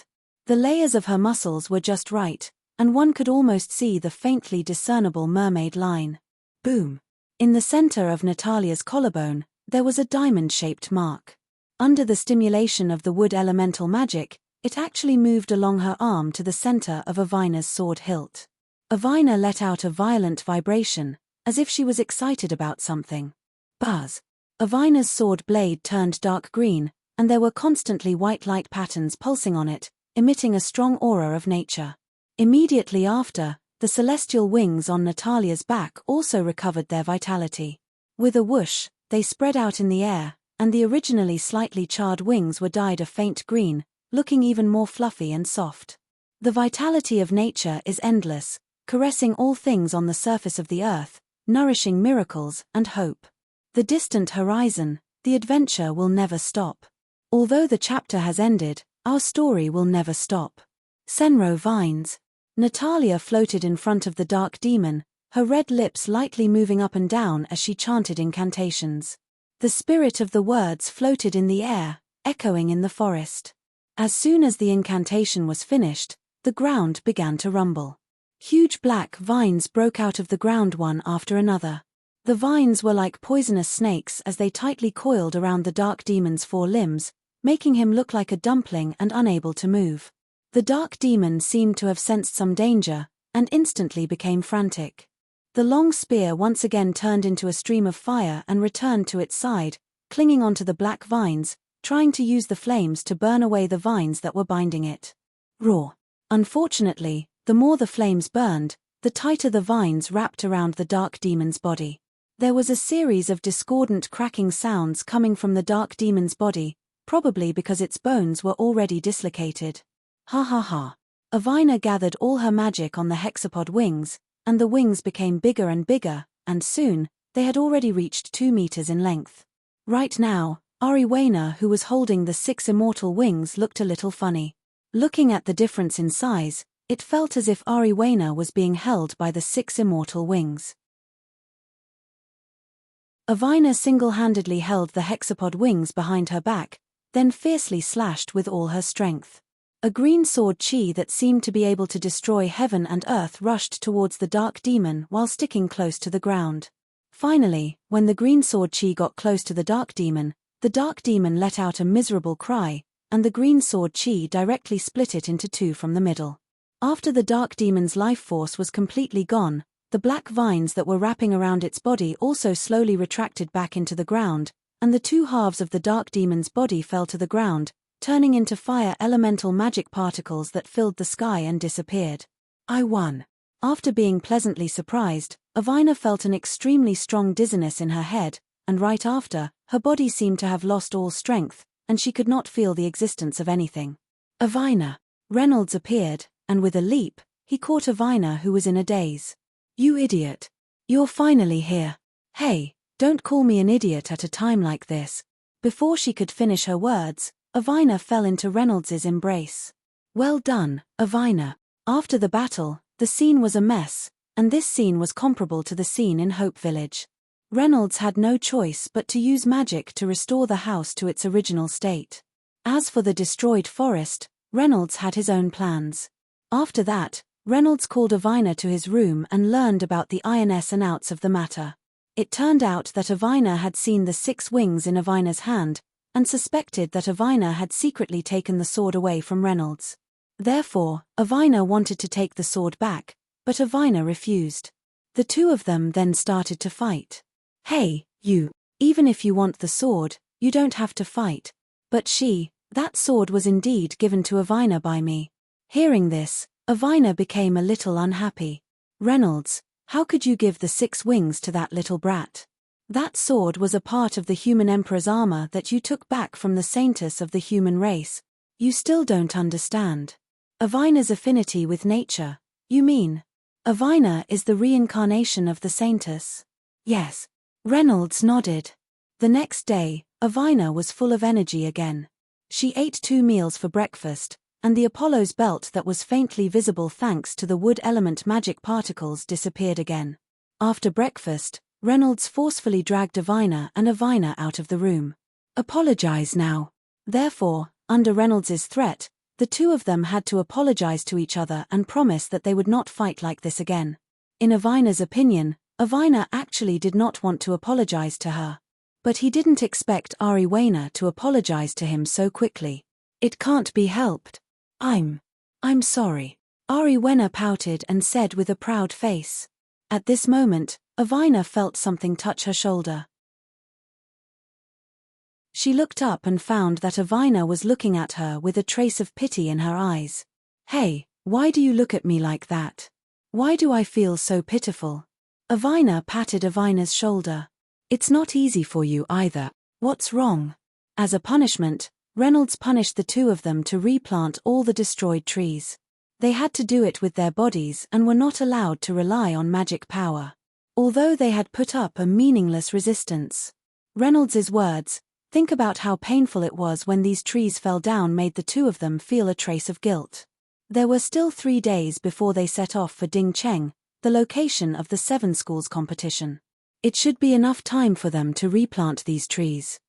The layers of her muscles were just right, and one could almost see the faintly discernible mermaid line. Boom! In the center of Natalia's collarbone, there was a diamond-shaped mark. Under the stimulation of the wood elemental magic, it actually moved along her arm to the center of Avina's sword hilt. Avina let out a violent vibration, as if she was excited about something. Buzz! Avina's sword blade turned dark green, and there were constantly white light patterns pulsing on it, emitting a strong aura of nature. Immediately after, the celestial wings on Natalia's back also recovered their vitality. With a whoosh, they spread out in the air, and the originally slightly charred wings were dyed a faint green, looking even more fluffy and soft. The vitality of nature is endless, caressing all things on the surface of the earth, nourishing miracles and hope. The distant horizon, the adventure will never stop. Although the chapter has ended, our story will never stop. Senro vines. Natalia floated in front of the dark demon, her red lips lightly moving up and down as she chanted incantations. The spirit of the words floated in the air, echoing in the forest. As soon as the incantation was finished, the ground began to rumble. Huge black vines broke out of the ground one after another. The vines were like poisonous snakes as they tightly coiled around the dark demon's four limbs, making him look like a dumpling and unable to move. The dark demon seemed to have sensed some danger, and instantly became frantic. The long spear once again turned into a stream of fire and returned to its side, clinging onto the black vines, trying to use the flames to burn away the vines that were binding it. Roar! Unfortunately, the more the flames burned, the tighter the vines wrapped around the dark demon's body. There was a series of discordant cracking sounds coming from the dark demon's body, probably because its bones were already dislocated. Ha ha ha. Avina gathered all her magic on the hexapod wings, and the wings became bigger and bigger, and soon, they had already reached 2 meters in length. Right now, Ariwena, who was holding the 6 immortal wings, looked a little funny. Looking at the difference in size, It felt as if Ariwena was being held by the 6 immortal wings. Avina single-handedly held the hexapod wings behind her back, then fiercely slashed with all her strength. A green sword chi that seemed to be able to destroy heaven and earth rushed towards the dark demon while sticking close to the ground. Finally, when the green sword chi got close to the dark demon let out a miserable cry, and the green sword chi directly split it into 2 from the middle. After the dark demon's life force was completely gone, the black vines that were wrapping around its body also slowly retracted back into the ground, and the 2 halves of the dark demon's body fell to the ground, turning into fire elemental magic particles that filled the sky and disappeared. I won. After being pleasantly surprised, Avina felt an extremely strong dizziness in her head, and right after, her body seemed to have lost all strength, and she could not feel the existence of anything. Avina. Reynolds appeared, and with a leap, he caught Avina, who was in a daze. You idiot. You're finally here. Hey, don't call me an idiot at a time like this. Before she could finish her words, Avina fell into Reynolds's embrace. Well done, Avina. After the battle, the scene was a mess, and this scene was comparable to the scene in Hope Village. Reynolds had no choice but to use magic to restore the house to its original state. As for the destroyed forest, Reynolds had his own plans. After that, Reynolds called Avina to his room and learned about the ins and outs of the matter. It turned out that Avina had seen the 6 wings in Avina's hand, and suspected that Avina had secretly taken the sword away from Reynolds. Therefore, Avina wanted to take the sword back, but Avina refused. The 2 of them then started to fight. Hey, you, even if you want the sword, you don't have to fight. But that sword was indeed given to Avina by me. Hearing this, Avina became a little unhappy. Reynolds, how could you give the 6 wings to that little brat? That sword was a part of the human emperor's armor that you took back from the saintess of the human race. You still don't understand. Avina's affinity with nature, you mean? Avina is the reincarnation of the saintess. Yes. Reynolds nodded. The next day, Avina was full of energy again. She ate 2 meals for breakfast, and the Apollo's belt that was faintly visible thanks to the wood element magic particles disappeared again. After breakfast, Reynolds forcefully dragged Avina out of the room. Apologize now. Therefore, under Reynolds's threat, the 2 of them had to apologize to each other and promise that they would not fight like this again. In Avina's opinion, Avina actually did not want to apologize to her. But he didn't expect Ariwena to apologize to him so quickly. It can't be helped. I'm sorry. Ariwena pouted and said with a proud face. At this moment, Avina felt something touch her shoulder. She looked up and found that Avina was looking at her with a trace of pity in her eyes. Hey, why do you look at me like that? Why do I feel so pitiful? Avina patted Avina's shoulder. It's not easy for you either. What's wrong? As a punishment, Reynolds punished the 2 of them to replant all the destroyed trees. They had to do it with their bodies and were not allowed to rely on magic power. Although they had put up a meaningless resistance. Reynolds's words, "Think about how painful it was when these trees fell down," made the 2 of them feel a trace of guilt. There were still 3 days before they set off for Dingcheng, the location of the 7 schools competition. It should be enough time for them to replant these trees.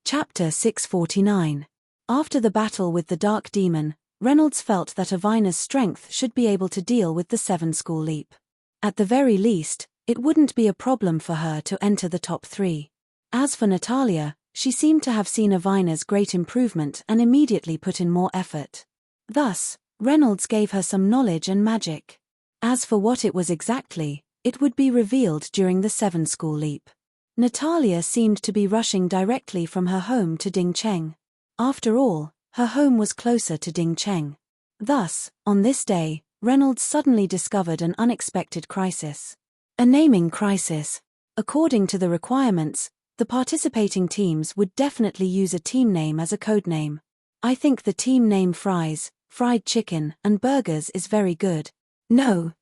Chapter 649. After the battle with the Dark Demon, Reynolds felt that Avina's strength should be able to deal with the 7-school leap. At the very least, it wouldn't be a problem for her to enter the top 3. As for Natalia, she seemed to have seen Avina's great improvement and immediately put in more effort. Thus, Reynolds gave her some knowledge and magic. As for what it was exactly, it would be revealed during the 7-school leap. Natalia seemed to be rushing directly from her home to Dingcheng. After all, her home was closer to Dingcheng. Thus, on this day, Reynolds suddenly discovered an unexpected crisis. A naming crisis. According to the requirements, the participating teams would definitely use a team name as a code name. I think the team name fries, fried chicken, and burgers is very good. No.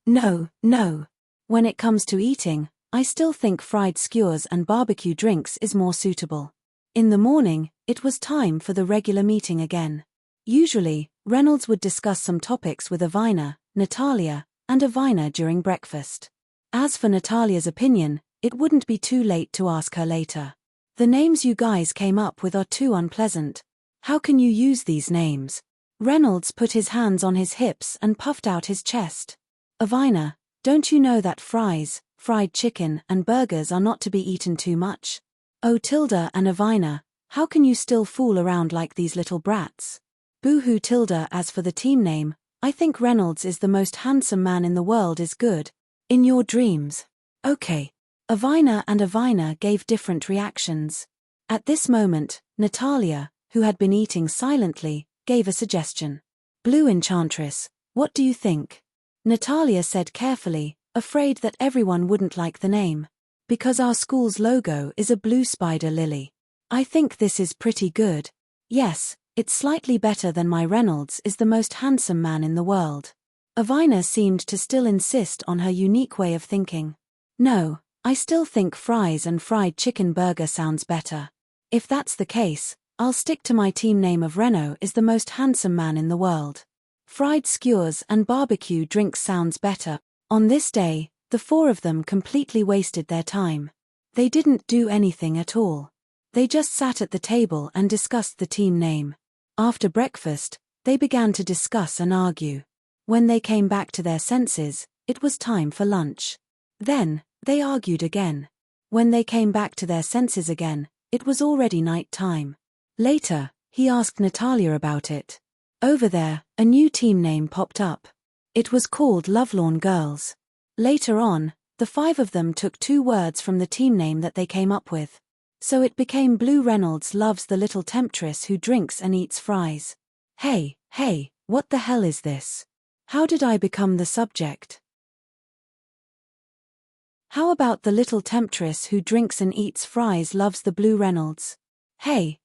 When it comes to eating, I still think fried skewers and barbecue drinks is more suitable. In the morning, it was time for the regular meeting again. Usually, Reynolds would discuss some topics with Avina, Natalia, and Avina during breakfast. As for Natalia's opinion, it wouldn't be too late to ask her later. The names you guys came up with are too unpleasant. How can you use these names? Reynolds put his hands on his hips and puffed out his chest. Avina, don't you know that fries, fried chicken, and burgers are not to be eaten too much? Oh, Tilda and Avina, how can you still fool around like these little brats? Boo-hoo Tilda. As for the team name, I think Reynolds is the most handsome man in the world is good. In your dreams. Okay. Avina and Avina gave different reactions. At this moment, Natalia, who had been eating silently, gave a suggestion. Blue Enchantress, what do you think? Natalia said carefully, afraid that everyone wouldn't like the name. Because our school's logo is a blue spider lily. I think this is pretty good. Yes, it's slightly better than my Reynolds is the most handsome man in the world. Avina seemed to still insist on her unique way of thinking. No, I still think fries and fried chicken burger sounds better. If that's the case, I'll stick to my team name of Reno is the most handsome man in the world. Fried skewers and barbecue drinks sounds better. On this day, the four of them completely wasted their time. They didn't do anything at all. They just sat at the table and discussed the team name. After breakfast, they began to discuss and argue. When they came back to their senses, it was time for lunch. Then, they argued again. When they came back to their senses again, it was already night time. Later, he asked Natalia about it. Over there, a new team name popped up. It was called Lovelorn Girls. Later on, the five of them took 2 words from the team name that they came up with. So it became Blue Reynolds loves the little temptress who drinks and eats fries. Hey, what the hell is this? How did I become the subject? How about the little temptress who drinks and eats fries loves the Blue Reynolds? Hey,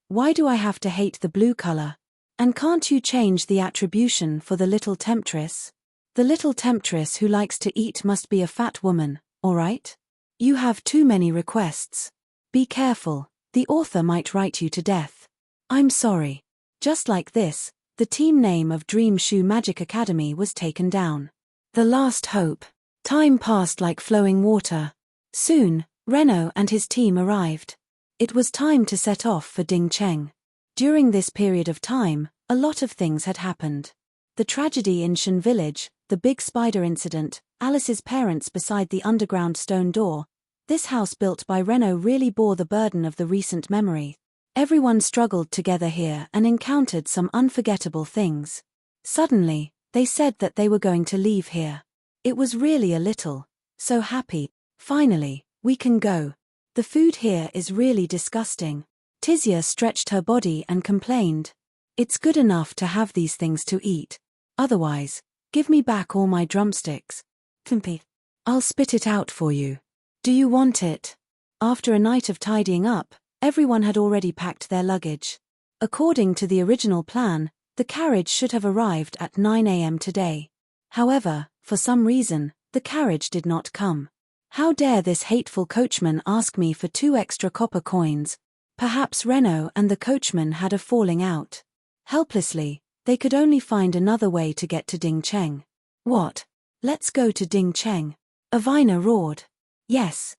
why do I have to hate the blue color? And can't you change the attribution for the little temptress? The little temptress who likes to eat must be a fat woman, alright? You have too many requests. Be careful, the author might write you to death. I'm sorry. Just like this, the team name of Dream Shoe Magic Academy was taken down. The last hope. Time passed like flowing water. Soon, Reno and his team arrived. It was time to set off for Ding Cheng. During this period of time, a lot of things had happened. The tragedy in Shen Village, the big spider incident, Alice's parents beside the underground stone door. This house built by Reno really bore the burden of the recent memory. Everyone struggled together here and encountered some unforgettable things. Suddenly, they said that they were going to leave here. It was really a little, so happy. Finally, we can go. The food here is really disgusting. Tizia stretched her body and complained. It's good enough to have these things to eat. Otherwise, give me back all my drumsticks. Timpy. I'll spit it out for you. Do you want it? After a night of tidying up, everyone had already packed their luggage. According to the original plan, the carriage should have arrived at 9 a.m. today. However, for some reason, the carriage did not come. How dare this hateful coachman ask me for 2 extra copper coins? Perhaps Reno and the coachman had a falling out. Helplessly, they could only find another way to get to Ding Cheng. What? Let's go to Ding Cheng. Avina roared. Yes.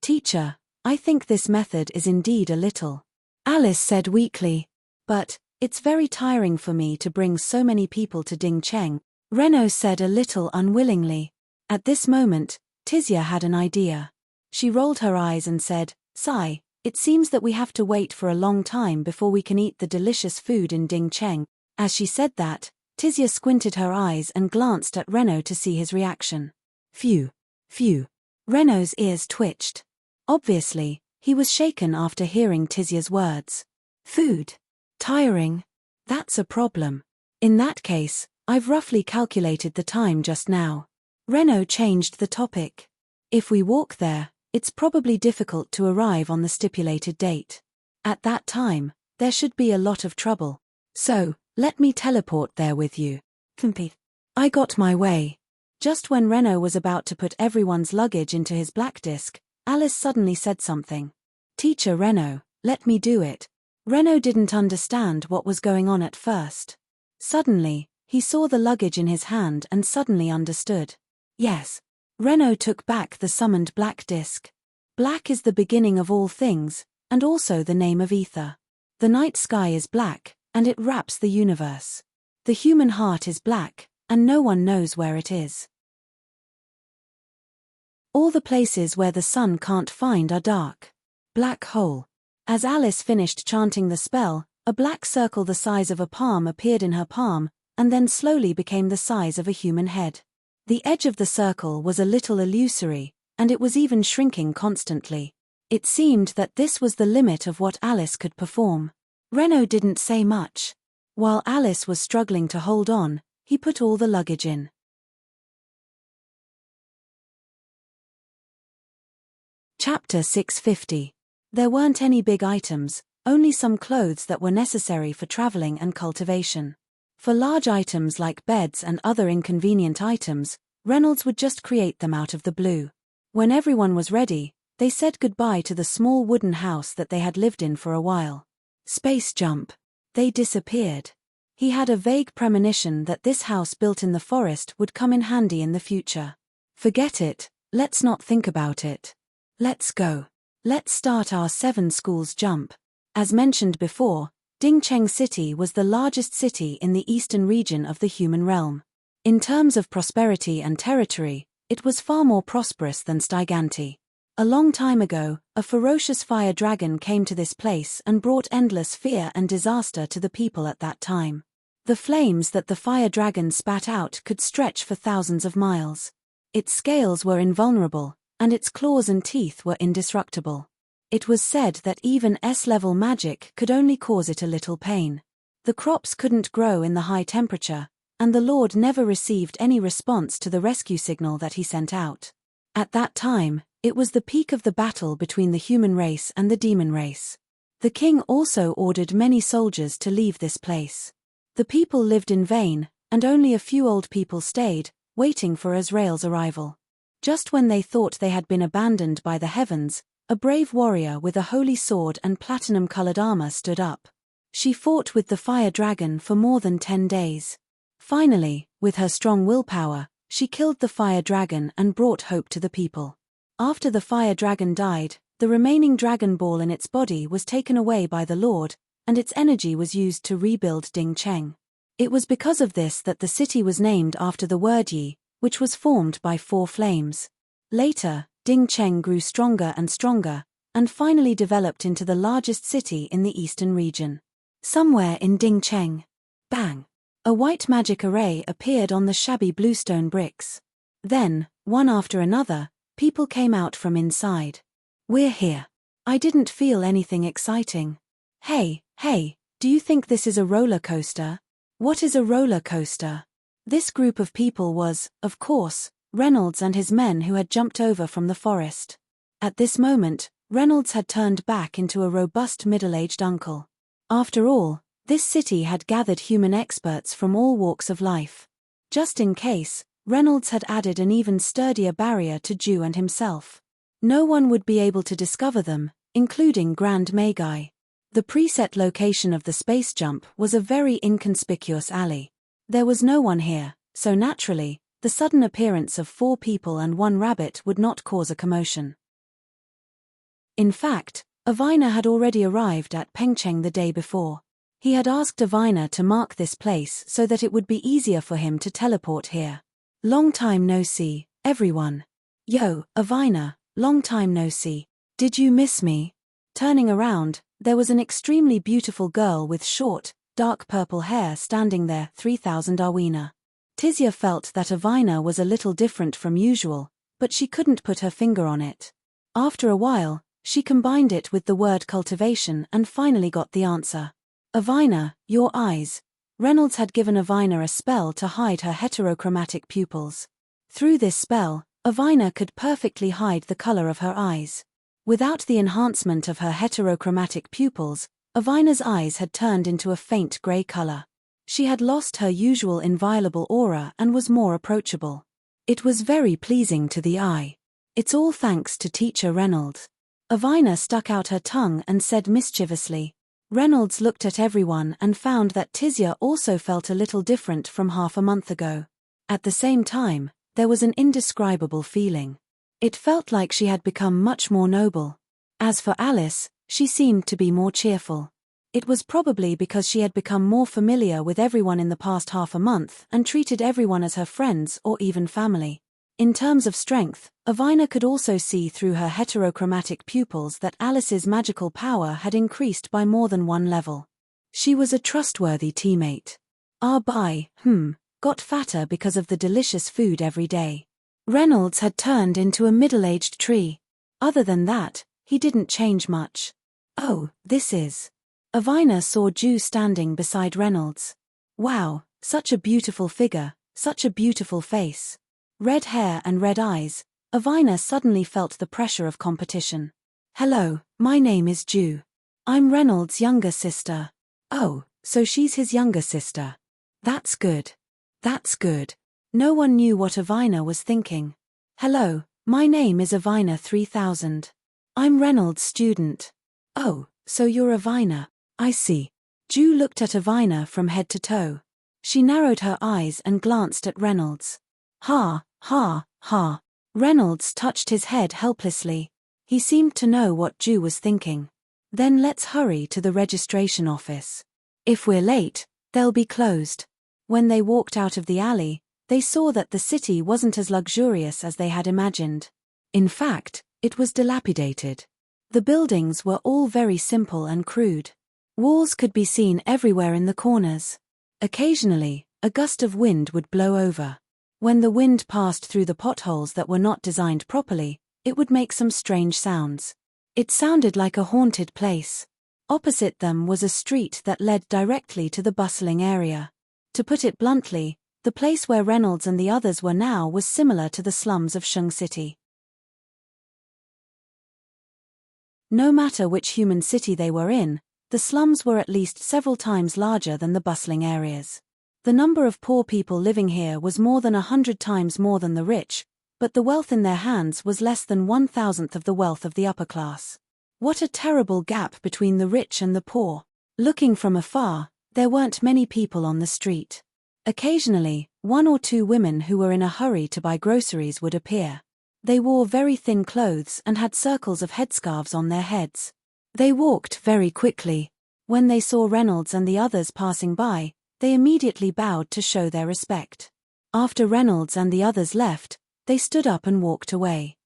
Teacher, I think this method is indeed a little. Alice said weakly. But, it's very tiring for me to bring so many people to Ding Cheng, Reno said a little unwillingly. At this moment, Tizia had an idea. She rolled her eyes and said, Sigh, it seems that we have to wait for a long time before we can eat the delicious food in Ding Cheng. As she said that, Tizia squinted her eyes and glanced at Reno to see his reaction. Phew. Reno's ears twitched. Obviously, he was shaken after hearing Tizia's words. Food. Tiring. That's a problem. In that case, I've roughly calculated the time just now. Reno changed the topic. If we walk there, it's probably difficult to arrive on the stipulated date. At that time, there should be a lot of trouble. So, let me teleport there with you. I got my way. Just when Reno was about to put everyone's luggage into his black disc, Alice suddenly said something. Teacher Reno, Let me do it. Renaud didn't understand what was going on at first. Suddenly, he saw the luggage in his hand and suddenly understood. Yes. Renaud took back the summoned black disk. Black is the beginning of all things, and also the name of ether. The night sky is black, and it wraps the universe. The human heart is black, and no one knows where it is. All the places where the sun can't find are dark. Black hole. As Alice finished chanting the spell, a black circle the size of a palm appeared in her palm, and then slowly became the size of a human head. The edge of the circle was a little illusory, and it was even shrinking constantly. It seemed that this was the limit of what Alice could perform. Renaud didn't say much. While Alice was struggling to hold on, he put all the luggage in. Chapter 650. There weren't any big items, only some clothes that were necessary for traveling and cultivation. For large items like beds and other inconvenient items, Reynolds would just create them out of the blue. When everyone was ready, they said goodbye to the small wooden house that they had lived in for a while. Space jump. They disappeared. He had a vague premonition that this house built in the forest would come in handy in the future. Forget it, let's not think about it. Let's go. Let's start our 7 schools jump. As mentioned before, Dingcheng City was the largest city in the eastern region of the human realm. In terms of prosperity and territory, it was far more prosperous than Styganti. A long time ago, a ferocious fire dragon came to this place and brought endless fear and disaster to the people at that time. The flames that the fire dragon spat out could stretch for thousands of miles. Its scales were invulnerable, and its claws and teeth were indestructible. It was said that even S-level magic could only cause it a little pain. The crops couldn't grow in the high temperature, and the Lord never received any response to the rescue signal that he sent out. At that time, it was the peak of the battle between the human race and the demon race. The king also ordered many soldiers to leave this place. The people lived in vain, and only a few old people stayed, waiting for Azrael's arrival. Just when they thought they had been abandoned by the heavens, a brave warrior with a holy sword and platinum-colored armor stood up. She fought with the fire dragon for more than 10 days. Finally, with her strong willpower, she killed the fire dragon and brought hope to the people. After the fire dragon died, the remaining dragon ball in its body was taken away by the Lord, and its energy was used to rebuild Dingcheng. It was because of this that the city was named after the word Yi, which was formed by 4 flames. Later, Dingcheng grew stronger and stronger, and finally developed into the largest city in the eastern region. Somewhere in Dingcheng. Bang! A white magic array appeared on the shabby bluestone bricks. Then, one after another, people came out from inside. We're here. I didn't feel anything exciting. Hey, do you think this is a roller coaster? What is a roller coaster? This group of people was, of course, Reynolds and his men who had jumped over from the forest. At this moment, Reynolds had turned back into a robust middle-aged uncle. After all, this city had gathered human experts from all walks of life. Just in case, Reynolds had added an even sturdier barrier to Ju and himself. No one would be able to discover them, including Grand Magi. The preset location of the space jump was a very inconspicuous alley. There was no one here, so naturally, the sudden appearance of 4 people and 1 rabbit would not cause a commotion. In fact, Avina had already arrived at Pengcheng the day before. He had asked Avina to mark this place so that it would be easier for him to teleport here. Long time no see, everyone. Yo, Avina, long time no see. Did you miss me? Turning around, there was an extremely beautiful girl with short, dark purple hair standing there. 3000 Arwina. Tizia felt that Avina was a little different from usual, but she couldn't put her finger on it. After a while, she combined it with the word cultivation and finally got the answer. Avina, your eyes. Reynolds had given Avina a spell to hide her heterochromatic pupils. Through this spell, Avina could perfectly hide the color of her eyes. Without the enhancement of her heterochromatic pupils, Avina's eyes had turned into a faint gray color. She had lost her usual inviolable aura and was more approachable. It was very pleasing to the eye. It's all thanks to Teacher Reynolds. Avina stuck out her tongue and said mischievously. Reynolds looked at everyone and found that Tizia also felt a little different from half a month ago. At the same time, there was an indescribable feeling. It felt like she had become much more noble. As for Alice, she seemed to be more cheerful. It was probably because she had become more familiar with everyone in the past half a month and treated everyone as her friends or even family. In terms of strength, Avina could also see through her heterochromatic pupils that Alice's magical power had increased by more than one level. She was a trustworthy teammate. Got fatter because of the delicious food every day. Reynolds had turned into a middle-aged tree. Other than that, he didn't change much. Oh, this is... Avina saw Ju standing beside Reynolds. Wow, such a beautiful figure, such a beautiful face. Red hair and red eyes, Avina suddenly felt the pressure of competition. Hello, my name is Ju. I'm Reynolds' younger sister. Oh, so she's his younger sister. That's good. That's good. No one knew what Avina was thinking. Hello, my name is Avina 3000. I'm Reynolds' student. Oh, so you're Avina, I see. Ju looked at Avina from head to toe. She narrowed her eyes and glanced at Reynolds. Ha, ha, ha. Reynolds touched his head helplessly. He seemed to know what Ju was thinking. Then let's hurry to the registration office. If we're late, they'll be closed. When they walked out of the alley, they saw that the city wasn't as luxurious as they had imagined. In fact, it was dilapidated. The buildings were all very simple and crude. Walls could be seen everywhere in the corners. Occasionally, a gust of wind would blow over. When the wind passed through the potholes that were not designed properly, it would make some strange sounds. It sounded like a haunted place. Opposite them was a street that led directly to the bustling area. To put it bluntly, the place where Reynolds and the others were now was similar to the slums of Shung City. No matter which human city they were in, the slums were at least several times larger than the bustling areas. The number of poor people living here was more than 100 times more than the rich, but the wealth in their hands was less than 1,000th of the wealth of the upper class. What a terrible gap between the rich and the poor. Looking from afar, there weren't many people on the street. Occasionally, one or two women who were in a hurry to buy groceries would appear. They wore very thin clothes and had circles of headscarves on their heads. They walked very quickly. When they saw Reynolds and the others passing by, they immediately bowed to show their respect. After Reynolds and the others left, they stood up and walked away.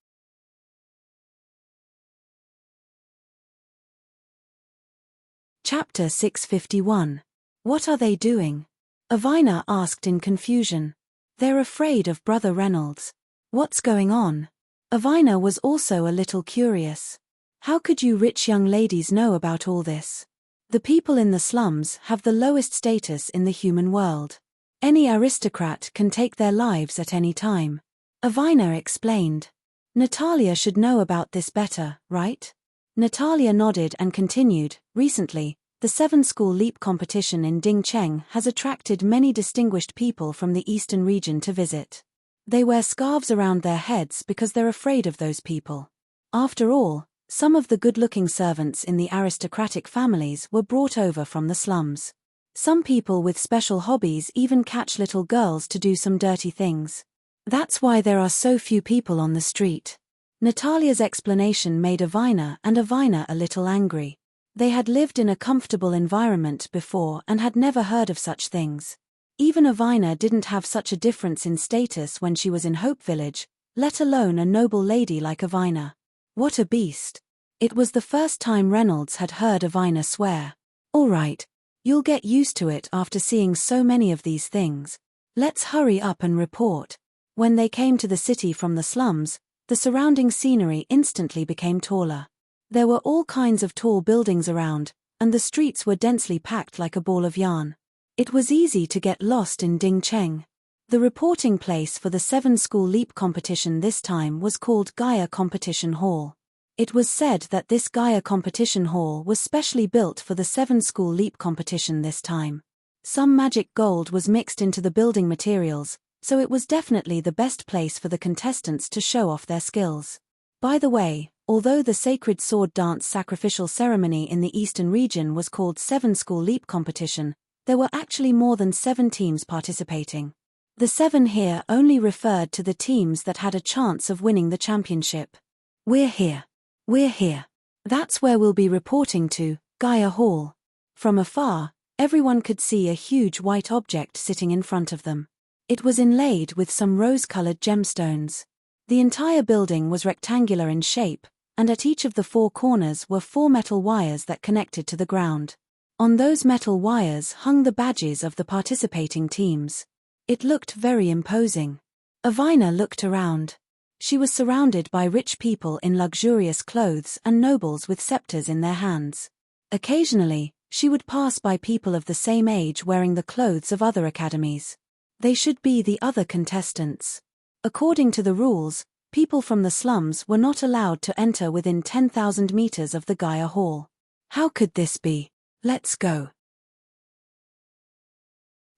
Chapter 651. What are they doing? Avina asked in confusion. They're afraid of Brother Reynolds. What's going on? Avina was also a little curious. How could you rich young ladies know about all this? The people in the slums have the lowest status in the human world. Any aristocrat can take their lives at any time. Avina explained. Natalia should know about this better, right? Natalia nodded and continued. Recently, the 7-school leap competition in Dingcheng has attracted many distinguished people from the eastern region to visit. They wear scarves around their heads because they're afraid of those people. After all, some of the good-looking servants in the aristocratic families were brought over from the slums. Some people with special hobbies even catch little girls to do some dirty things. That's why there are so few people on the street. Natalia's explanation made Avina a little angry. They had lived in a comfortable environment before and had never heard of such things. Even Avina didn't have such a difference in status when she was in Hope Village, let alone a noble lady like Avina. What a beast. It was the first time Reynolds had heard Avina swear. All right, you'll get used to it after seeing so many of these things. Let's hurry up and report. When they came to the city from the slums, the surrounding scenery instantly became taller. There were all kinds of tall buildings around, and the streets were densely packed like a ball of yarn. It was easy to get lost in Dingcheng. The reporting place for the 7-school leap competition this time was called Gaia Competition Hall. It was said that this Gaia Competition Hall was specially built for the 7-school leap competition this time. Some magic gold was mixed into the building materials, so it was definitely the best place for the contestants to show off their skills. By the way, Although the sacred sword dance sacrificial ceremony in the eastern region was called Seven School Leap Competition, there were actually more than 7 teams participating. The 7 here only referred to the teams that had a chance of winning the championship. We're here. We're here. That's where we'll be reporting to, Gaia Hall. From afar, everyone could see a huge white object sitting in front of them. It was inlaid with some rose-colored gemstones. The entire building was rectangular in shape, and at each of the 4 corners were 4 metal wires that connected to the ground. On those metal wires hung the badges of the participating teams. It looked very imposing. Avina looked around. She was surrounded by rich people in luxurious clothes and nobles with scepters in their hands. Occasionally, she would pass by people of the same age wearing the clothes of other academies. They should be the other contestants. According to the rules, people from the slums were not allowed to enter within 10,000 meters of the Gaia Hall. How could this be? Let's go.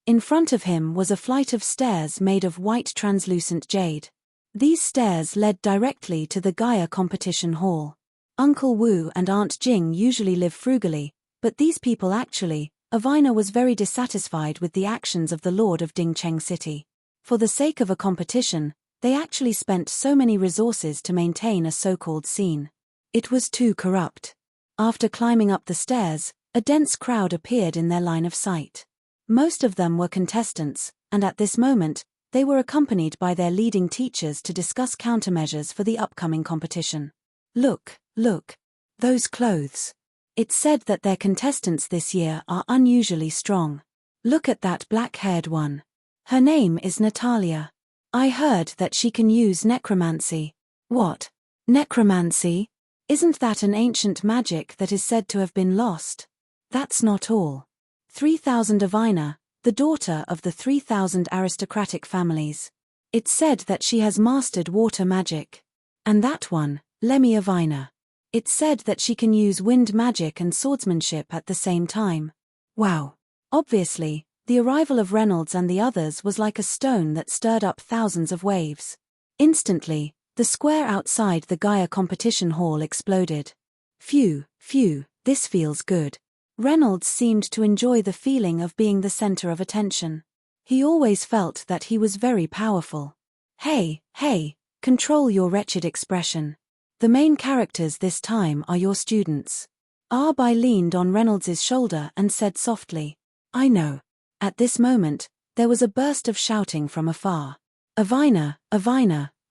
In front of him was a flight of stairs made of white translucent jade. These stairs led directly to the Gaia competition hall. Uncle Wu and Aunt Jing usually live frugally, but these people actually, Avina was very dissatisfied with the actions of the Lord of Dingcheng City. For the sake of a competition, they actually spent so many resources to maintain a so-called scene. It was too corrupt. After climbing up the stairs, a dense crowd appeared in their line of sight. Most of them were contestants, and at this moment, they were accompanied by their leading teachers to discuss countermeasures for the upcoming competition. Look, look. Those clothes. It's said that their contestants this year are unusually strong. Look at that black-haired one. Her name is Natalia. I heard that she can use necromancy. What? Necromancy? Isn't that an ancient magic that is said to have been lost? That's not all. 3000 Avina, the daughter of the 3000 aristocratic families. It's said that she has mastered water magic. And that one, Lemmy Avina. It's said that she can use wind magic and swordsmanship at the same time. Wow. Obviously, the arrival of Reynolds and the others was like a stone that stirred up thousands of waves. Instantly, the square outside the Gaia competition hall exploded. Phew, this feels good. Reynolds seemed to enjoy the feeling of being the center of attention. He always felt that he was very powerful. Hey, control your wretched expression. The main characters this time are your students. Arbai leaned on Reynolds's shoulder and said softly, I know. At this moment, there was a burst of shouting from afar. Avina,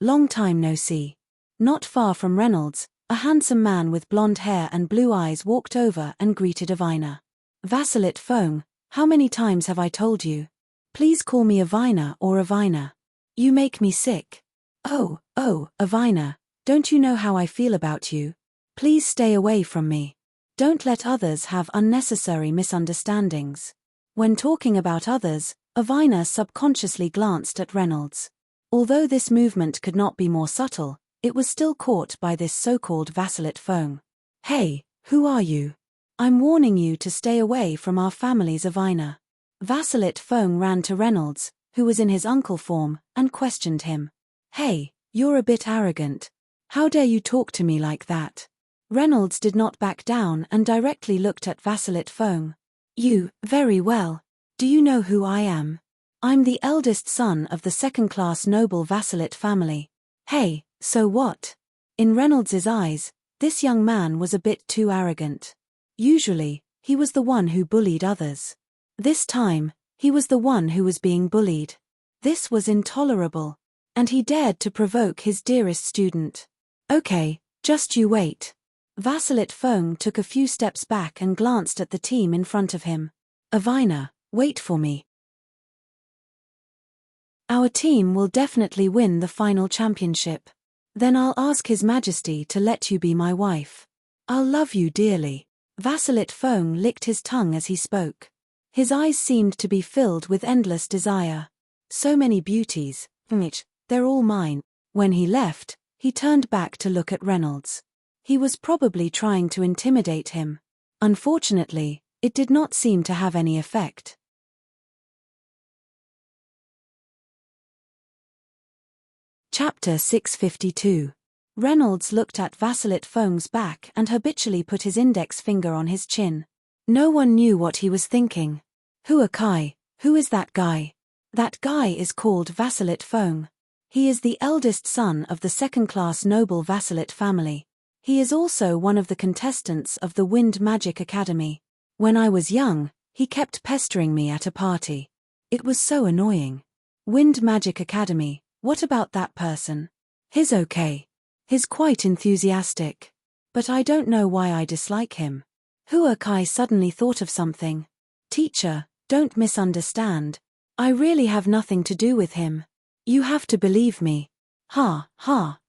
long time no see. Not far from Reynolds, a handsome man with blonde hair and blue eyes walked over and greeted Avina. Vasilit Fong, how many times have I told you? Please call me Avina or Avina. You make me sick. Oh, Avina, don't you know how I feel about you? Please stay away from me. Don't let others have unnecessary misunderstandings. When talking about others, Avina subconsciously glanced at Reynolds. Although this movement could not be more subtle, it was still caught by this so-called Vasilit Fong. Hey, who are you? I'm warning you to stay away from our family's Avina. Vasilit Fong ran to Reynolds, who was in his uncle form, and questioned him. Hey, you're a bit arrogant. How dare you talk to me like that? Reynolds did not back down and directly looked at Vasilit Fong. You, very well. Do you know who I am? I'm the eldest son of the second-class noble Vasilit family. Hey, so what? In Reynolds's eyes, this young man was a bit too arrogant. Usually, he was the one who bullied others. This time, he was the one who was being bullied. This was intolerable. And he dared to provoke his dearest student. Okay, just you wait. Vasilit Fong took a few steps back and glanced at the team in front of him. Avina, wait for me. Our team will definitely win the final championship. Then I'll ask His Majesty to let you be my wife. I'll love you dearly. Vasilit Fong licked his tongue as he spoke. His eyes seemed to be filled with endless desire. So many beauties, they're all mine. When he left, he turned back to look at Reynolds. He was probably trying to intimidate him. Unfortunately, it did not seem to have any effect. Chapter 652. Reynolds looked at Vasilit Fong's back and habitually put his index finger on his chin. No one knew what he was thinking. Hua Kai, who is that guy? That guy is called Vasilit Fong. He is the eldest son of the second-class noble Vasilit family. He is also one of the contestants of the Wind Magic Academy. When I was young, he kept pestering me at a party. It was so annoying. Wind Magic Academy, what about that person? He's okay. He's quite enthusiastic. But I don't know why I dislike him. Hua Kai suddenly thought of something. Teacher, don't misunderstand. I really have nothing to do with him. You have to believe me. Ha,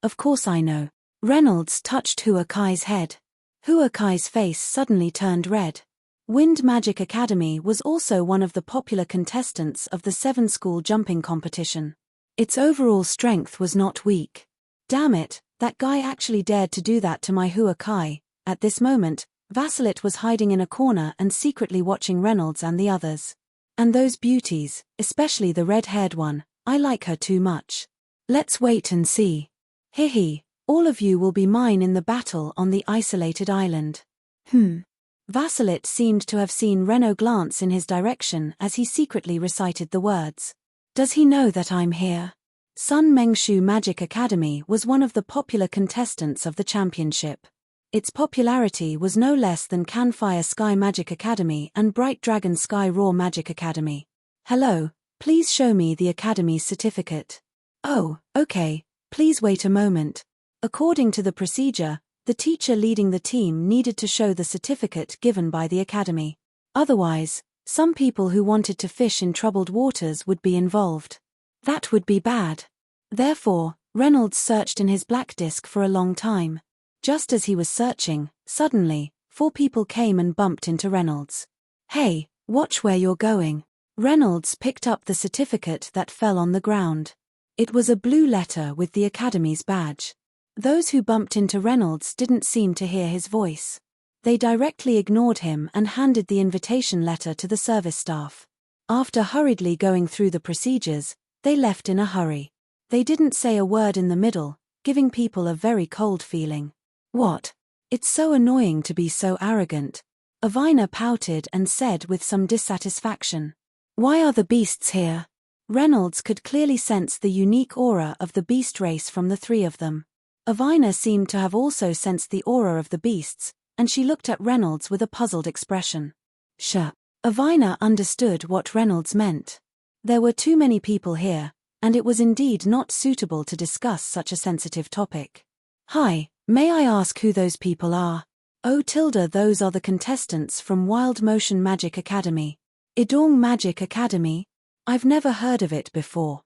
of course I know. Reynolds touched Hua Kai's head. Hua Kai's face suddenly turned red. Wind Magic Academy was also one of the popular contestants of the 7-school jumping competition. Its overall strength was not weak. Damn it, that guy actually dared to do that to my Hua Kai. At this moment, Vasilit was hiding in a corner and secretly watching Reynolds and the others. And those beauties, especially the red-haired one, I like her too much. Let's wait and see. Hehe, all of you will be mine in the battle on the isolated island. Vasilit seemed to have seen Reno glance in his direction as he secretly recited the words. Does he know that I'm here? Sun Mengshu Magic Academy was one of the popular contestants of the championship. Its popularity was no less than Canfire Sky Magic Academy and Bright Dragon Sky Raw Magic Academy. Hello, please show me the Academy's certificate. Oh, okay, please wait a moment. According to the procedure, the teacher leading the team needed to show the certificate given by the Academy. Otherwise, some people who wanted to fish in troubled waters would be involved. That would be bad. Therefore, Reynolds searched in his black disk for a long time. Just as he was searching, suddenly, 4 people came and bumped into Reynolds. Hey, watch where you're going. Reynolds picked up the certificate that fell on the ground. It was a blue letter with the Academy's badge. Those who bumped into Reynolds didn't seem to hear his voice. They directly ignored him and handed the invitation letter to the service staff. After hurriedly going through the procedures, they left in a hurry. They didn't say a word in the middle, giving people a very cold feeling. What? It's so annoying to be so arrogant. Avina pouted and said with some dissatisfaction. Why are the beasts here? Reynolds could clearly sense the unique aura of the beast race from the 3 of them. Avina seemed to have also sensed the aura of the beasts, and she looked at Reynolds with a puzzled expression. Sure. Avina understood what Reynolds meant. There were too many people here, and it was indeed not suitable to discuss such a sensitive topic. Hi, may I ask who those people are? Oh tilde, those are the contestants from Wild Motion Magic Academy. Idong Magic Academy? I've never heard of it before.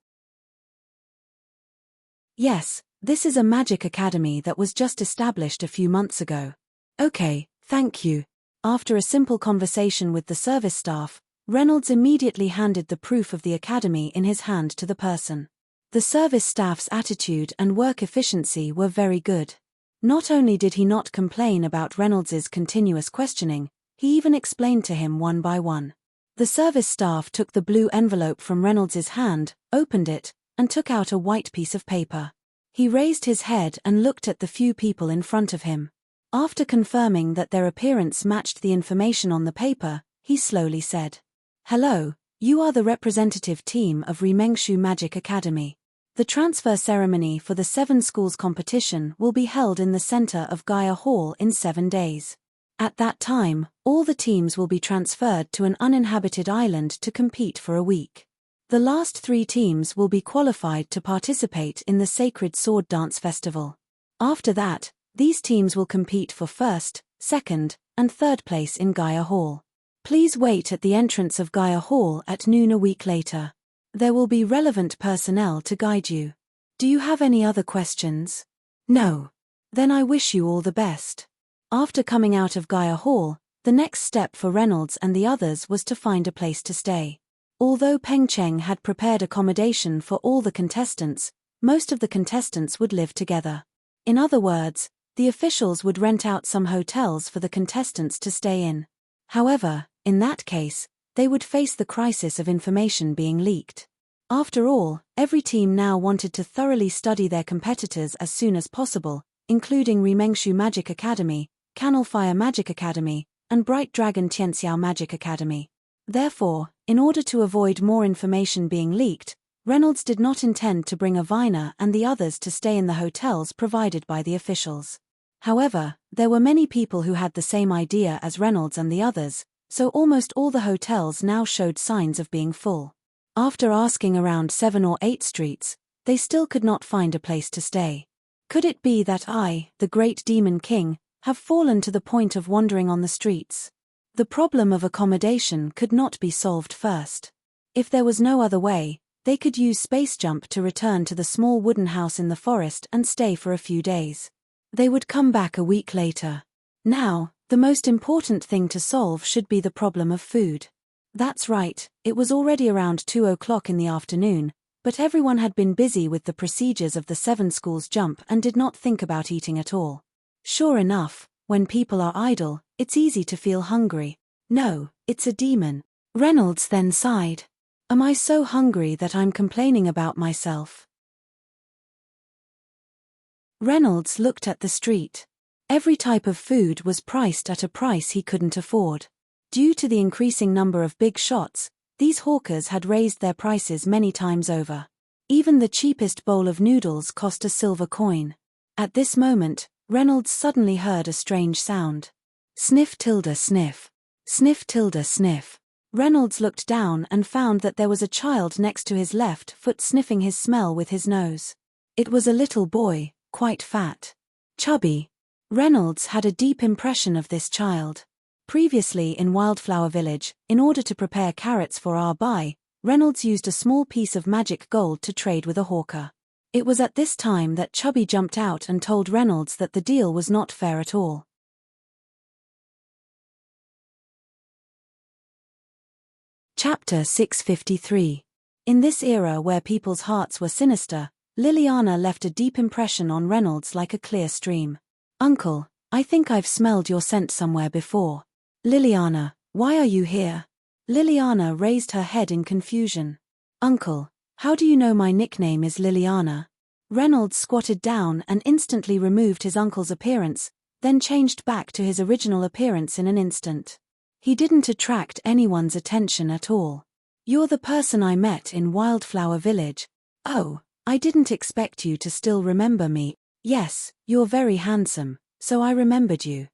Yes, this is a magic academy that was just established a few months ago. Okay, thank you. After a simple conversation with the service staff, Reynolds immediately handed the proof of the academy in his hand to the person. The service staff's attitude and work efficiency were very good. Not only did he not complain about Reynolds's continuous questioning, he even explained to him one by one. The service staff took the blue envelope from Reynolds's hand, opened it, and took out a white piece of paper. He raised his head and looked at the few people in front of him. After confirming that their appearance matched the information on the paper, he slowly said, Hello, you are the representative team of Remengshu Magic Academy. The transfer ceremony for the 7 schools competition will be held in the center of Gaia Hall in 7 days. At that time, all the teams will be transferred to an uninhabited island to compete for a week. The last 3 teams will be qualified to participate in the Sacred Sword Dance Festival. After that, these teams will compete for first, second, and third place in Gaia Hall. Please wait at the entrance of Gaia Hall at noon a week later. There will be relevant personnel to guide you. Do you have any other questions? No. Then I wish you all the best. After coming out of Gaia Hall, the next step for Reynolds and the others was to find a place to stay. Although Peng Cheng had prepared accommodation for all the contestants, most of the contestants would live together. In other words, the officials would rent out some hotels for the contestants to stay in. However, in that case, they would face the crisis of information being leaked. After all, every team now wanted to thoroughly study their competitors as soon as possible, including Remengshu Magic Academy, Canal Fire Magic Academy, and Bright Dragon Tianxiao Magic Academy. Therefore, in order to avoid more information being leaked, Reynolds did not intend to bring Avina and the others to stay in the hotels provided by the officials. However, there were many people who had the same idea as Reynolds and the others, so almost all the hotels now showed signs of being full. After asking around 7 or 8 streets, they still could not find a place to stay. Could it be that I, the great demon king, have fallen to the point of wandering on the streets? The problem of accommodation could not be solved first. If there was no other way, they could use space jump to return to the small wooden house in the forest and stay for a few days. They would come back a week later. Now, the most important thing to solve should be the problem of food. That's right, it was already around 2 o'clock in the afternoon, but everyone had been busy with the procedures of the 7 schools jump and did not think about eating at all. Sure enough, when people are idle, it's easy to feel hungry. No, it's a demon. Reynolds then sighed. Am I so hungry that I'm complaining about myself? Reynolds looked at the street. Every type of food was priced at a price he couldn't afford. Due to the increasing number of big shots, these hawkers had raised their prices many times over. Even the cheapest bowl of noodles cost a silver coin. At this moment, Reynolds suddenly heard a strange sound. Sniff tilde sniff. Sniff tilde sniff. Reynolds looked down and found that there was a child next to his left foot sniffing his smell with his nose. It was a little boy, quite fat. Chubby. Reynolds had a deep impression of this child. Previously in Wildflower Village, in order to prepare carrots for our buy, Reynolds used a small piece of magic gold to trade with a hawker. It was at this time that Chubby jumped out and told Reynolds that the deal was not fair at all. Chapter 653. In this era where people's hearts were sinister, Liliana left a deep impression on Reynolds like a clear stream. Uncle, I think I've smelled your scent somewhere before. Liliana, why are you here? Liliana raised her head in confusion. Uncle, how do you know my nickname is Liliana? Reynolds squatted down and instantly removed his uncle's appearance, then changed back to his original appearance in an instant. He didn't attract anyone's attention at all. You're the person I met in Wildflower Village. Oh, I didn't expect you to still remember me. Yes, you're very handsome, so I remembered you.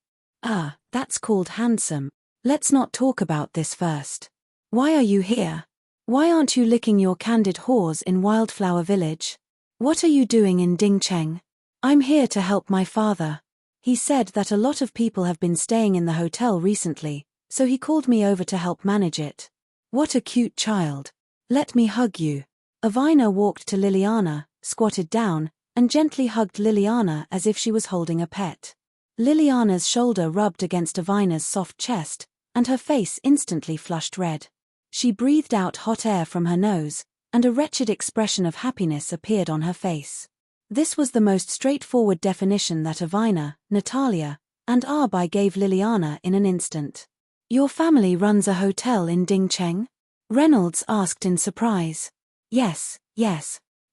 Ah, that's called handsome. Let's not talk about this first. Why are you here? Why aren't you licking your candid whores in Wildflower Village? What are you doing in Dingcheng? I'm here to help my father. He said that a lot of people have been staying in the hotel recently, so he called me over to help manage it. What a cute child. Let me hug you. Avina walked to Liliana, squatted down, and gently hugged Liliana as if she was holding a pet. Liliana's shoulder rubbed against Avina's soft chest, and her face instantly flushed red. She breathed out hot air from her nose, and a wretched expression of happiness appeared on her face. This was the most straightforward definition that Avina, Natalia, and Arbai gave Liliana in an instant. Your family runs a hotel in Dingcheng? Reynolds asked in surprise. Yes.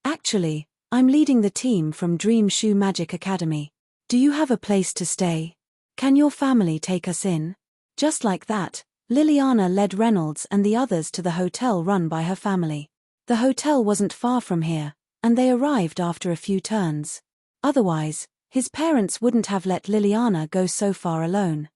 Actually, I'm leading the team from Dream Shoe Magic Academy. Do you have a place to stay? Can your family take us in? Just like that, Liliana led Reynolds and the others to the hotel run by her family. The hotel wasn't far from here, and they arrived after a few turns. Otherwise, his parents wouldn't have let Liliana go so far alone.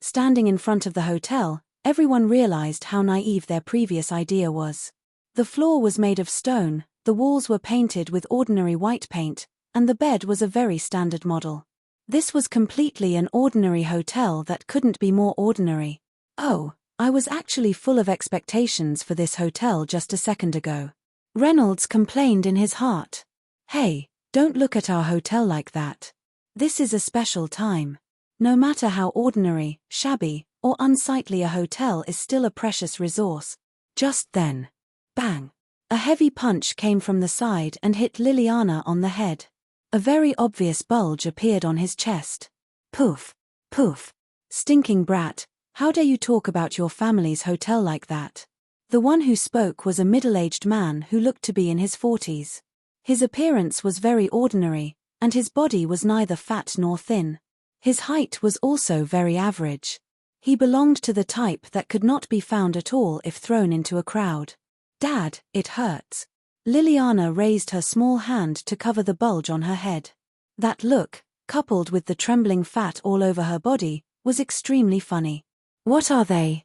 Standing in front of the hotel, everyone realized how naive their previous idea was. The floor was made of stone, the walls were painted with ordinary white paint, and the bed was a very standard model. This was completely an ordinary hotel that couldn't be more ordinary. Oh, I was actually full of expectations for this hotel just a second ago. Reynolds complained in his heart. Hey, don't look at our hotel like that. This is a special time. No matter how ordinary, shabby, or unsightly a hotel is still a precious resource. Just then. Bang! A heavy punch came from the side and hit Liliana on the head. A very obvious bulge appeared on his chest. Poof! Poof! Stinking brat, how dare you talk about your family's hotel like that? The one who spoke was a middle-aged man who looked to be in his 40s. His appearance was very ordinary, and his body was neither fat nor thin. His height was also very average. He belonged to the type that could not be found at all if thrown into a crowd. "Dad, it hurts." Liliana raised her small hand to cover the bulge on her head. That look, coupled with the trembling fat all over her body, was extremely funny. "What are they?"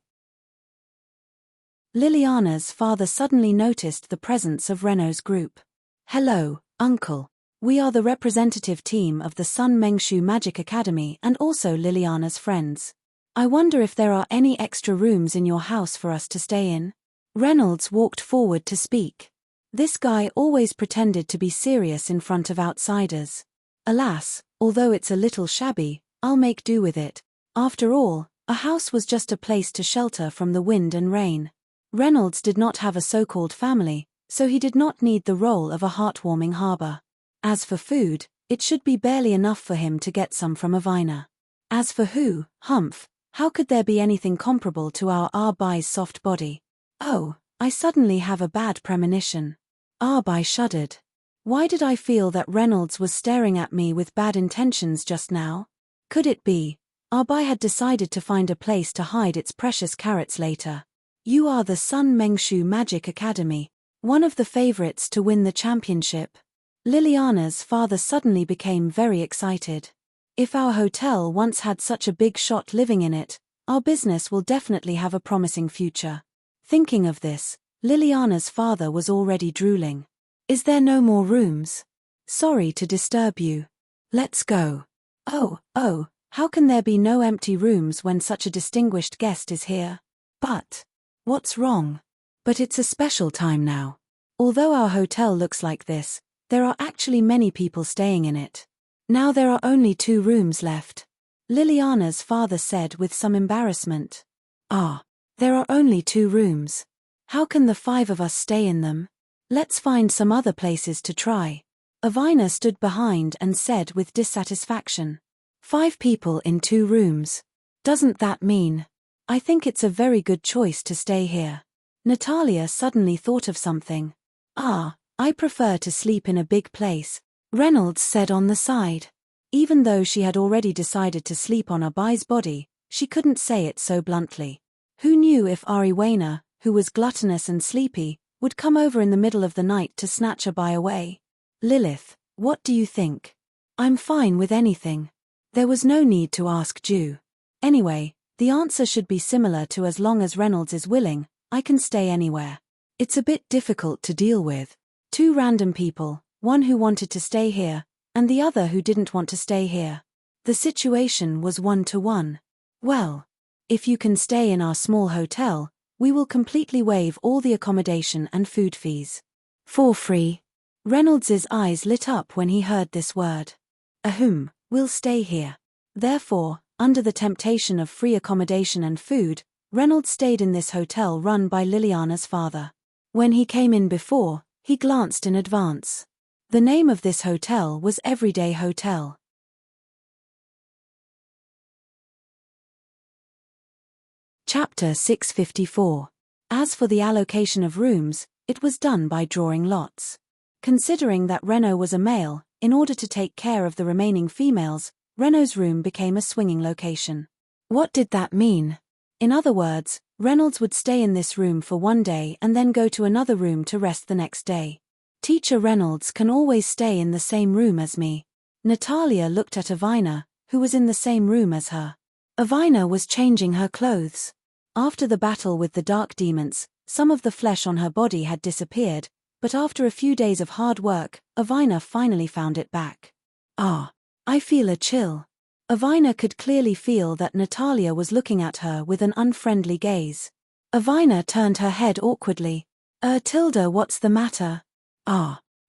Liliana's father suddenly noticed the presence of Renault's group. "Hello, Uncle. We are the representative team of the Sun Mengshu Magic Academy and also Liliana's friends. I wonder if there are any extra rooms in your house for us to stay in?" Reynolds walked forward to speak. This guy always pretended to be serious in front of outsiders. "Alas, although it's a little shabby, I'll make do with it. After all, a house was just a place to shelter from the wind and rain." Reynolds did not have a so-called family, so he did not need the role of a heartwarming harbor. As for food, it should be barely enough for him to get some from Avina. As for Humph, how could there be anything comparable to our Arbai's soft body? "Oh, I suddenly have a bad premonition." Arbai shuddered. Why did I feel that Reynolds was staring at me with bad intentions just now? Could it be Arbai had decided to find a place to hide its precious carrots later? "You are the Sun Mengshu Magic Academy, one of the favorites to win the championship." Liliana's father suddenly became very excited. "If our hotel once had such a big shot living in it, our business will definitely have a promising future." Thinking of this, Liliana's father was already drooling. "Is there no more rooms? Sorry to disturb you. Let's go." Oh, how can there be no empty rooms when such a distinguished guest is here? "But what's wrong?" "But it's a special time now. Although our hotel looks like this, there are actually many people staying in it. Now there are only 2 rooms left," Liliana's father said with some embarrassment. "Ah, there are only 2 rooms. How can the 5 of us stay in them? Let's find some other places to try." Avina stood behind and said with dissatisfaction. 5 people in 2 rooms. Doesn't that mean? I think it's a very good choice to stay here." Natalia suddenly thought of something. I prefer to sleep in a big place," Reynolds said on the side. Even though she had already decided to sleep on Arbai's body, she couldn't say it so bluntly. Who knew if Ariwana, who was gluttonous and sleepy, would come over in the middle of the night to snatch Arbai away? "Lilith, what do you think?" "I'm fine with anything." There was no need to ask Ju. Anyway, the answer should be similar to "as long as Reynolds is willing, I can stay anywhere." It's a bit difficult to deal with. 2 random people, one who wanted to stay here, and the other who didn't want to stay here. The situation was 1-to-1. "Well, if you can stay in our small hotel, we will completely waive all the accommodation and food fees. For free." Reynolds's eyes lit up when he heard this word. We'll stay here." Therefore, under the temptation of free accommodation and food, Reynolds stayed in this hotel run by Liliana's father. When he came in before, he glanced in advance. The name of this hotel was Everyday Hotel. Chapter 654. As for the allocation of rooms, it was done by drawing lots. Considering that Renault was a male, in order to take care of the remaining females, Renault's room became a swinging location. What did that mean? In other words, Reynolds would stay in this room for 1 day and then go to another room to rest the next day. "Teacher Reynolds can always stay in the same room as me." Natalia looked at Avina, who was in the same room as her. Avina was changing her clothes. After the battle with the dark demons, some of the flesh on her body had disappeared, but after a few days of hard work, Avina finally found it back. I feel a chill." Avina could clearly feel that Natalia was looking at her with an unfriendly gaze. Avina turned her head awkwardly. Tilda, what's the matter?"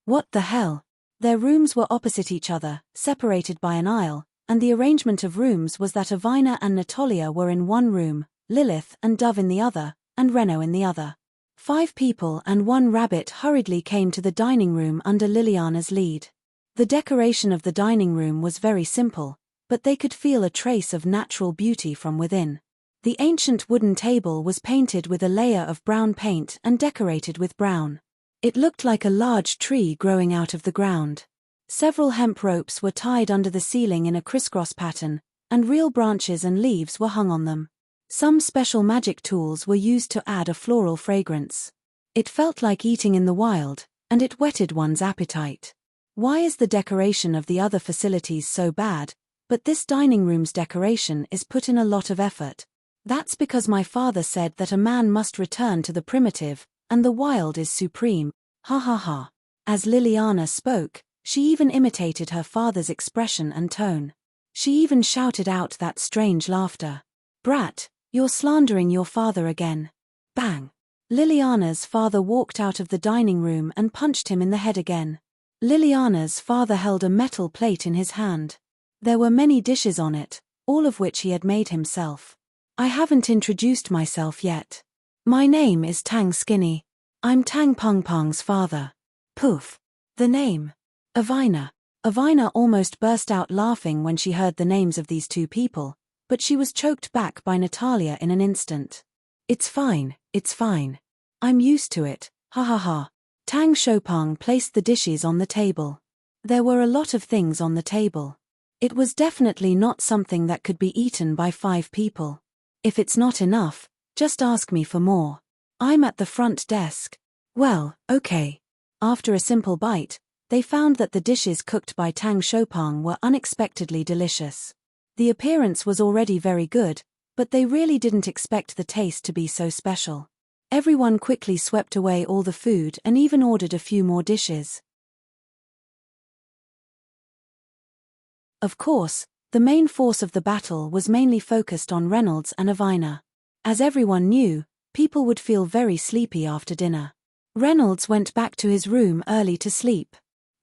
What the hell?" Their rooms were opposite each other, separated by an aisle, and the arrangement of rooms was that Avina and Natalia were in one room, Lilith and Dove in the other, and Renault in the other. 5 people and 1 rabbit hurriedly came to the dining room under Liliana's lead. The decoration of the dining room was very simple, but they could feel a trace of natural beauty from within. The ancient wooden table was painted with a layer of brown paint and decorated with brown. It looked like a large tree growing out of the ground. Several hemp ropes were tied under the ceiling in a crisscross pattern, and real branches and leaves were hung on them. Some special magic tools were used to add a floral fragrance. It felt like eating in the wild, and it whetted one's appetite. Why is the decoration of the other facilities so bad, but this dining room's decoration is put in a lot of effort? That's because my father said that a man must return to the primitive, and the wild is supreme. Ha ha ha. As Liliana spoke, she even imitated her father's expression and tone. She even shouted out that strange laughter. Brat, you're slandering your father again. Bang. Liliana's father walked out of the dining room and punched him in the head again. Liliana's father held a metal plate in his hand. There were many dishes on it, all of which he had made himself. I haven't introduced myself yet. My name is Tang Skinny. I'm Tang Pong Pong's father. Poof. The name. Avina. Avina almost burst out laughing when she heard the names of these two people, but she was choked back by Natalia in an instant. It's fine, it's fine. I'm used to it, ha ha ha. Tang Shopong placed the dishes on the table. There were a lot of things on the table. It was definitely not something that could be eaten by 5 people. If it's not enough, just ask me for more. I'm at the front desk. Well, okay. After a simple bite, they found that the dishes cooked by Tang Shopong were unexpectedly delicious. The appearance was already very good, but they really didn't expect the taste to be so special. Everyone quickly swept away all the food and even ordered a few more dishes. Of course, the main force of the battle was mainly focused on Reynolds and Avina. As everyone knew, people would feel very sleepy after dinner. Reynolds went back to his room early to sleep.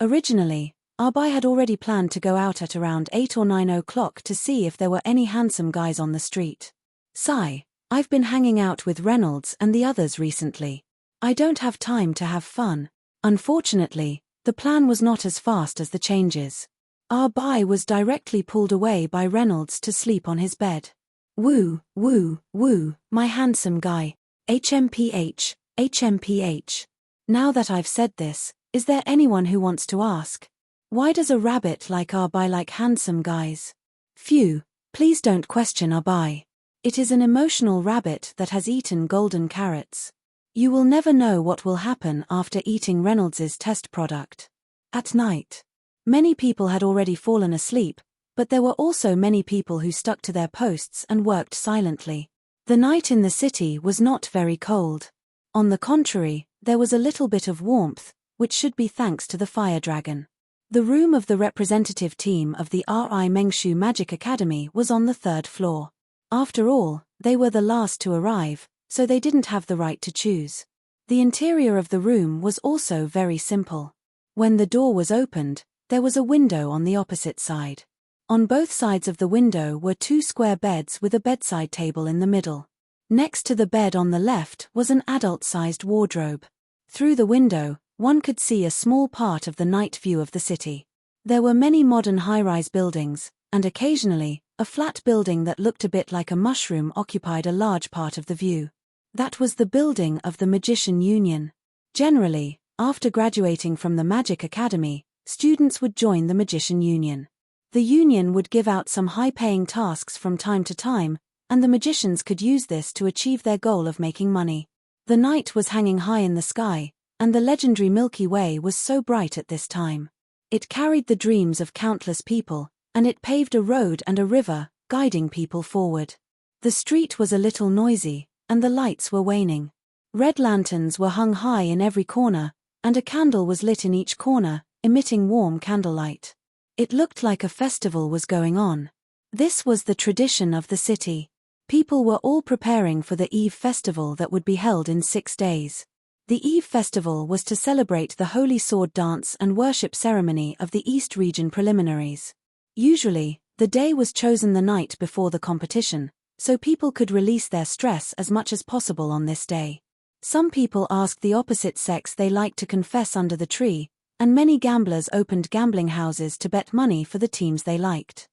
Originally, Arbai had already planned to go out at around 8 or 9 o'clock to see if there were any handsome guys on the street. Sigh, I've been hanging out with Reynolds and the others recently. I don't have time to have fun. Unfortunately, the plan was not as fast as the changes. Arbai was directly pulled away by Reynolds to sleep on his bed. Woo, woo, woo, my handsome guy. HMPH, HMPH. Now that I've said this, is there anyone who wants to ask? Why does a rabbit like Arbai like handsome guys? Phew, please don't question Arbai. It is an emotional rabbit that has eaten golden carrots. You will never know what will happen after eating Reynolds's test product. At night. Many people had already fallen asleep, but there were also many people who stuck to their posts and worked silently. The night in the city was not very cold. On the contrary, there was a little bit of warmth, which should be thanks to the fire dragon. The room of the representative team of the R.I. Mengshu Magic Academy was on the 3rd floor. After all, they were the last to arrive, so they didn't have the right to choose. The interior of the room was also very simple. When the door was opened, there was a window on the opposite side. On both sides of the window were 2 square beds with a bedside table in the middle. Next to the bed on the left was an adult-sized wardrobe. Through the window, one could see a small part of the night view of the city. There were many modern high-rise buildings, and occasionally, a flat building that looked a bit like a mushroom occupied a large part of the view. That was the building of the Magician Union. Generally, after graduating from the Magic Academy, students would join the Magician Union. The union would give out some high-paying tasks from time to time, and the magicians could use this to achieve their goal of making money. The night was hanging high in the sky, and the legendary Milky Way was so bright at this time. It carried the dreams of countless people, and it paved a road and a river, guiding people forward. The street was a little noisy, and the lights were waning. Red lanterns were hung high in every corner, and a candle was lit in each corner, emitting warm candlelight. It looked like a festival was going on. This was the tradition of the city. People were all preparing for the Eve festival that would be held in 6 days. The Eve festival was to celebrate the Holy Sword dance and worship ceremony of the East region preliminaries. Usually, the day was chosen the night before the competition, so people could release their stress as much as possible on this day. Some people asked the opposite sex they liked to confess under the tree, and many gamblers opened gambling houses to bet money for the teams they liked.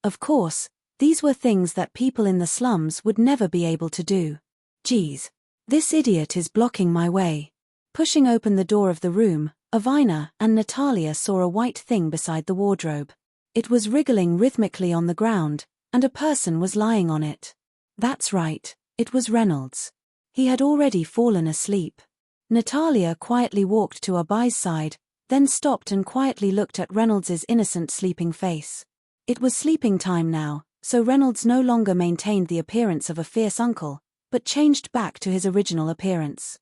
Of course, these were things that people in the slums would never be able to do. Geez, this idiot is blocking my way. Pushing open the door of the room, Avina and Natalia saw a white thing beside the wardrobe. It was wriggling rhythmically on the ground, and a person was lying on it. That's right, it was Reynolds. He had already fallen asleep. Natalia quietly walked to Abai's side, then stopped and quietly looked at Reynolds's innocent sleeping face. It was sleeping time now, so Reynolds no longer maintained the appearance of a fierce uncle, but changed back to his original appearance.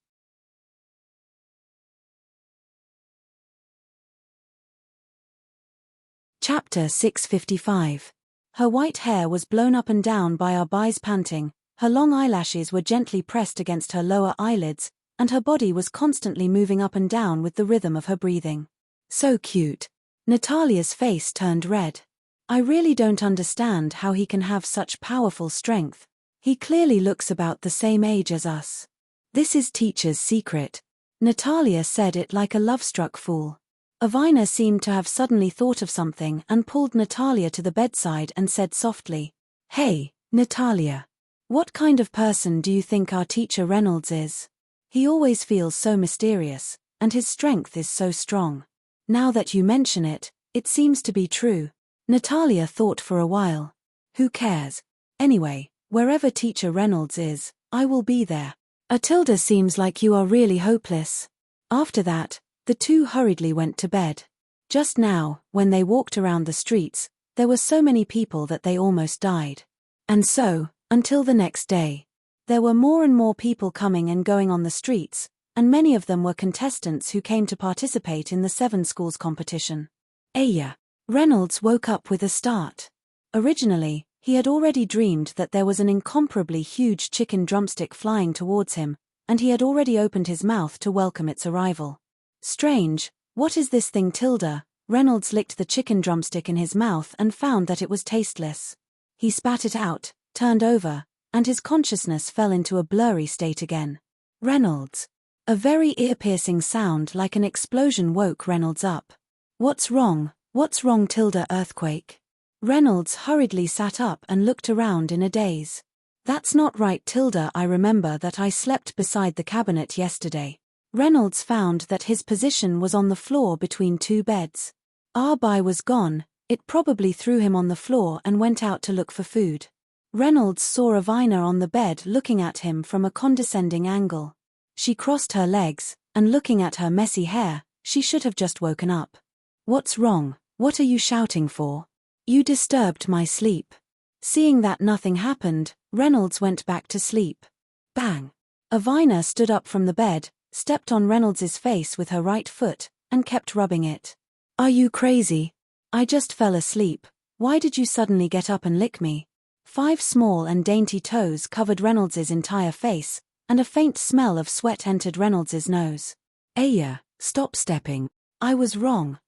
Chapter 655. Her white hair was blown up and down by Abai's panting, her long eyelashes were gently pressed against her lower eyelids, and her body was constantly moving up and down with the rhythm of her breathing. So cute. Natalia's face turned red. I really don't understand how he can have such powerful strength. He clearly looks about the same age as us. This is teacher's secret. Natalia said it like a love-struck fool. Avina seemed to have suddenly thought of something and pulled Natalia to the bedside and said softly, "Hey, Natalia. What kind of person do you think our teacher Reynolds is? He always feels so mysterious, and his strength is so strong. Now that you mention it, it seems to be true." Natalia thought for a while. Who cares? Anyway, wherever teacher Reynolds is, I will be there. Atilda seems like you are really hopeless. After that, the two hurriedly went to bed. Just now, when they walked around the streets, there were so many people that they almost died. And so, until the next day. There were more and more people coming and going on the streets, and many of them were contestants who came to participate in the 7 schools competition. Aya. Reynolds woke up with a start. Originally, he had already dreamed that there was an incomparably huge chicken drumstick flying towards him, and he had already opened his mouth to welcome its arrival. Strange, what is this thing, Tilda? Reynolds licked the chicken drumstick in his mouth and found that it was tasteless. He spat it out, turned over, and his consciousness fell into a blurry state again. Reynolds. A very ear-piercing sound like an explosion woke Reynolds up. What's wrong? What's wrong, Tilda? Earthquake? Reynolds hurriedly sat up and looked around in a daze. That's not right, Tilda. I remember that I slept beside the cabinet yesterday. Reynolds found that his position was on the floor between 2 beds. Abai was gone, it probably threw him on the floor and went out to look for food. Reynolds saw Avina on the bed looking at him from a condescending angle. She crossed her legs, and looking at her messy hair, she should have just woken up. What's wrong? What are you shouting for? You disturbed my sleep. Seeing that nothing happened, Reynolds went back to sleep. Bang! Avina stood up from the bed, stepped on Reynolds's face with her right foot, and kept rubbing it. Are you crazy? I just fell asleep. Why did you suddenly get up and lick me? 5 small and dainty toes covered Reynolds's entire face, and a faint smell of sweat entered Reynolds's nose. Aya, stop stepping. I was wrong.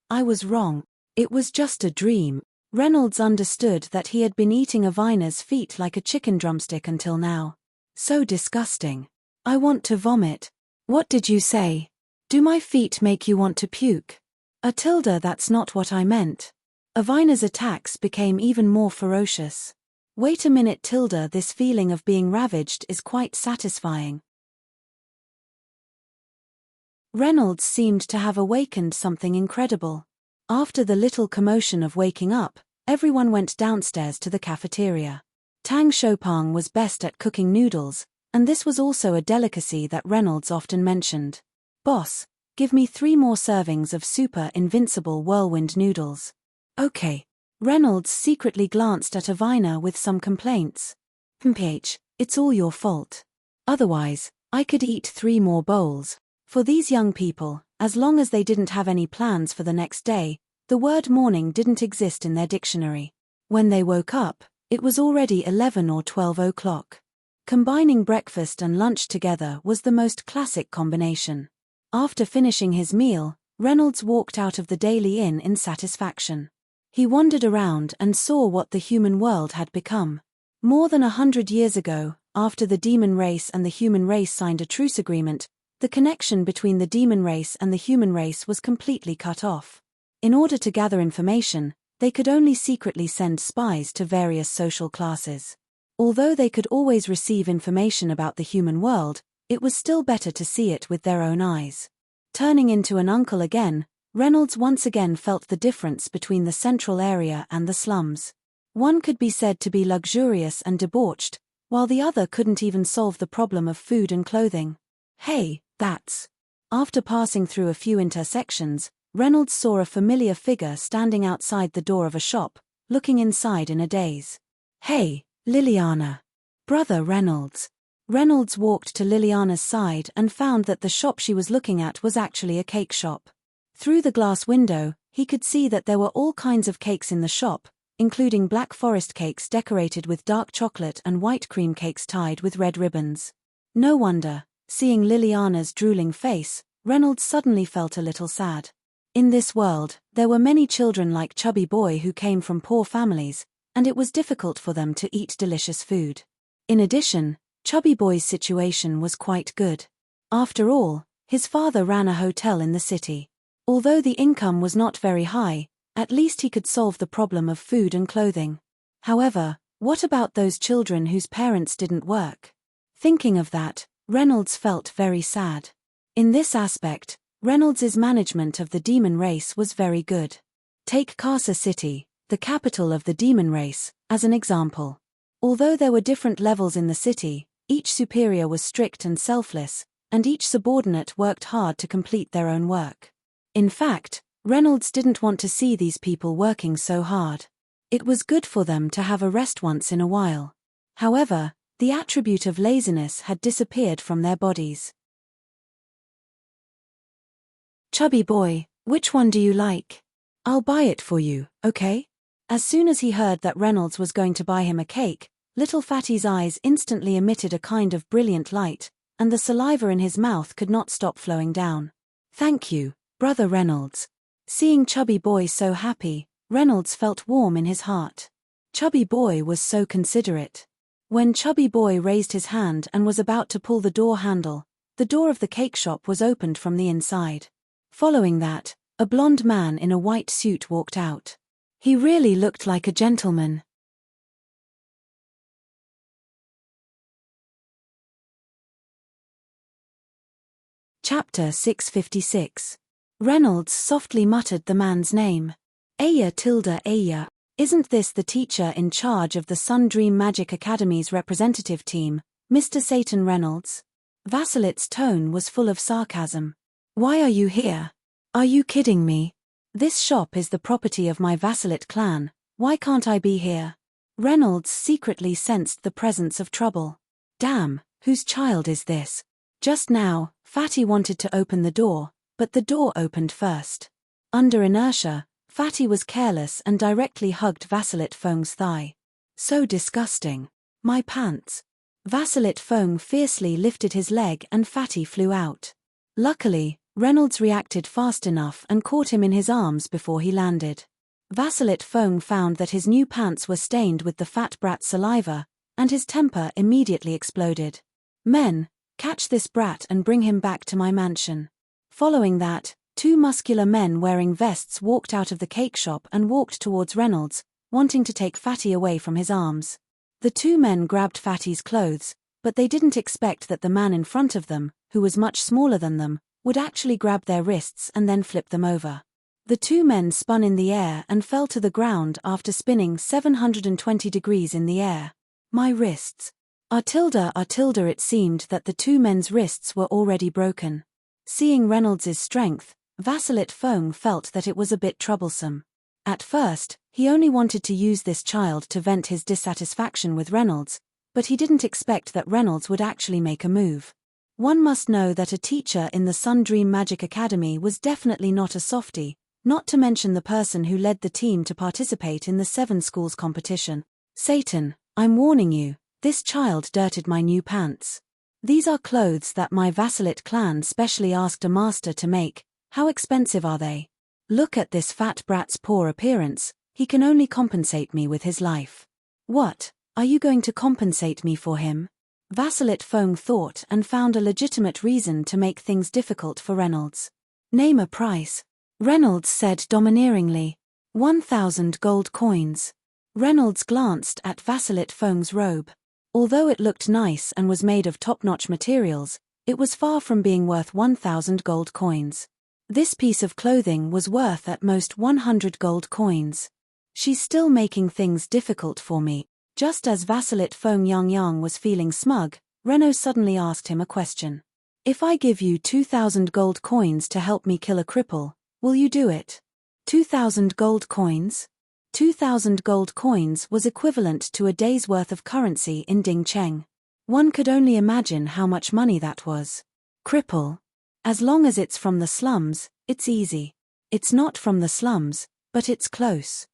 It was just a dream. Reynolds understood that he had been eating Avina's feet like a chicken drumstick until now. So disgusting. I want to vomit. What did you say? Do my feet make you want to puke? Atilda, that's not what I meant. Avina's attacks became even more ferocious. Wait a minute, Tilda, this feeling of being ravaged is quite satisfying. Reynolds seemed to have awakened something incredible. After the little commotion of waking up, everyone went downstairs to the cafeteria. Tang Shopang was best at cooking noodles, and this was also a delicacy that Reynolds often mentioned. Boss, give me 3 more servings of super invincible whirlwind noodles. Okay. Reynolds secretly glanced at Avina with some complaints. PH, it's all your fault. Otherwise, I could eat 3 more bowls. For these young people, as long as they didn't have any plans for the next day, the word morning didn't exist in their dictionary. When they woke up, it was already 11 or 12 o'clock. Combining breakfast and lunch together was the most classic combination. After finishing his meal, Reynolds walked out of the Daily Inn in satisfaction. He wandered around and saw what the human world had become. More than 100 years ago, after the demon race and the human race signed a truce agreement, the connection between the demon race and the human race was completely cut off. In order to gather information, they could only secretly send spies to various social classes. Although they could always receive information about the human world, it was still better to see it with their own eyes. Turning into an uncle again, Reynolds once again felt the difference between the central area and the slums. One could be said to be luxurious and debauched, while the other couldn't even solve the problem of food and clothing. Hey, that's... After passing through a few intersections, Reynolds saw a familiar figure standing outside the door of a shop, looking inside in a daze. Hey, Liliana. Brother Reynolds. Reynolds walked to Liliana's side and found that the shop she was looking at was actually a cake shop. Through the glass window, he could see that there were all kinds of cakes in the shop, including black forest cakes decorated with dark chocolate and white cream cakes tied with red ribbons. No wonder, seeing Liliana's drooling face, Reynolds suddenly felt a little sad. In this world, there were many children like Chubby Boy who came from poor families, and it was difficult for them to eat delicious food. In addition, Chubby Boy's situation was quite good. After all, his father ran a hotel in the city. Although the income was not very high, at least he could solve the problem of food and clothing. However, what about those children whose parents didn't work? Thinking of that, Reynolds felt very sad. In this aspect, Reynolds's management of the demon race was very good. Take Casa City, the capital of the demon race, as an example. Although there were different levels in the city, each superior was strict and selfless, and each subordinate worked hard to complete their own work. In fact, Reynolds didn't want to see these people working so hard. It was good for them to have a rest once in a while. However, the attribute of laziness had disappeared from their bodies. Chubby Boy, which one do you like? I'll buy it for you, okay? As soon as he heard that Reynolds was going to buy him a cake, little Fatty's eyes instantly emitted a kind of brilliant light, and the saliva in his mouth could not stop flowing down. Thank you, Brother Reynolds. Seeing Chubby Boy so happy, Reynolds felt warm in his heart. Chubby Boy was so considerate. When Chubby Boy raised his hand and was about to pull the door handle, the door of the cake shop was opened from the inside. Following that, a blond man in a white suit walked out. He really looked like a gentleman. Chapter 656. Reynolds softly muttered the man's name. Aya. Isn't this the teacher in charge of the Sun Dream Magic Academy's representative team, Mr. Satan Reynolds? Vasilit's tone was full of sarcasm. Why are you here? Are you kidding me? This shop is the property of my Vasilit clan, why can't I be here? Reynolds secretly sensed the presence of trouble. Damn, whose child is this? Just now, Fatty wanted to open the door, but the door opened first. Under inertia, Fatty was careless and directly hugged Vasilit Feng's thigh. So disgusting. My pants. Vasilit Feng fiercely lifted his leg and Fatty flew out. Luckily, Reynolds reacted fast enough and caught him in his arms before he landed. Vasilit Feng found that his new pants were stained with the fat brat's saliva, and his temper immediately exploded. Men, catch this brat and bring him back to my mansion. Following that, two muscular men wearing vests walked out of the cake shop and walked towards Reynolds, wanting to take Fatty away from his arms. The two men grabbed Fatty's clothes, but they didn't expect that the man in front of them, who was much smaller than them, would actually grab their wrists and then flip them over. The two men spun in the air and fell to the ground after spinning 720 degrees in the air. My wrists. It seemed that the two men's wrists were already broken. Seeing Reynolds's strength, Vasilit Feng felt that it was a bit troublesome. At first, he only wanted to use this child to vent his dissatisfaction with Reynolds, but he didn't expect that Reynolds would actually make a move. One must know that a teacher in the Sun Dream Magic Academy was definitely not a softie, not to mention the person who led the team to participate in the 7 schools competition. Satan, I'm warning you, this child dirtied my new pants. These are clothes that my Vasilit clan specially asked a master to make. How expensive are they? Look at this fat brat's poor appearance, he can only compensate me with his life. What, are you going to compensate me for him? Vasilit Feng thought and found a legitimate reason to make things difficult for Reynolds. Name a price. Reynolds said domineeringly. 1,000 gold coins. Reynolds glanced at Vasilit Feng's robe. Although it looked nice and was made of top-notch materials, It was far from being worth 1,000 gold coins. This piece of clothing was worth at most 100 gold coins. She's still making things difficult for me. Just as Vasilit Feng Yang was feeling smug, Renault suddenly asked him a question. If I give you 2,000 gold coins to help me kill a cripple, will you do it? 2,000 gold coins? 2,000 gold coins was equivalent to a day's worth of currency in Dingcheng. One could only imagine how much money that was. Cripple? As long as it's from the slums, it's easy. It's not from the slums, but it's close.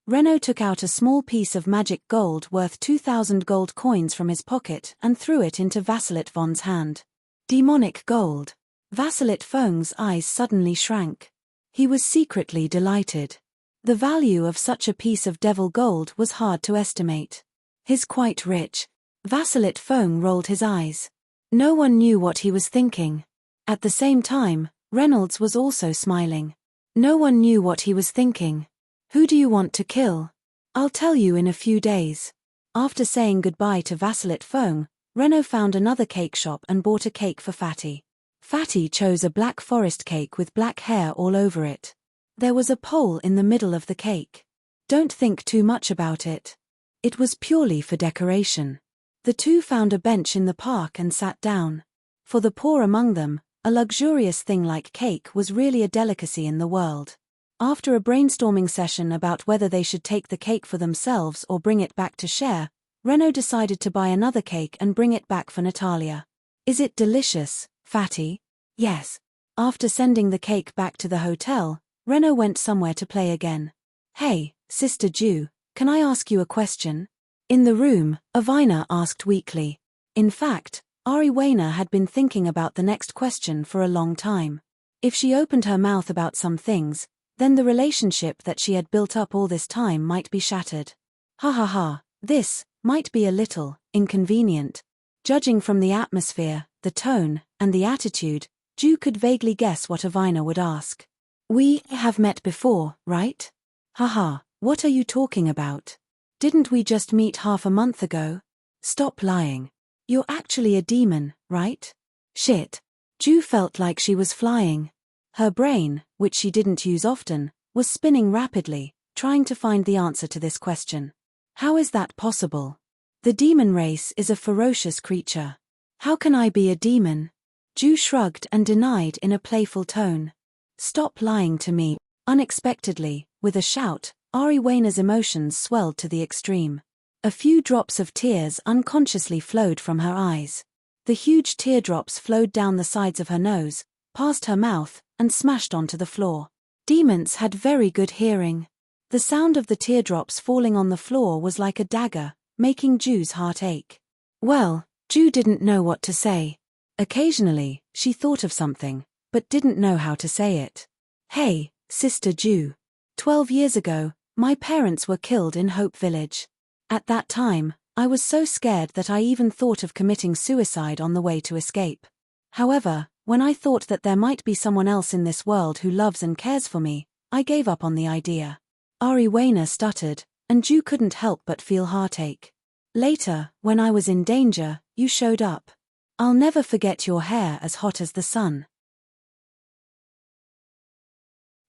Renault took out a small piece of magic gold worth 2,000 gold coins from his pocket and threw it into Vasilit Von's hand. Demonic gold. Vasilit Feng's eyes suddenly shrank. He was secretly delighted. The value of such a piece of devil gold was hard to estimate. He's quite rich. Vasilit Feng rolled his eyes. No one knew what he was thinking. At the same time, Reynolds was also smiling. No one knew what he was thinking. Who do you want to kill? I'll tell you in a few days. After saying goodbye to Vasilit Feng, Renault found another cake shop and bought a cake for Fatty. Fatty chose a black forest cake with black hair all over it. There was a pole in the middle of the cake. Don't think too much about it. It was purely for decoration. The two found a bench in the park and sat down. For the poor among them, a luxurious thing like cake was really a delicacy in the world. After a brainstorming session about whether they should take the cake for themselves or bring it back to share, Renault decided to buy another cake and bring it back for Natalia. Is it delicious, Fatty? Yes. After sending the cake back to the hotel, Renault went somewhere to play again. Hey, Sister Jew, can I ask you a question? In the room, Avina asked weakly. In fact, Ari Wayner had been thinking about the next question for a long time. If she opened her mouth about some things, then the relationship that she had built up all this time might be shattered. Ha ha ha, this might be a little inconvenient. Judging from the atmosphere, the tone, and the attitude, Jew could vaguely guess what Avina would ask. We have met before, right? Haha, what are you talking about? Didn't we just meet half a month ago? Stop lying. You're actually a demon, right? Shit. Jew felt like she was flying. Her brain, which she didn't use often, was spinning rapidly, trying to find the answer to this question. How is that possible? The demon race is a ferocious creature. How can I be a demon? Jew shrugged and denied in a playful tone. Stop lying to me. Unexpectedly, with a shout, Ari Wayner's emotions swelled to the extreme. A few drops of tears unconsciously flowed from her eyes. The huge teardrops flowed down the sides of her nose, past her mouth, and smashed onto the floor. Demons had very good hearing. The sound of the teardrops falling on the floor was like a dagger, making Jew's heart ache. Well, Jew didn't know what to say. Occasionally, she thought of something, but didn't know how to say it. Hey, Sister Jew. 12 years ago, my parents were killed in Hope Village. At that time, I was so scared that I even thought of committing suicide on the way to escape. However, when I thought that there might be someone else in this world who loves and cares for me, I gave up on the idea. Ari Wayner stuttered, and Jew couldn't help but feel heartache. Later, when I was in danger, you showed up. I'll never forget your hair as hot as the sun.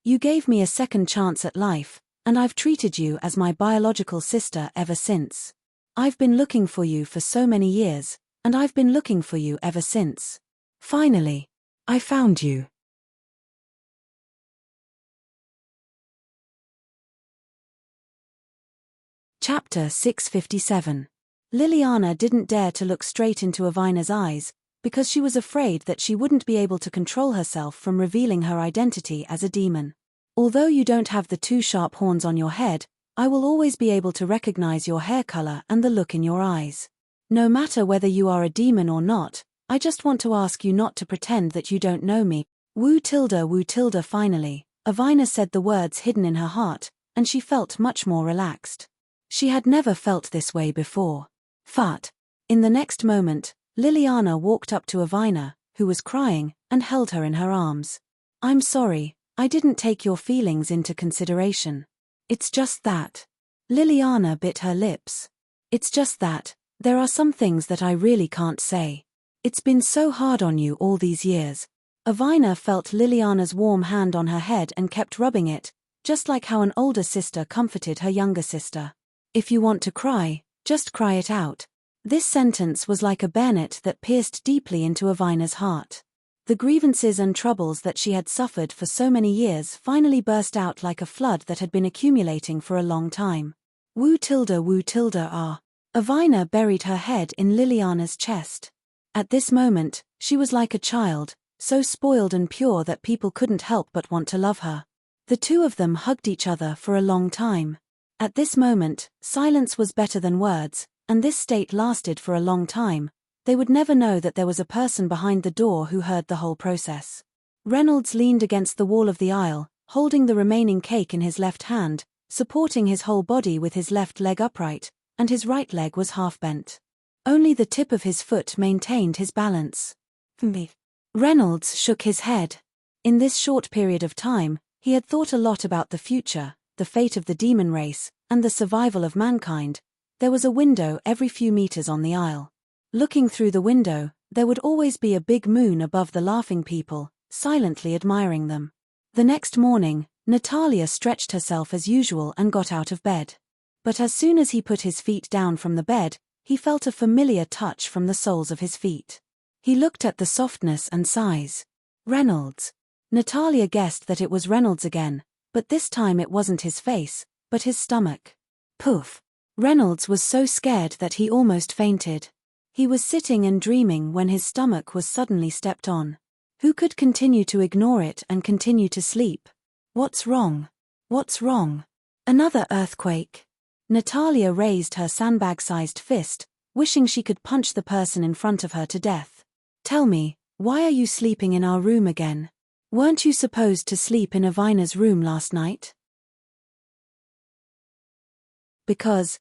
You gave me a second chance at life, and I've treated you as my biological sister ever since. I've been looking for you for so many years, and I've been looking for you ever since. Finally, I found you. Chapter 657. Liliana didn't dare to look straight into Avina's eyes, because she was afraid that she wouldn't be able to control herself from revealing her identity as a demon. Although you don't have the two sharp horns on your head, I will always be able to recognize your hair color and the look in your eyes. No matter whether you are a demon or not, I just want to ask you not to pretend that you don't know me. Woo tilde finally, Avina said the words hidden in her heart, and she felt much more relaxed. She had never felt this way before. Fart. In the next moment, Liliana walked up to Avina, who was crying, and held her in her arms. I'm sorry, I didn't take your feelings into consideration. It's just that. Liliana bit her lips. It's just that, There are some things that I really can't say. It's been so hard on you all these years. Avina felt Liliana's warm hand on her head and kept rubbing it, just like how an older sister comforted her younger sister. If you want to cry, just cry it out. This sentence was like a bayonet that pierced deeply into Avina's heart. The grievances and troubles that she had suffered for so many years finally burst out like a flood that had been accumulating for a long time. Woo tilde ah. Avina buried her head in Liliana's chest. At this moment, she was like a child, so spoiled and pure that people couldn't help but want to love her. The two of them hugged each other for a long time. At this moment, silence was better than words, and this state lasted for a long time. They would never know that there was a person behind the door who heard the whole process. Reynolds leaned against the wall of the aisle, holding the remaining cake in his left hand, supporting his whole body with his left leg upright, and his right leg was half bent. Only the tip of his foot maintained his balance. Reynolds shook his head. In this short period of time, he had thought a lot about the future, the fate of the demon race, and the survival of mankind. There was a window every few meters on the aisle. Looking through the window, there would always be a big moon above the laughing people, silently admiring them. The next morning, Natalia stretched herself as usual and got out of bed. But as soon as he put his feet down from the bed, he felt a familiar touch from the soles of his feet. He looked at the softness and size. Reynolds. Natalia guessed that it was Reynolds again, but this time it wasn't his face, but his stomach. Poof. Reynolds was so scared that he almost fainted. He was sitting and dreaming when his stomach was suddenly stepped on. Who could continue to ignore it and continue to sleep? What's wrong? What's wrong? Another earthquake. Natalia raised her sandbag-sized fist, wishing she could punch the person in front of her to death. Tell me, why are you sleeping in our room again? Weren't you supposed to sleep in Avina's room last night? Because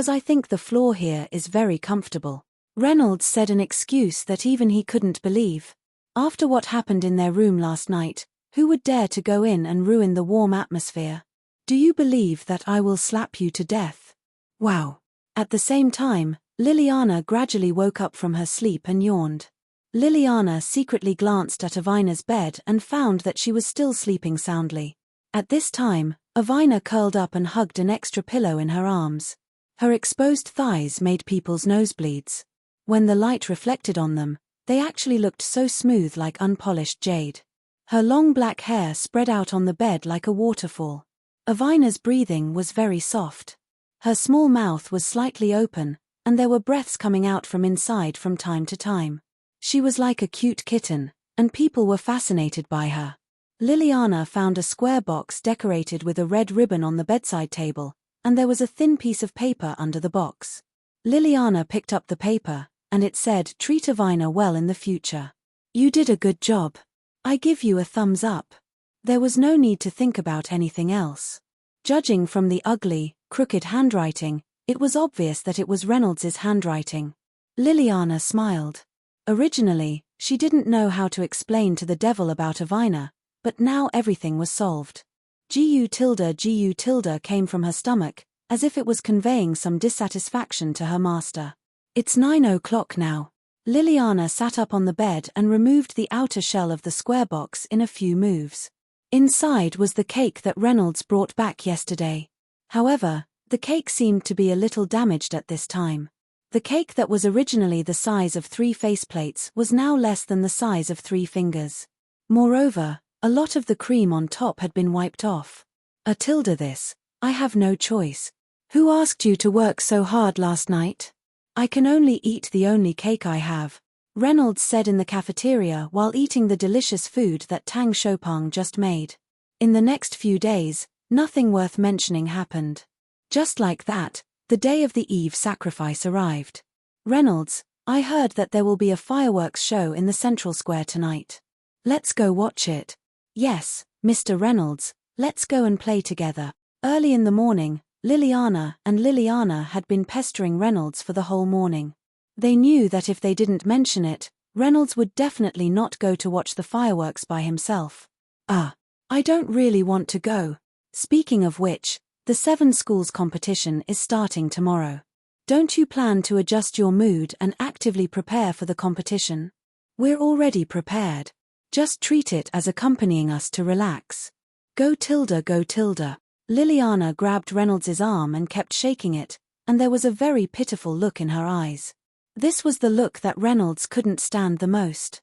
I think the floor here is very comfortable. Reynolds said, an excuse that even he couldn't believe. After what happened in their room last night, who would dare to go in and ruin the warm atmosphere? Do you believe that I will slap you to death? Wow. At the same time, Liliana gradually woke up from her sleep and yawned. Liliana secretly glanced at Avina's bed and found that she was still sleeping soundly. At this time, Avina curled up and hugged an extra pillow in her arms. Her exposed thighs made people's nosebleeds. When the light reflected on them, they actually looked so smooth like unpolished jade. Her long black hair spread out on the bed like a waterfall. Avina's breathing was very soft. Her small mouth was slightly open, and there were breaths coming out from inside from time to time. She was like a cute kitten, and people were fascinated by her. Liliana found a square box decorated with a red ribbon on the bedside table, and there was a thin piece of paper under the box. Liliana picked up the paper, and it said, "Treat Avina well in the future. You did a good job. I give you a thumbs up." There was no need to think about anything else. Judging from the ugly, crooked handwriting, it was obvious that it was Reynolds's handwriting. Liliana smiled. Originally, she didn't know how to explain to the devil about Avina, but now everything was solved. Gu tilde came from her stomach, as if it was conveying some dissatisfaction to her master. It's 9 o'clock now. Liliana sat up on the bed and removed the outer shell of the square box in a few moves. Inside was the cake that Reynolds brought back yesterday. However, the cake seemed to be a little damaged at this time. The cake that was originally the size of 3 faceplates was now less than the size of 3 fingers. Moreover, a lot of the cream on top had been wiped off. This. I have no choice. Who asked you to work so hard last night? I can only eat the only cake I have, Reynolds said in the cafeteria while eating the delicious food that Tang Shopang just made. In the next few days, nothing worth mentioning happened. Just like that, the day of the Eve sacrifice arrived. Reynolds, I heard that there will be a fireworks show in the Central Square tonight. Let's go watch it. Yes, Mr. Reynolds, let's go and play together. Early in the morning, Liliana had been pestering Reynolds for the whole morning. They knew that if they didn't mention it, Reynolds would definitely not go to watch the fireworks by himself. I don't really want to go. Speaking of which, the 7 schools competition is starting tomorrow. Don't you plan to adjust your mood and actively prepare for the competition? We're already prepared. Just treat it as accompanying us to relax. Go Tilda, go Tilda. Liliana grabbed Reynolds's arm and kept shaking it, and there was a very pitiful look in her eyes. This was the look that Reynolds couldn't stand the most.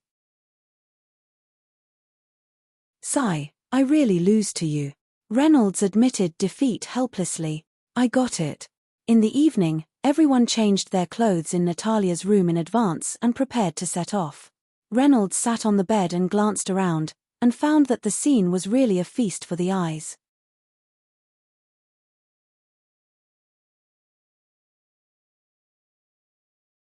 Sigh, I really lose to you. Reynolds admitted defeat helplessly. I got it. In the evening, everyone changed their clothes in Natalia's room in advance and prepared to set off. Reynolds sat on the bed and glanced around, and found that the scene was really a feast for the eyes.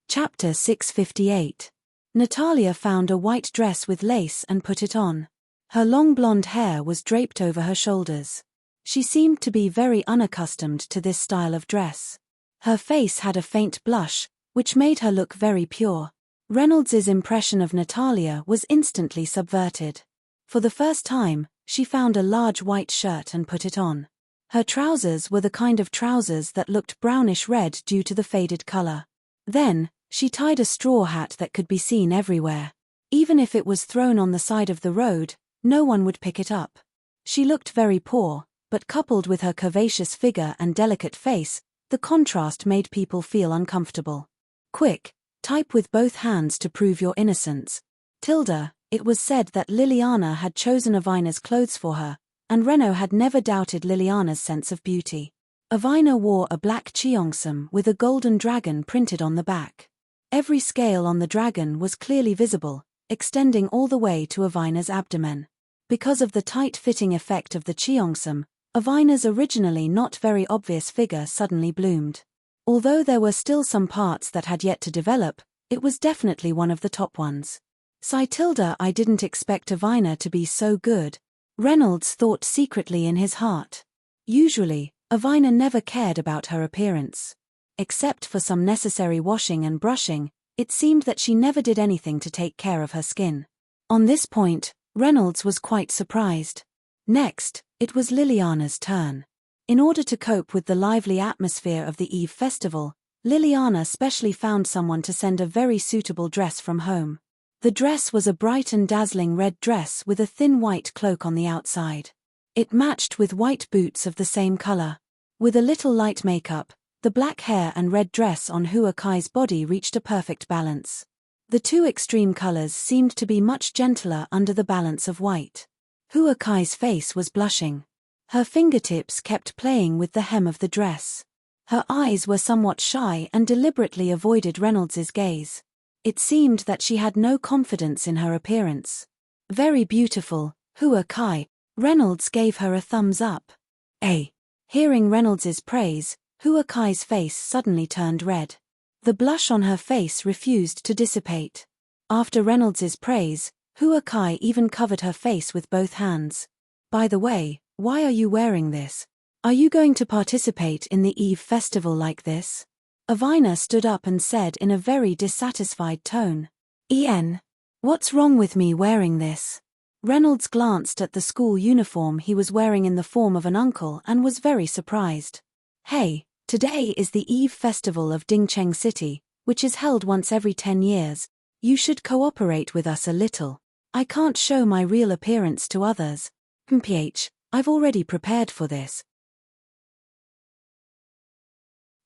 Chapter 658. Natalia found a white dress with lace and put it on. Her long blonde hair was draped over her shoulders. She seemed to be very unaccustomed to this style of dress. Her face had a faint blush, which made her look very pure. Reynolds's impression of Natalia was instantly subverted. For the first time, she found a large white shirt and put it on. Her trousers were the kind of trousers that looked brownish-red due to the faded color. Then, she tied a straw hat that could be seen everywhere. Even if it was thrown on the side of the road, no one would pick it up. She looked very poor, but coupled with her curvaceous figure and delicate face, the contrast made people feel uncomfortable. Quick, type with both hands to prove your innocence. Tilda. It was said that Liliana had chosen Avina's clothes for her, and Reno had never doubted Liliana's sense of beauty. Avina wore a black cheongsam with a golden dragon printed on the back. Every scale on the dragon was clearly visible, extending all the way to Avina's abdomen. Because of the tight-fitting effect of the cheongsam, Avina's originally not very obvious figure suddenly bloomed. Although there were still some parts that had yet to develop, it was definitely one of the top ones. Sigh Tilda, I didn't expect Avina to be so good. Reynolds thought secretly in his heart. Usually, Avina never cared about her appearance. Except for some necessary washing and brushing, it seemed that she never did anything to take care of her skin. On this point, Reynolds was quite surprised. Next, it was Liliana's turn. In order to cope with the lively atmosphere of the Eve festival, Liliana specially found someone to send a very suitable dress from home. The dress was a bright and dazzling red dress with a thin white cloak on the outside. It matched with white boots of the same color. With a little light makeup, the black hair and red dress on Hua Kai's body reached a perfect balance. The two extreme colors seemed to be much gentler under the balance of white. Hua Kai's face was blushing. Her fingertips kept playing with the hem of the dress. Her eyes were somewhat shy and deliberately avoided Reynolds's gaze. It seemed that she had no confidence in her appearance. Very beautiful, Hua Kai. Reynolds gave her a thumbs up. Hearing Reynolds's praise, Hua Kai's face suddenly turned red. The blush on her face refused to dissipate. After Reynolds's praise, Hua Kai even covered her face with both hands. By the way, why are you wearing this? Are you going to participate in the Eve festival like this? Avina stood up and said in a very dissatisfied tone. What's wrong with me wearing this? Reynolds glanced at the school uniform he was wearing in the form of an uncle and was very surprised. Hey, today is the Eve festival of Dingcheng City, which is held once every 10 years. You should cooperate with us a little. I can't show my real appearance to others. I've already prepared for this.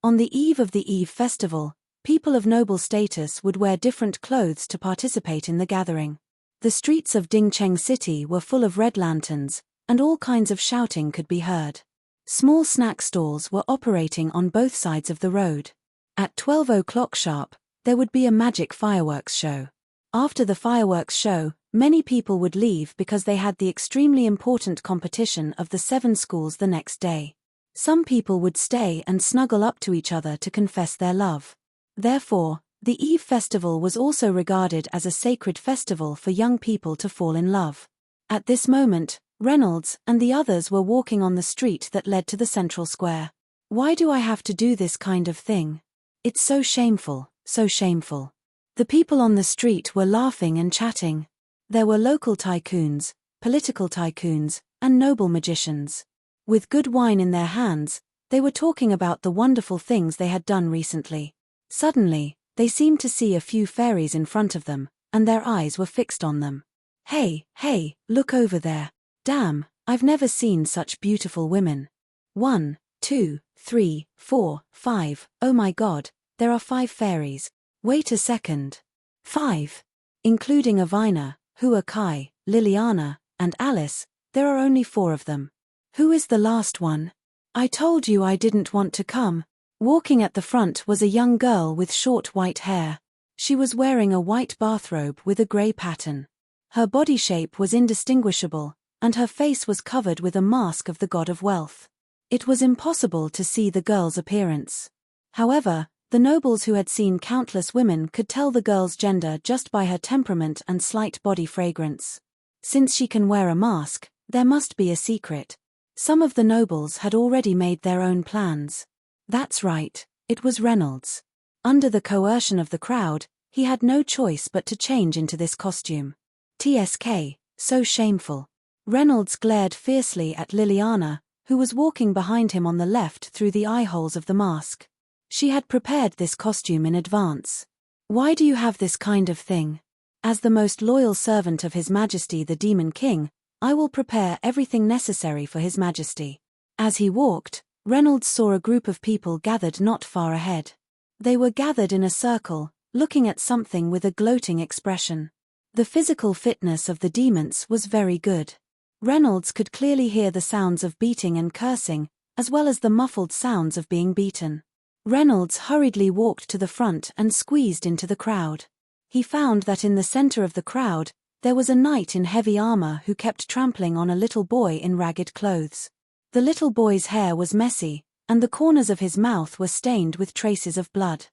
On the eve of the Eve festival, people of noble status would wear different clothes to participate in the gathering. The streets of Dingcheng City were full of red lanterns, and all kinds of shouting could be heard. Small snack stalls were operating on both sides of the road. At 12 o'clock sharp, there would be a magic fireworks show. After the fireworks show, many people would leave because they had the extremely important competition of the 7 schools the next day. Some people would stay and snuggle up to each other to confess their love. Therefore, the Eve festival was also regarded as a sacred festival for young people to fall in love. At this moment, Reynolds and the others were walking on the street that led to the central square. Why do I have to do this kind of thing? It's so shameful, so shameful. The people on the street were laughing and chatting. There were local tycoons, political tycoons, and noble magicians. With good wine in their hands, They were talking about the wonderful things they had done recently. Suddenly, they seemed to see a few fairies in front of them, and their eyes were fixed on them. Hey, look over there. Damn, I've never seen such beautiful women. 1, 2, 3, 4, 5, oh my god, there are 5 fairies. Wait a second. 5. Including Avina, Huakai, Liliana, and Alice, there are only 4 of them. Who is the last one? I told you I didn't want to come. Walking at the front was a young girl with short white hair. She was wearing a white bathrobe with a grey pattern. Her body shape was indistinguishable, and her face was covered with a mask of the god of wealth. It was impossible to see the girl's appearance. However, the nobles who had seen countless women could tell the girl's gender just by her temperament and slight body fragrance. Since she can wear a mask, there must be a secret. Some of the nobles had already made their own plans. That's right, it was Reynolds. Under the coercion of the crowd, he had no choice but to change into this costume. TSK, so shameful. Reynolds glared fiercely at Liliana, who was walking behind him on the left through the eye holes of the mask. She had prepared this costume in advance. Why do you have this kind of thing? As the most loyal servant of His Majesty the Demon King, I will prepare everything necessary for His Majesty. As he walked, Reynolds saw a group of people gathered not far ahead. They were gathered in a circle, looking at something with a gloating expression. The physical fitness of the demons was very good. Reynolds could clearly hear the sounds of beating and cursing, as well as the muffled sounds of being beaten. Reynolds hurriedly walked to the front and squeezed into the crowd. He found that in the center of the crowd, there was a knight in heavy armor who kept trampling on a little boy in ragged clothes. The little boy's hair was messy, and the corners of his mouth were stained with traces of blood.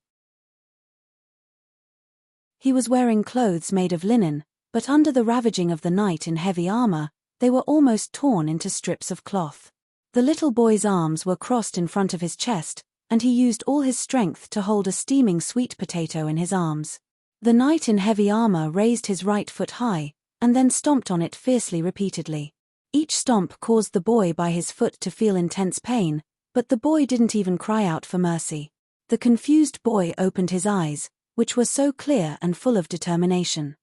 He was wearing clothes made of linen, but under the ravaging of the knight in heavy armor, they were almost torn into strips of cloth. The little boy's arms were crossed in front of his chest, and he used all his strength to hold a steaming sweet potato in his arms. The knight in heavy armor raised his right foot high, and then stomped on it fiercely repeatedly. Each stomp caused the boy by his foot to feel intense pain, but the boy didn't even cry out for mercy. The confused boy opened his eyes, which were so clear and full of determination.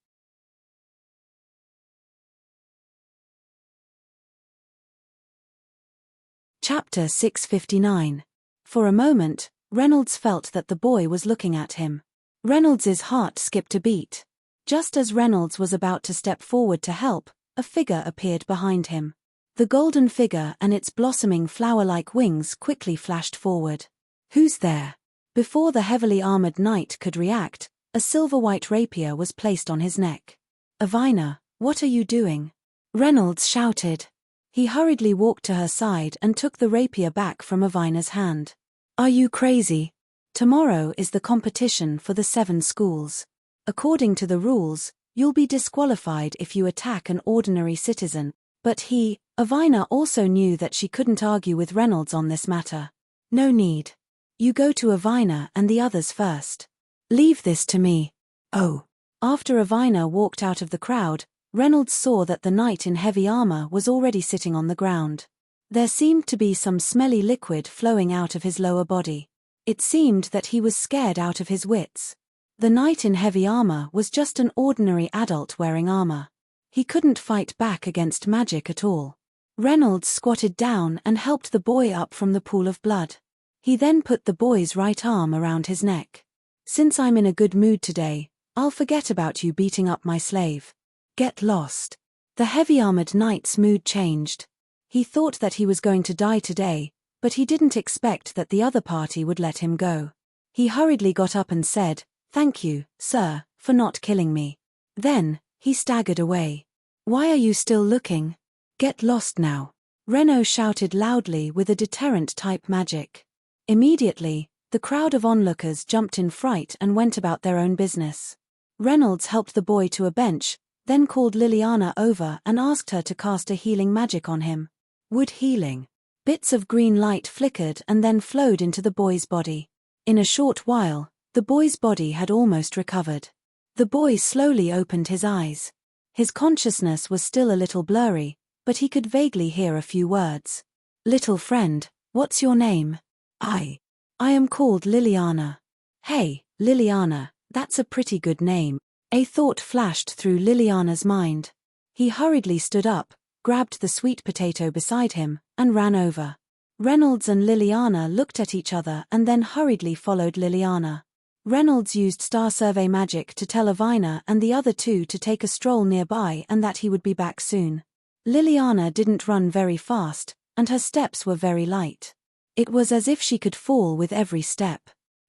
Chapter 659. For a moment, Reynolds felt that the boy was looking at him. Reynolds's heart skipped a beat. Just as Reynolds was about to step forward to help, a figure appeared behind him. The golden figure and its blossoming flower-like wings quickly flashed forward. Who's there? Before the heavily armored knight could react, a silver-white rapier was placed on his neck. Avina, what are you doing? Reynolds shouted. He hurriedly walked to her side and took the rapier back from Avina's hand. Are you crazy? Tomorrow is the competition for the 7 schools. According to the rules, you'll be disqualified if you attack an ordinary citizen, but Avina also knew that she couldn't argue with Reynolds on this matter. No need. You go to Avina and the others first. Leave this to me. Oh. After Avina walked out of the crowd, Reynolds saw that the knight in heavy armor was already sitting on the ground. There seemed to be some smelly liquid flowing out of his lower body. It seemed that he was scared out of his wits. The knight in heavy armor was just an ordinary adult wearing armor. He couldn't fight back against magic at all. Reynolds squatted down and helped the boy up from the pool of blood. He then put the boy's right arm around his neck. Since I'm in a good mood today, I'll forget about you beating up my slave. Get lost. The heavy-armored knight's mood changed. He thought that he was going to die today, but he didn't expect that the other party would let him go. He hurriedly got up and said, "Thank you, sir, for not killing me." Then, he staggered away. Why are you still looking? Get lost now. Renaud shouted loudly with a deterrent-type magic. Immediately, the crowd of onlookers jumped in fright and went about their own business. Reynolds helped the boy to a bench, then called Liliana over and asked her to cast a healing magic on him. Wood healing. Bits of green light flickered and then flowed into the boy's body. In a short while, the boy's body had almost recovered. The boy slowly opened his eyes. His consciousness was still a little blurry, but he could vaguely hear a few words. Little friend, what's your name? I am called Liliana. Hey, Liliana, that's a pretty good name. A thought flashed through Liliana's mind. He hurriedly stood up, grabbed the sweet potato beside him, and ran over. Reynolds and Liliana looked at each other and then hurriedly followed Liliana. Reynolds used star survey magic to tell Avina and the other two to take a stroll nearby and that he would be back soon. Liliana didn't run very fast, and her steps were very light. It was as if she could fall with every step.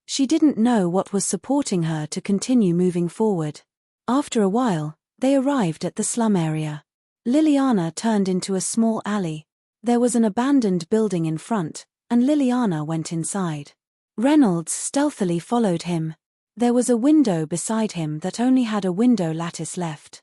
She didn't know what was supporting her to continue moving forward. After a while, they arrived at the slum area. Liliana turned into a small alley. There was an abandoned building in front, and Liliana went inside. Reynolds stealthily followed him. There was a window beside him that only had a window lattice left.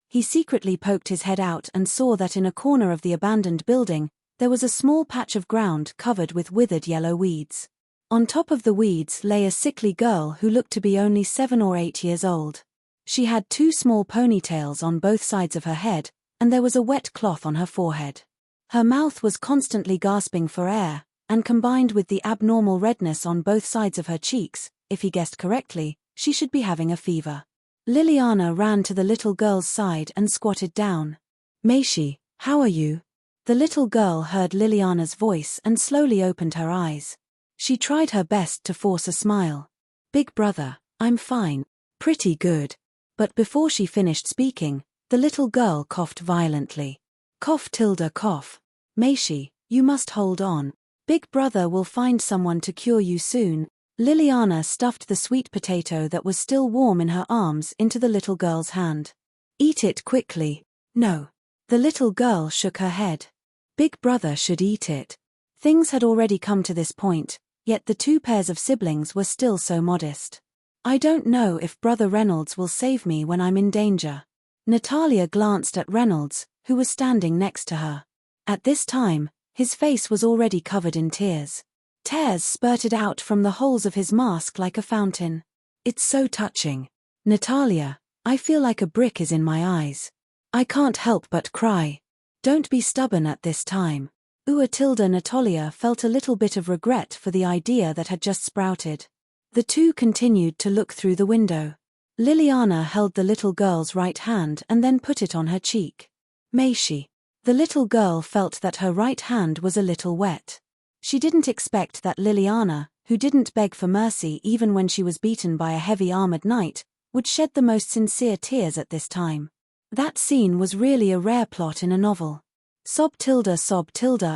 He secretly poked his head out and saw that in a corner of the abandoned building, there was a small patch of ground covered with withered yellow weeds. On top of the weeds lay a sickly girl who looked to be only 7 or 8 years old. She had 2 small ponytails on both sides of her head, and there was a wet cloth on her forehead. Her mouth was constantly gasping for air, and combined with the abnormal redness on both sides of her cheeks, if he guessed correctly, she should be having a fever. Liliana ran to the little girl's side and squatted down. "Maishi, how are you?" The little girl heard Liliana's voice and slowly opened her eyes. She tried her best to force a smile. "Big brother, I'm fine. Pretty good." But before she finished speaking, the little girl coughed violently. Cough tilde cough. "Maishi, you must hold on. Big brother will find someone to cure you soon." Liliana stuffed the sweet potato that was still warm in her arms into the little girl's hand. "Eat it quickly." "No." The little girl shook her head. "Big brother should eat it." Things had already come to this point, yet the 2 pairs of siblings were still so modest. "I don't know if Brother Reynolds will save me when I'm in danger." Natalia glanced at Reynolds, who was standing next to her. At this time, his face was already covered in tears. Tears spurted out from the holes of his mask like a fountain. "It's so touching. Natalia, I feel like a brick is in my eyes. I can't help but cry. Don't be stubborn at this time." Natalia felt a little bit of regret for the idea that had just sprouted. The two continued to look through the window. Liliana held the little girl's right hand and then put it on her cheek. "Maishi." The little girl felt that her right hand was a little wet. She didn't expect that Liliana, who didn't beg for mercy even when she was beaten by a heavy armored knight, would shed the most sincere tears at this time. That scene was really a rare plot in a novel. Sob tilde,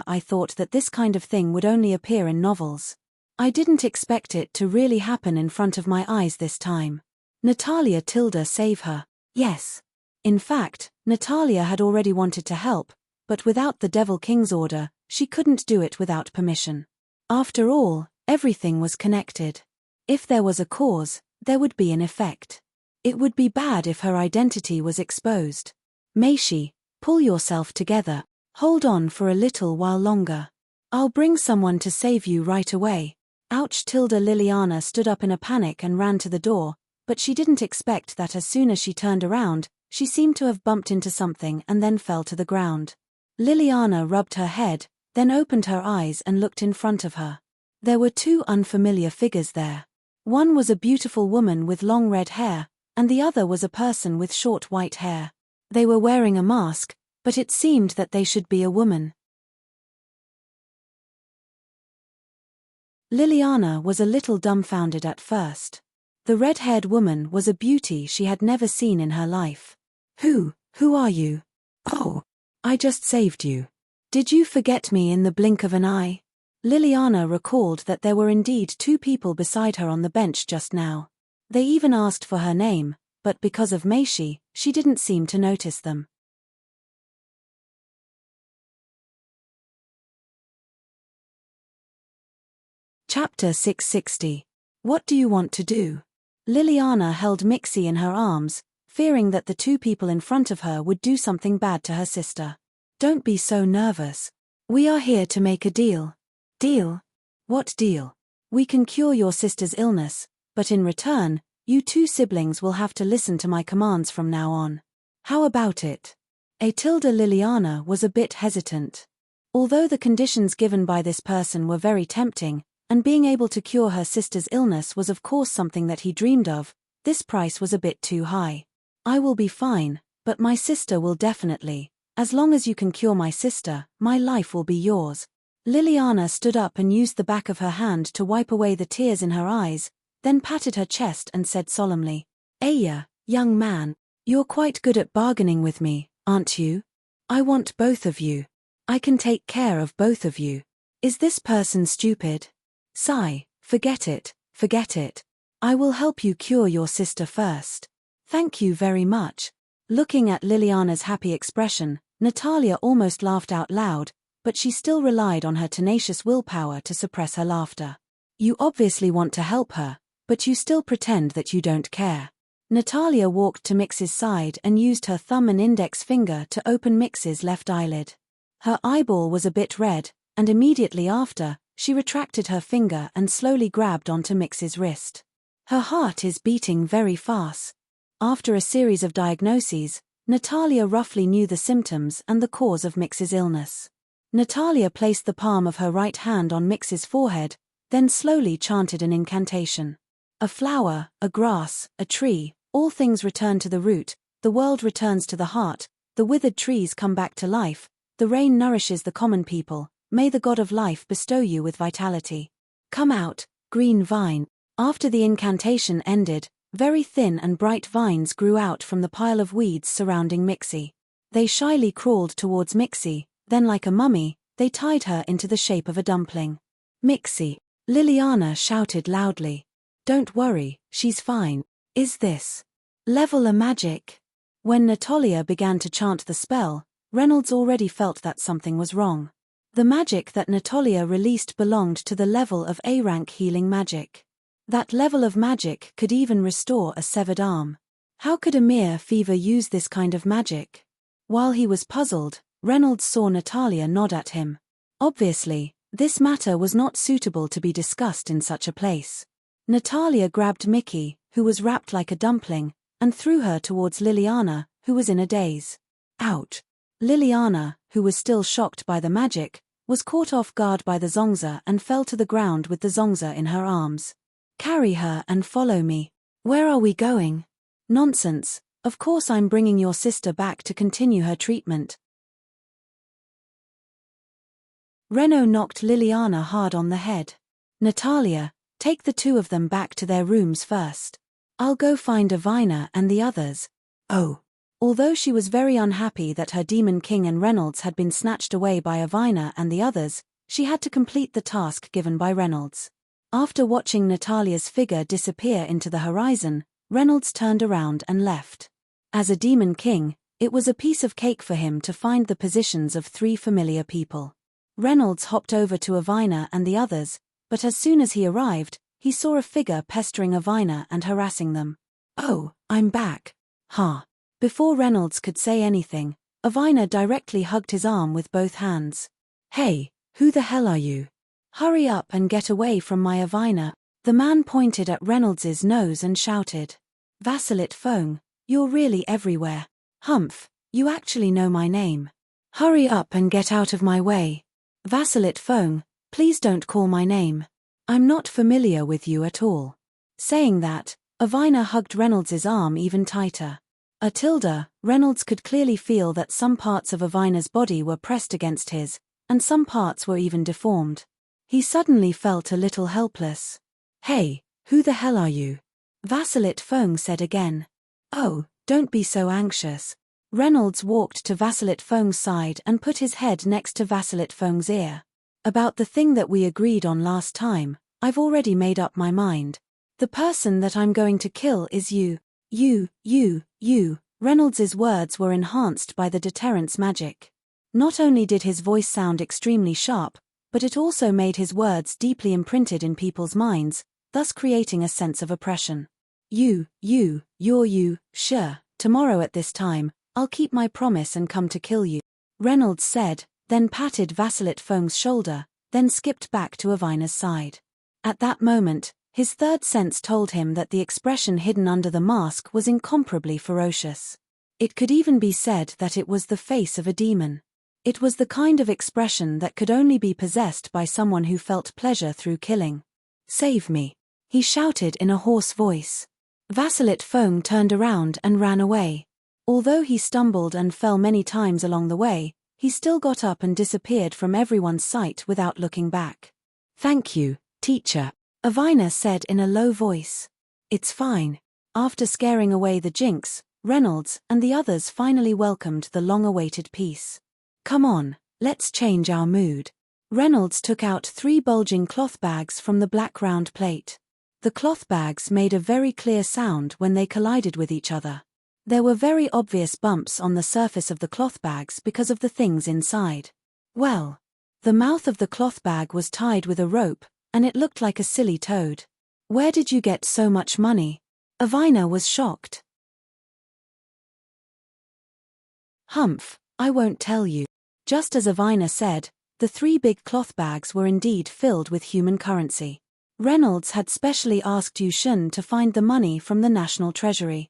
I thought that this kind of thing would only appear in novels. I didn't expect it to really happen in front of my eyes this time. Natalia tilde save her. Yes. In fact, Natalia had already wanted to help, but without the Devil King's order, she couldn't do it without permission. After all, everything was connected. If there was a cause, there would be an effect. It would be bad if her identity was exposed. "Maishi, pull yourself together. Hold on for a little while longer. I'll bring someone to save you right away." Ouch! Liliana stood up in a panic and ran to the door, but she didn't expect that as soon as she turned around, she seemed to have bumped into something and then fell to the ground. Liliana rubbed her head, then opened her eyes and looked in front of her. There were 2 unfamiliar figures there. One was a beautiful woman with long red hair, and the other was a person with short white hair. They were wearing a mask, but it seemed that they should be a woman. Liliana was a little dumbfounded at first. The red-haired woman was a beauty she had never seen in her life. Who are you?" "Oh, I just saved you. Did you forget me in the blink of an eye?" Liliana recalled that there were indeed 2 people beside her on the bench just now. They even asked for her name, but because of Maishi, she didn't seem to notice them. Chapter 660. What do you want to do? Liliana held Mixie in her arms, fearing that the 2 people in front of her would do something bad to her sister. "Don't be so nervous. We are here to make a deal." "Deal? What deal?" "We can cure your sister's illness, but in return, you 2 siblings will have to listen to my commands from now on. How about it?" Liliana was a bit hesitant. Although the conditions given by this person were very tempting, and being able to cure her sister's illness was of course something that he dreamed of, this price was a bit too high. I will be fine, but my sister will definitely. As long as you can cure my sister, my life will be yours. Liliana stood up and used the back of her hand to wipe away the tears in her eyes, then patted her chest and said solemnly, "Aya, young man, you're quite good at bargaining with me, aren't you? I want both of you. I can take care of both of you. Is this person stupid? Sigh, forget it, forget it. I will help you cure your sister first. Thank you very much." Looking at Liliana's happy expression, Natalia almost laughed out loud, but she still relied on her tenacious willpower to suppress her laughter. "You obviously want to help her, but you still pretend that you don't care." Natalia walked to Mix's side and used her thumb and index finger to open Mix's left eyelid. Her eyeball was a bit red, and immediately after, she retracted her finger and slowly grabbed onto Mix's wrist. "Her heart is beating very fast." After a series of diagnoses, Natalia roughly knew the symptoms and the cause of Mix's illness. Natalia placed the palm of her right hand on Mix's forehead, then slowly chanted an incantation. A flower, a grass, a tree, all things return to the root, the world returns to the heart, the withered trees come back to life, the rain nourishes the common people, may the God of life bestow you with vitality. Come out, green vine. After the incantation ended, very thin and bright vines grew out from the pile of weeds surrounding Mixie. They shyly crawled towards Mixie, then like a mummy, they tied her into the shape of a dumpling. "Mixie," Liliana shouted loudly. "Don't worry, she's fine. Is this level a magic?" When Natalia began to chant the spell, Reynolds already felt that something was wrong. The magic that Natalia released belonged to the level of A-rank healing magic. That level of magic could even restore a severed arm. How could a mere fever use this kind of magic? While he was puzzled, Reynolds saw Natalia nod at him. Obviously, this matter was not suitable to be discussed in such a place. Natalia grabbed Mickey, who was wrapped like a dumpling, and threw her towards Liliana, who was in a daze. Ouch! Liliana, who was still shocked by the magic, was caught off guard by the Zongza and fell to the ground with the Zongza in her arms. "Carry her and follow me." "Where are we going?" "Nonsense, of course I'm bringing your sister back to continue her treatment." Reno knocked Liliana hard on the head. "Natalia, take the two of them back to their rooms first. I'll go find Avina and the others." "Oh." Although she was very unhappy that her Demon King and Reynolds had been snatched away by Avina and the others, she had to complete the task given by Reynolds. After watching Natalia's figure disappear into the horizon, Reynolds turned around and left. As a Demon King, it was a piece of cake for him to find the positions of 3 familiar people. Reynolds hopped over to Avina and the others, but as soon as he arrived, he saw a figure pestering Avina and harassing them. "Oh, I'm back. Huh." Before Reynolds could say anything, Avina directly hugged his arm with both hands. "Hey, who the hell are you? Hurry up and get away from my Avina." The man pointed at Reynolds's nose and shouted. "Vasilit Fong, you're really everywhere. Humph, you actually know my name. Hurry up and get out of my way. Vasilit Fong, please don't call my name. I'm not familiar with you at all." Saying that, Avina hugged Reynolds's arm even tighter. Reynolds could clearly feel that some parts of Avina's body were pressed against his, and some parts were even deformed. He suddenly felt a little helpless. "Hey, who the hell are you?" Vasilit Fong said again. "Oh, don't be so anxious." Reynolds walked to Vasilit Fong's side and put his head next to Vasilit Fong's ear. "About the thing that we agreed on last time, I've already made up my mind. The person that I'm going to kill is you. You. Reynolds's words were enhanced by the deterrence magic. Not only did his voice sound extremely sharp, but it also made his words deeply imprinted in people's minds, thus creating a sense of oppression. You're you, sure, tomorrow at this time, I'll keep my promise and come to kill you," Reynolds said, then patted Vasilit Fong's shoulder, then skipped back to Avina's side. At that moment, his third sense told him that the expression hidden under the mask was incomparably ferocious. It could even be said that it was the face of a demon. It was the kind of expression that could only be possessed by someone who felt pleasure through killing. "Save me," he shouted in a hoarse voice. Vasilit Foam turned around and ran away. Although he stumbled and fell many times along the way, he still got up and disappeared from everyone's sight without looking back. "Thank you, teacher," Avina said in a low voice. "It's fine." After scaring away the jinx, Reynolds and the others finally welcomed the long-awaited peace. "Come on, let's change our mood." Reynolds took out 3 bulging cloth bags from the black round plate. The cloth bags made a very clear sound when they collided with each other. There were very obvious bumps on the surface of the cloth bags because of the things inside. Well, the mouth of the cloth bag was tied with a rope, and it looked like a silly toad. "Where did you get so much money?" Avina was shocked. "Humph, I won't tell you." Just as Avina said, the 3 big cloth bags were indeed filled with human currency. Reynolds had specially asked Yushin to find the money from the National Treasury.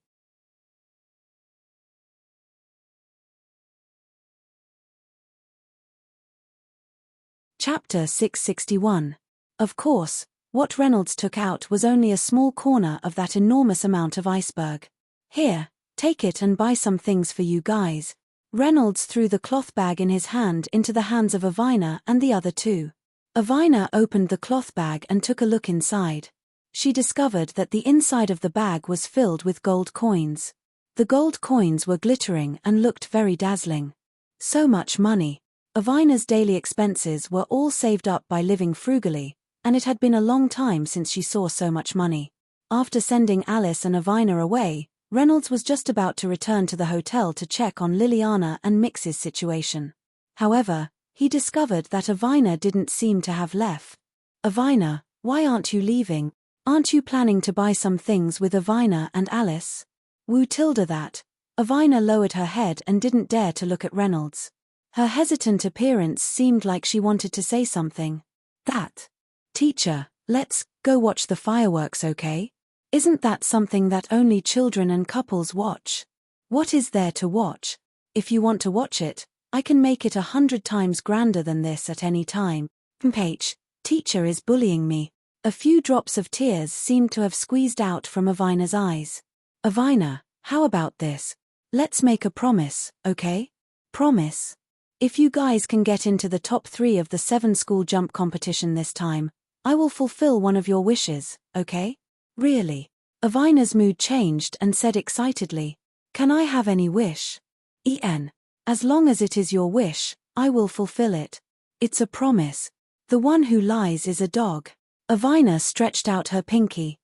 Chapter 661. Of course, what Reynolds took out was only a small corner of that enormous amount of iceberg. "Here, take it and buy some things for you guys." Reynolds threw the cloth bag in his hand into the hands of Avina and the other 2. Avina opened the cloth bag and took a look inside. She discovered that the inside of the bag was filled with gold coins. The gold coins were glittering and looked very dazzling. So much money. Avina's daily expenses were all saved up by living frugally, and it had been a long time since she saw so much money. After sending Alice and Avina away, Reynolds was just about to return to the hotel to check on Liliana and Mix's situation. However, he discovered that Avina didn't seem to have left. "Avina, why aren't you leaving? Aren't you planning to buy some things with Avina and Alice?" Woo Tilda that. Avina lowered her head and didn't dare to look at Reynolds. Her hesitant appearance seemed like she wanted to say something. "That. Teacher, let's go watch the fireworks, okay? Isn't that something that only children and couples watch?" "What is there to watch? If you want to watch it, I can make it 100 times grander than this at any time." Teacher is bullying me." A few drops of tears seemed to have squeezed out from Avina's eyes. "Avina, how about this? Let's make a promise, okay? Promise? If you guys can get into the top 3 of the 7-school jump competition this time, I will fulfill one of your wishes, okay?" "Really?" Avina's mood changed and said excitedly, "Can I have any wish?" As long as it is your wish, I will fulfill it. It's a promise. The one who lies is a dog." Avina stretched out her pinky.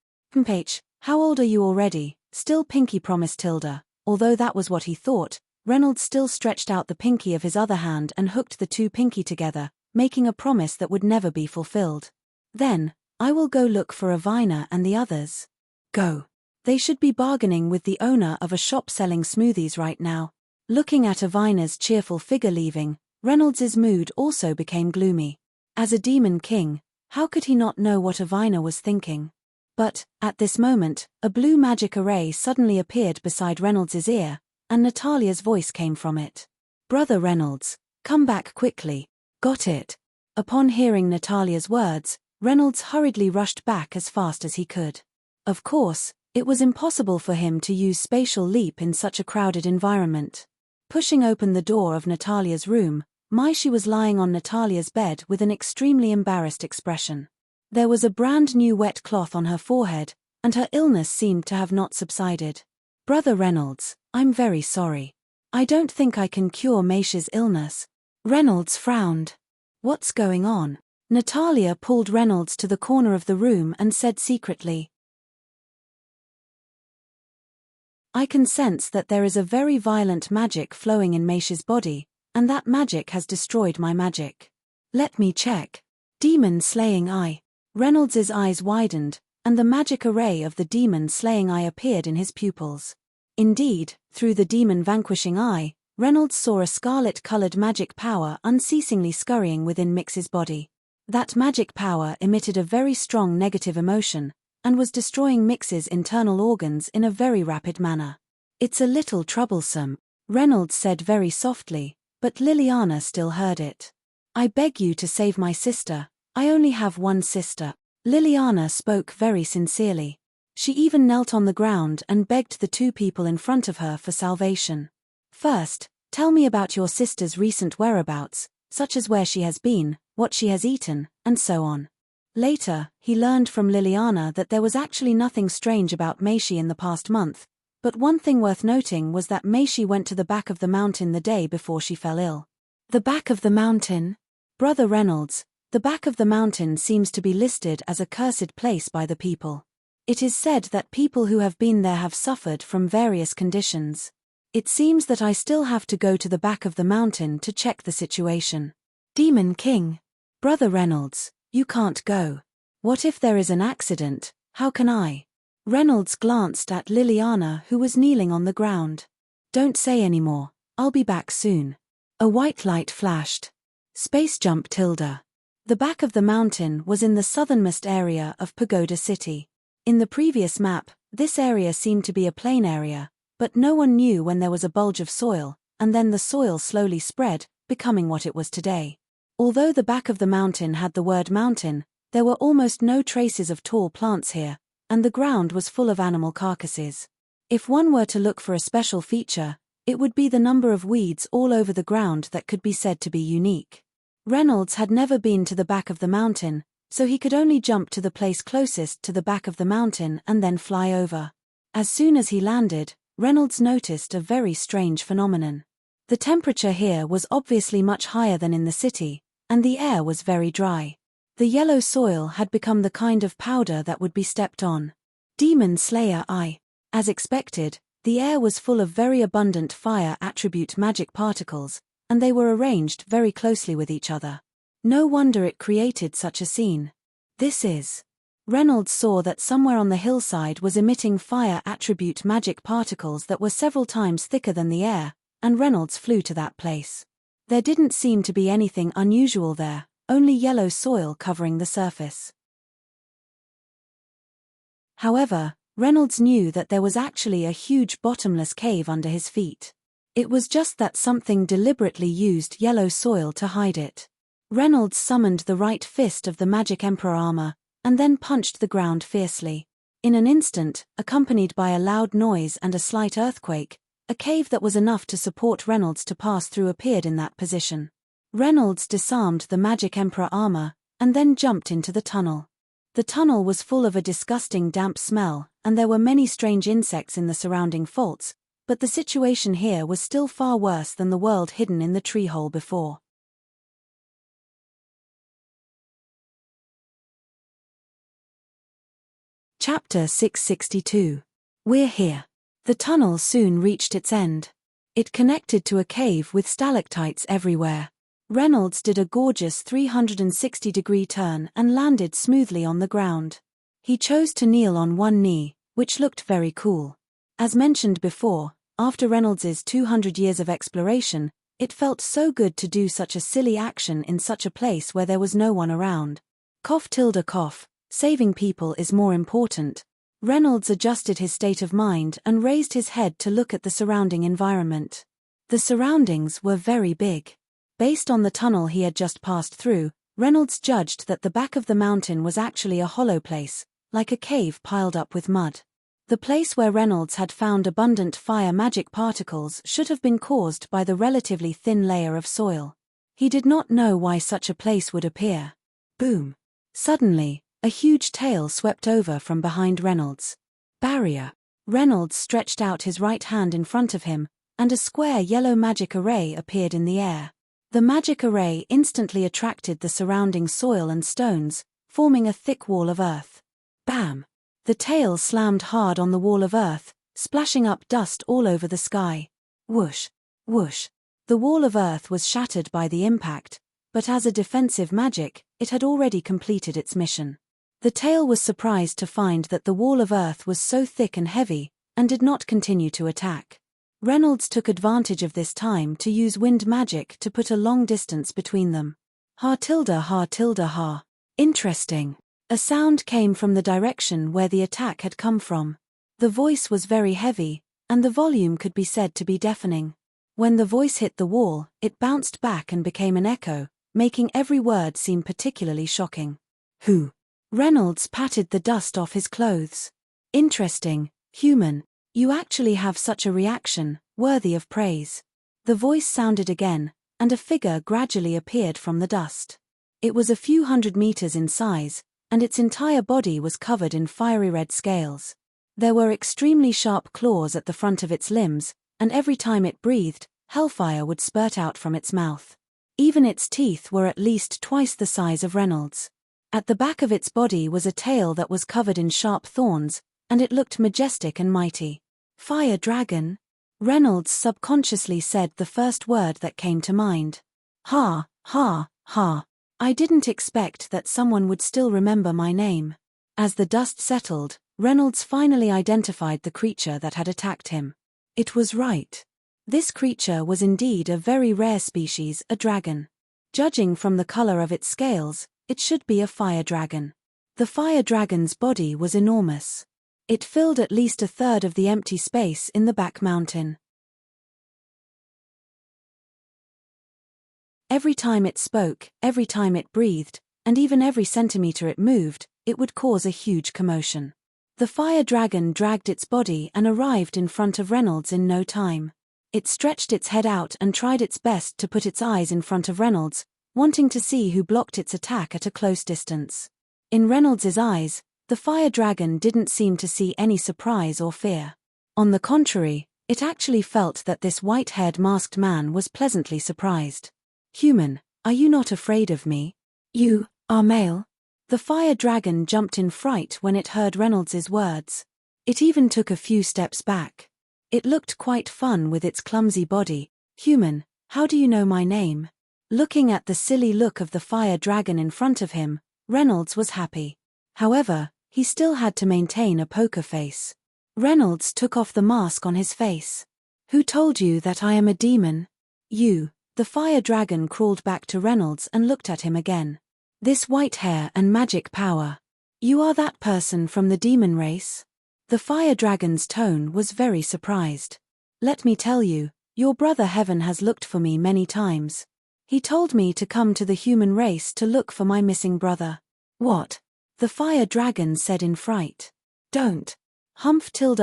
"How old are you already?" "Still pinky," promised Tilda. Although that was what he thought, Reynolds still stretched out the pinky of his other hand and hooked the 2 pinky together, making a promise that would never be fulfilled. "Then, I will go look for Avina and the others." "Go." They should be bargaining with the owner of a shop selling smoothies right now. Looking at Avina's cheerful figure leaving, Reynolds's mood also became gloomy. As a demon king, how could he not know what Avina was thinking? But, at this moment, a blue magic array suddenly appeared beside Reynolds's ear, and Natalia's voice came from it. "Brother Reynolds, come back quickly." "Got it." Upon hearing Natalia's words, Reynolds hurriedly rushed back as fast as he could. Of course, it was impossible for him to use spatial leap in such a crowded environment. Pushing open the door of Natalia's room, Maishi was lying on Natalia's bed with an extremely embarrassed expression. There was a brand new wet cloth on her forehead, and her illness seemed to have not subsided. "Brother Reynolds, I'm very sorry. I don't think I can cure Maishi's illness." Reynolds frowned. "What's going on?" Natalia pulled Reynolds to the corner of the room and said secretly, "I can sense that there is a very violent magic flowing in Maishi's body, and that magic has destroyed my magic. Let me check." "Demon slaying eye." Reynolds's eyes widened, and the magic array of the demon slaying eye appeared in his pupils. Indeed, through the demon vanquishing eye, Reynolds saw a scarlet-colored magic power unceasingly scurrying within Mix's body. That magic power emitted a very strong negative emotion, and was destroying Mix's internal organs in a very rapid manner. "It's a little troublesome," Reynolds said very softly, but Liliana still heard it. "I beg you to save my sister. I only have one sister." Liliana spoke very sincerely. She even knelt on the ground and begged the two people in front of her for salvation. "First, tell me about your sister's recent whereabouts, such as where she has been, what she has eaten, and so on." Later, he learned from Liliana that there was actually nothing strange about Maishi in the past month, but one thing worth noting was that Maishi went to the back of the mountain the day before she fell ill. The back of the mountain? Brother Reynolds, the back of the mountain seems to be listed as a cursed place by the people. It is said that people who have been there have suffered from various conditions. It seems that I still have to go to the back of the mountain to check the situation. Demon King. Brother Reynolds, you can't go. What if there is an accident? How can I? Reynolds glanced at Liliana, who was kneeling on the ground. "Don't say any more. I'll be back soon." A white light flashed. Space jump tilde. The back of the mountain was in the southernmost area of Pagoda City. In the previous map, this area seemed to be a plain area, but no one knew when there was a bulge of soil, and then the soil slowly spread, becoming what it was today. Although the back of the mountain had the word mountain, there were almost no traces of tall plants here, and the ground was full of animal carcasses. If one were to look for a special feature, it would be the number of weeds all over the ground that could be said to be unique. Reynolds had never been to the back of the mountain, so he could only jump to the place closest to the back of the mountain and then fly over. As soon as he landed, Reynolds noticed a very strange phenomenon. The temperature here was obviously much higher than in the city, and the air was very dry. The yellow soil had become the kind of powder that would be stepped on. Demon Slayer I. As expected, the air was full of very abundant fire attribute magic particles, and they were arranged very closely with each other. No wonder it created such a scene. This is. Reynolds saw that somewhere on the hillside was emitting fire attribute magic particles that were several times thicker than the air, and Reynolds flew to that place. There didn't seem to be anything unusual there, only yellow soil covering the surface. However, Reynolds knew that there was actually a huge bottomless cave under his feet. It was just that something deliberately used yellow soil to hide it. Reynolds summoned the right fist of the Magic Emperor armor, and then punched the ground fiercely. In an instant, accompanied by a loud noise and a slight earthquake, a cave that was enough to support Reynolds to pass through appeared in that position. Reynolds disarmed the Magic Emperor armor, and then jumped into the tunnel. The tunnel was full of a disgusting damp smell, and there were many strange insects in the surrounding faults, but the situation here was still far worse than the world hidden in the tree hole before. Chapter 662. We're here. The tunnel soon reached its end. It connected to a cave with stalactites everywhere. Reynolds did a gorgeous 360-degree turn and landed smoothly on the ground. He chose to kneel on one knee, which looked very cool. As mentioned before, after Reynolds's 200 years of exploration, it felt so good to do such a silly action in such a place where there was no one around. Cough tilde cough, saving people is more important. Reynolds adjusted his state of mind and raised his head to look at the surrounding environment. The surroundings were very big. Based on the tunnel he had just passed through, Reynolds judged that the back of the mountain was actually a hollow place, like a cave piled up with mud. The place where Reynolds had found abundant fire magic particles should have been caused by the relatively thin layer of soil. He did not know why such a place would appear. Boom! Suddenly, a huge tail swept over from behind Reynolds. Barrier. Reynolds stretched out his right hand in front of him, and a square yellow magic array appeared in the air. The magic array instantly attracted the surrounding soil and stones, forming a thick wall of earth. Bam! The tail slammed hard on the wall of earth, splashing up dust all over the sky. Whoosh! Whoosh! The wall of earth was shattered by the impact, but as a defensive magic, it had already completed its mission. The tail was surprised to find that the wall of earth was so thick and heavy, and did not continue to attack. Reynolds took advantage of this time to use wind magic to put a long distance between them. Ha tilde ha tilde ha. Interesting. A sound came from the direction where the attack had come from. The voice was very heavy, and the volume could be said to be deafening. When the voice hit the wall, it bounced back and became an echo, making every word seem particularly shocking. Who? Reynolds patted the dust off his clothes. Interesting, human. You actually have such a reaction, worthy of praise. The voice sounded again, and a figure gradually appeared from the dust. It was a few 100 meters in size, and its entire body was covered in fiery red scales. There were extremely sharp claws at the front of its limbs, and every time it breathed, hellfire would spurt out from its mouth. Even its teeth were at least twice the size of Reynolds. At the back of its body was a tail that was covered in sharp thorns, and it looked majestic and mighty. Fire dragon? Reynolds subconsciously said the first word that came to mind. Ha, ha, ha. I didn't expect that someone would still remember my name. As the dust settled, Reynolds finally identified the creature that had attacked him. It was right. This creature was indeed a very rare species, a dragon. Judging from the color of its scales, it should be a fire dragon. The fire dragon's body was enormous. It filled at least a third of the empty space in the back mountain. Every time it spoke, every time it breathed, and even every centimeter it moved, it would cause a huge commotion. The fire dragon dragged its body and arrived in front of Reynolds in no time. It stretched its head out and tried its best to put its eyes in front of Reynolds, wanting to see who blocked its attack at a close distance. In Reynolds's eyes, the fire dragon didn't seem to see any surprise or fear. On the contrary, it actually felt that this white-haired masked man was pleasantly surprised. Human, are you not afraid of me? You are male? The fire dragon jumped in fright when it heard Reynolds's words. It even took a few steps back. It looked quite fun with its clumsy body. Human, how do you know my name? Looking at the silly look of the fire dragon in front of him, Reynolds was happy. However, he still had to maintain a poker face. Reynolds took off the mask on his face. Who told you that I am a demon? You. The fire dragon crawled back to Reynolds and looked at him again. This white hair and magic power. You are that person from the demon race? The fire dragon's tone was very surprised. Let me tell you, your brother Heaven has looked for me many times. He told me to come to the human race to look for my missing brother. What? The fire dragon said in fright. Don't. Humph tilde.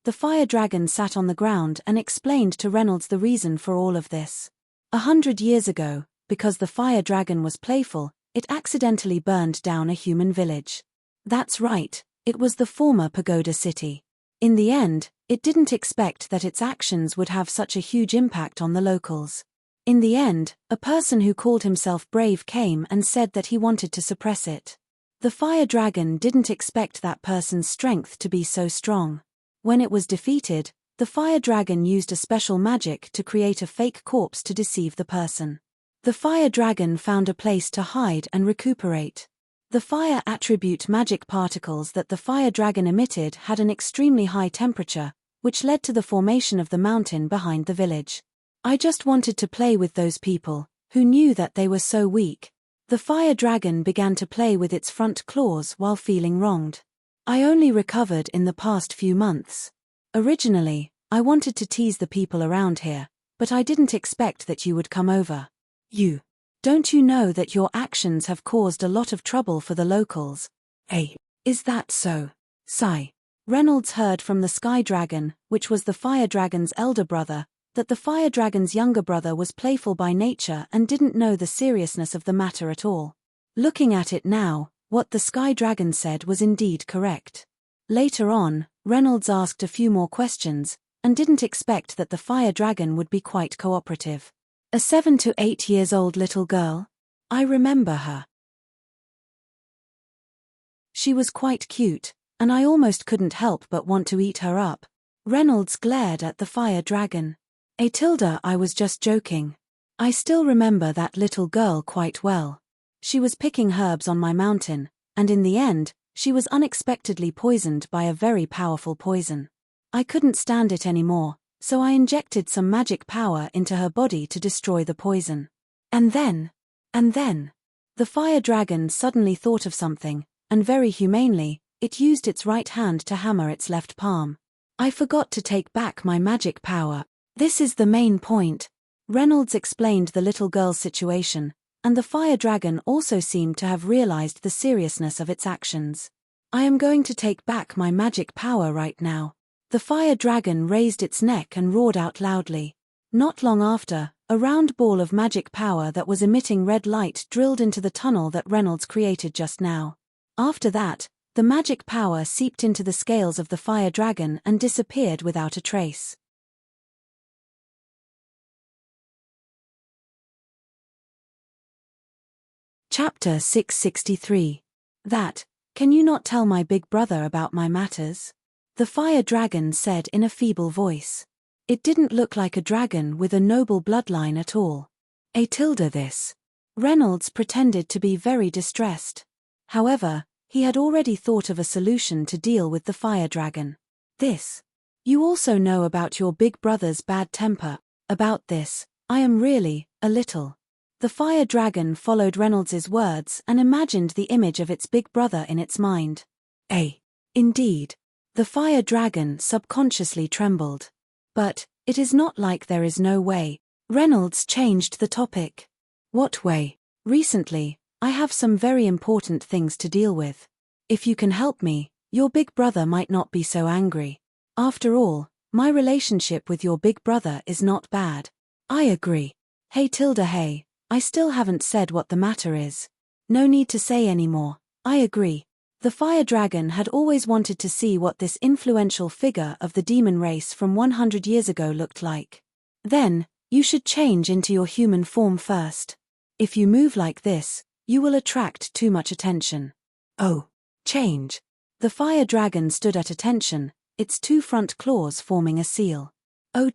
The fire dragon sat on the ground and explained to Reynolds the reason for all of this. 100 years ago, because the fire dragon was playful, it accidentally burned down a human village. That's right, it was the former pagoda city. In the end, it didn't expect that its actions would have such a huge impact on the locals. In the end, a person who called himself brave came and said that he wanted to suppress it. The fire dragon didn't expect that person's strength to be so strong. When it was defeated, the fire dragon used a special magic to create a fake corpse to deceive the person. The fire dragon found a place to hide and recuperate. The fire attribute magic particles that the fire dragon emitted had an extremely high temperature, which led to the formation of the mountain behind the village. I just wanted to play with those people, who knew that they were so weak. The fire dragon began to play with its front claws while feeling wronged. I only recovered in the past few months. Originally, I wanted to tease the people around here, but I didn't expect that you would come over. You. Don't you know that your actions have caused a lot of trouble for the locals? Hey, is that so? Sigh. Reynolds heard from the sky dragon, which was the fire dragon's elder brother, that the fire dragon's younger brother was playful by nature and didn't know the seriousness of the matter at all. Looking at it now, what the sky dragon said was indeed correct. Later on, Reynolds asked a few more questions, and didn't expect that the fire dragon would be quite cooperative. A 7 to 8 years old little girl? I remember her. She was quite cute, and I almost couldn't help but want to eat her up. Reynolds glared at the fire dragon. I was just joking. I still remember that little girl quite well. She was picking herbs on my mountain, and in the end, she was unexpectedly poisoned by a very powerful poison. I couldn't stand it anymore, so I injected some magic power into her body to destroy the poison. And then, the fire dragon suddenly thought of something, and very humanely, it used its right hand to hammer its left palm. I forgot to take back my magic power. This is the main point. Reynolds explained the little girl's situation, and the fire dragon also seemed to have realized the seriousness of its actions. I am going to take back my magic power right now. The fire dragon raised its neck and roared out loudly. Not long after, a round ball of magic power that was emitting red light drilled into the tunnel that Reynolds created just now. After that, the magic power seeped into the scales of the fire dragon and disappeared without a trace. Chapter 663. Can you not tell my big brother about my matters? The fire dragon said in a feeble voice. It didn't look like a dragon with a noble bloodline at all. This. Reynolds pretended to be very distressed. However, he had already thought of a solution to deal with the fire dragon. This. You also know about your big brother's bad temper. About this, I am really, a little. The fire dragon followed Reynolds's words and imagined the image of its big brother in its mind. Indeed. The fire dragon subconsciously trembled. But, it is not like there is no way. Reynolds changed the topic. What way? Recently, I have some very important things to deal with. If you can help me, your big brother might not be so angry. After all, my relationship with your big brother is not bad. I agree. Hey, I still haven't said what the matter is. No need to say any more. I agree. The fire dragon had always wanted to see what this influential figure of the demon race from 100 years ago looked like. Then, you should change into your human form first. If you move like this, you will attract too much attention. Oh, change. The fire dragon stood at attention, its two front claws forming a seal. Oh,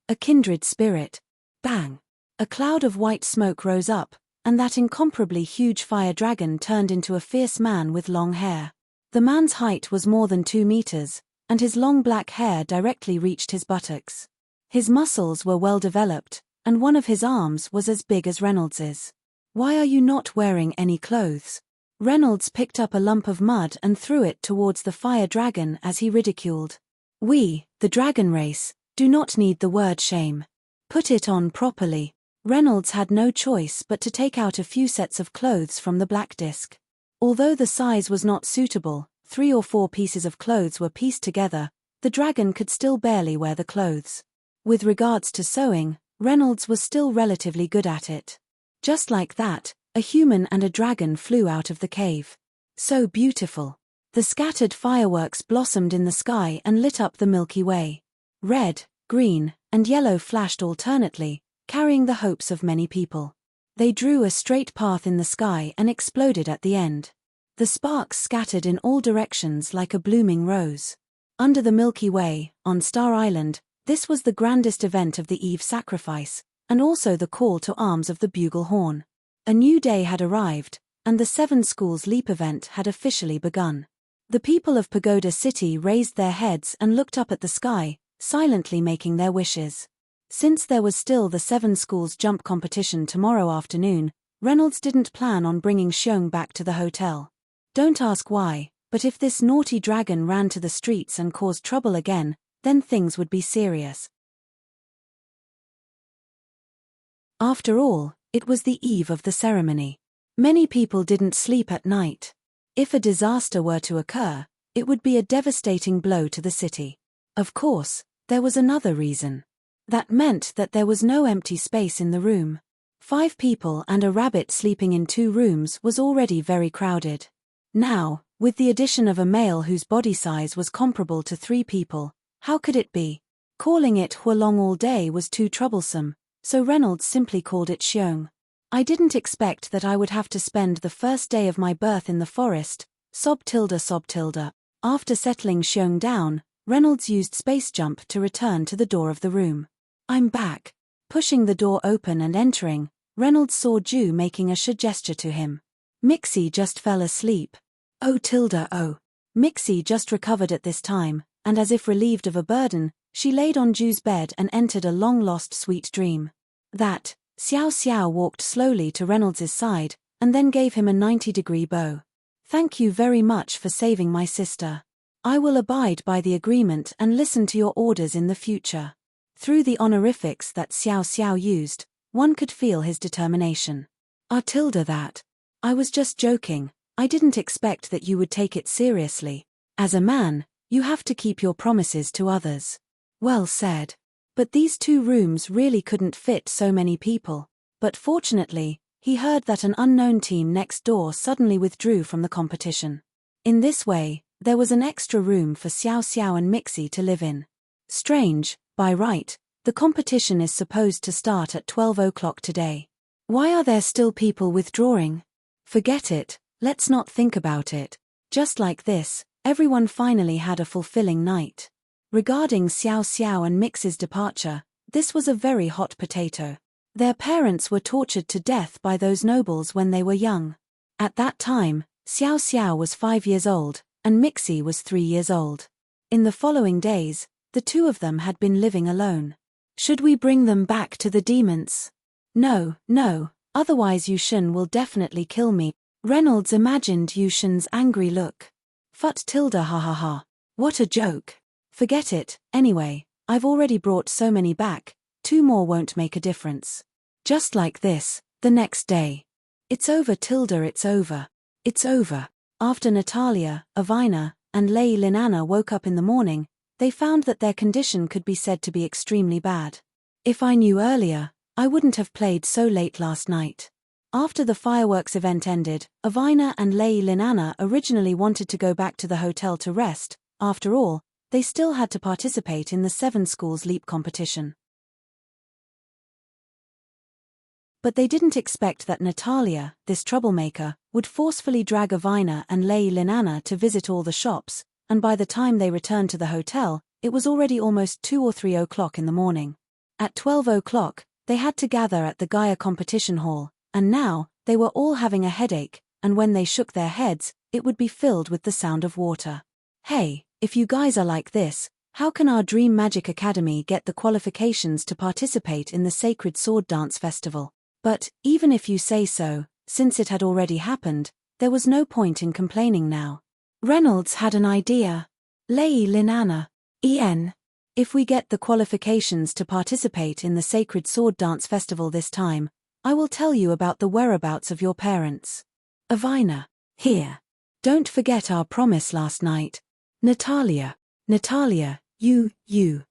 a kindred spirit. Bang. A cloud of white smoke rose up, and that incomparably huge fire dragon turned into a fierce man with long hair. The man's height was more than 2 meters, and his long black hair directly reached his buttocks. His muscles were well developed, and one of his arms was as big as Reynolds's. Why are you not wearing any clothes? Reynolds picked up a lump of mud and threw it towards the fire dragon as he ridiculed. We, the dragon race, do not need the word shame. Put it on properly. Reynolds had no choice but to take out a few sets of clothes from the black disc. Although the size was not suitable, 3 or 4 pieces of clothes were pieced together, the dragon could still barely wear the clothes. With regards to sewing, Reynolds was still relatively good at it. Just like that, a human and a dragon flew out of the cave. So beautiful. The scattered fireworks blossomed in the sky and lit up the Milky Way. Red, green, and yellow flashed alternately, carrying the hopes of many people. They drew a straight path in the sky and exploded at the end. The sparks scattered in all directions like a blooming rose. Under the Milky Way, on Star Island, this was the grandest event of the Eve sacrifice, and also the call to arms of the bugle horn. A new day had arrived, and the 7 Schools Leap event had officially begun. The people of Pagoda City raised their heads and looked up at the sky, silently making their wishes. Since there was still the 7 Schools jump competition tomorrow afternoon, Reynolds didn't plan on bringing Xiong back to the hotel. Don't ask why, but if this naughty dragon ran to the streets and caused trouble again, then things would be serious. After all, it was the eve of the ceremony. Many people didn't sleep at night. If a disaster were to occur, it would be a devastating blow to the city. Of course, there was another reason. That meant that there was no empty space in the room. 5 people and a rabbit sleeping in 2 rooms was already very crowded. Now, with the addition of a male whose body size was comparable to 3 people, how could it be? Calling it Hualong all day was too troublesome, so Reynolds simply called it Xiong. I didn't expect that I would have to spend the first day of my birth in the forest, sob tilde. After settling Xiong down, Reynolds used space jump to return to the door of the room. I'm back. Pushing the door open and entering, Reynolds saw Ju making a gesture to him. Mixie just fell asleep. Oh. Mixie just recovered at this time, and as if relieved of a burden, she laid on Ju's bed and entered a long-lost sweet dream. Xiao walked slowly to Reynolds's side, and then gave him a 90-degree bow. Thank you very much for saving my sister. I will abide by the agreement and listen to your orders in the future. Through the honorifics that Xiao Xiao used, one could feel his determination. That. I was just joking, I didn't expect that you would take it seriously. As a man, you have to keep your promises to others. Well said. But these 2 rooms really couldn't fit so many people. But fortunately, he heard that an unknown team next door suddenly withdrew from the competition. In this way, there was an extra room for Xiao Xiao and Mixi to live in. Strange, by right, the competition is supposed to start at 12 o'clock today. Why are there still people withdrawing? Forget it, let's not think about it. Just like this, everyone finally had a fulfilling night. Regarding Xiao Xiao and Mixi's departure, this was a very hot potato. Their parents were tortured to death by those nobles when they were young. At that time, Xiao Xiao was 5 years old, and Mixi was 3 years old. In the following days, the 2 of them had been living alone. Should we bring them back to the demons? No, otherwise Yushin will definitely kill me. Reynolds imagined Yushin's angry look. Fut tilde ha ha ha. What a joke. Forget it, anyway, I've already brought so many back, 2 more won't make a difference. Just like this, the next day. It's over tilde it's over. It's over. After Natalia, Avina, and Lei Linana woke up in the morning, they found that their condition could be said to be extremely bad. If I knew earlier, I wouldn't have played so late last night. After the fireworks event ended, Avina and Lei Linana originally wanted to go back to the hotel to rest. After all, they still had to participate in the 7 schools leap competition. But they didn't expect that Natalia, this troublemaker, would forcefully drag Avina and Lei Linana to visit all the shops, and by the time they returned to the hotel, it was already almost 2 or 3 o'clock in the morning. At 12 o'clock, they had to gather at the Gaia competition hall, and now, they were all having a headache, and when they shook their heads, it would be filled with the sound of water. Hey, if you guys are like this, how can our Dream Magic Academy get the qualifications to participate in the Sacred Sword Dance Festival? But, even if you say so, since it had already happened, there was no point in complaining now. Reynolds had an idea. Lei Linana. If we get the qualifications to participate in the Sacred Sword Dance Festival this time, I will tell you about the whereabouts of your parents. Avina. Here. Don't forget our promise last night. Natalia, you.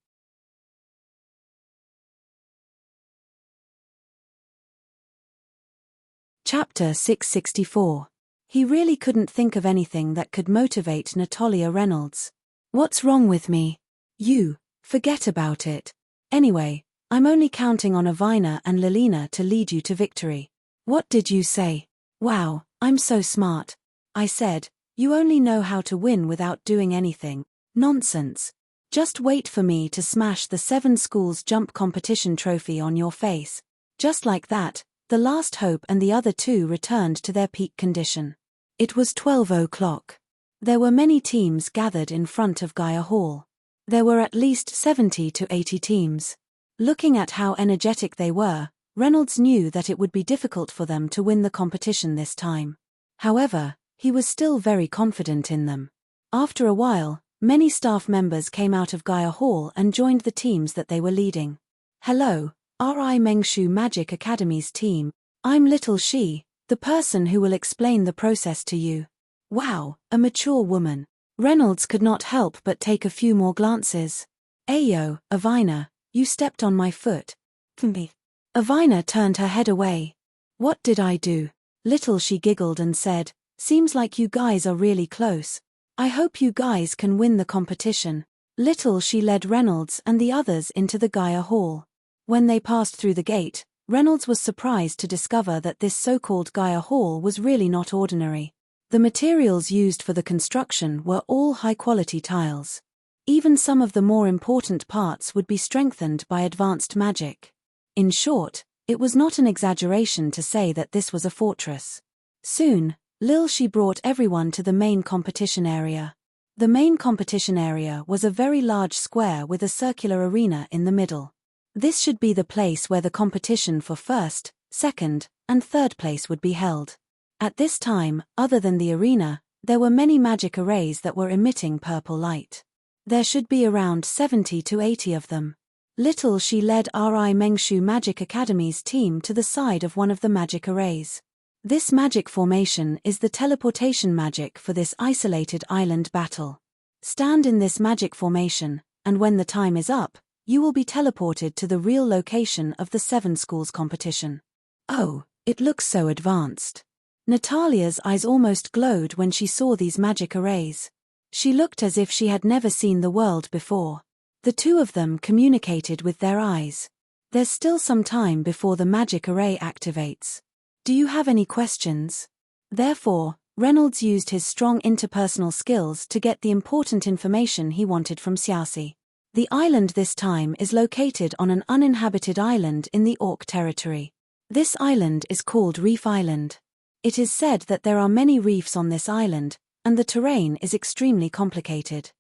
Chapter 664. He really couldn't think of anything that could motivate Natalia Reynolds. What's wrong with me? You, forget about it. Anyway, I'm only counting on Avina and Lilina to lead you to victory. What did you say? Wow, I'm so smart. I said, you only know how to win without doing anything. Nonsense. Just wait for me to smash the 7 schools jump competition trophy on your face. Just like that, the last hope and the other 2 returned to their peak condition. It was 12 o'clock. There were many teams gathered in front of Gaia Hall. There were at least 70 to 80 teams. Looking at how energetic they were, Reynolds knew that it would be difficult for them to win the competition this time. However, he was still very confident in them. After a while, many staff members came out of Gaia Hall and joined the teams that they were leading. Hello, R.I. Mengshu Magic Academy's team. I'm Little Shi, the person who will explain the process to you. Wow, a mature woman. Reynolds could not help but take a few more glances. Ayo, Avina, you stepped on my foot. Avina turned her head away. What did I do? Little Shi giggled and said, seems like you guys are really close. I hope you guys can win the competition. Little Shi led Reynolds and the others into the Gaia Hall. When they passed through the gate, Reynolds was surprised to discover that this so-called Gaia Hall was really not ordinary. The materials used for the construction were all high-quality tiles. Even some of the more important parts would be strengthened by advanced magic. In short, it was not an exaggeration to say that this was a fortress. Soon, Lil Shi brought everyone to the main competition area. The main competition area was a very large square with a circular arena in the middle. This should be the place where the competition for first, second, and third place would be held. At this time, other than the arena, there were many magic arrays that were emitting purple light. There should be around 70 to 80 of them. Little she led Ri Mengshu Magic Academy's team to the side of one of the magic arrays. This magic formation is the teleportation magic for this isolated island battle. Stand in this magic formation, and when the time is up, you will be teleported to the real location of the 7 schools competition. Oh, it looks so advanced. Natalia's eyes almost glowed when she saw these magic arrays. She looked as if she had never seen the world before. The two of them communicated with their eyes. There's still some time before the magic array activates. Do you have any questions? Therefore, Reynolds used his strong interpersonal skills to get the important information he wanted from Xiaoxi. The island this time is located on an uninhabited island in the Orc territory. This island is called Reef Island. It is said that there are many reefs on this island, and the terrain is extremely complicated.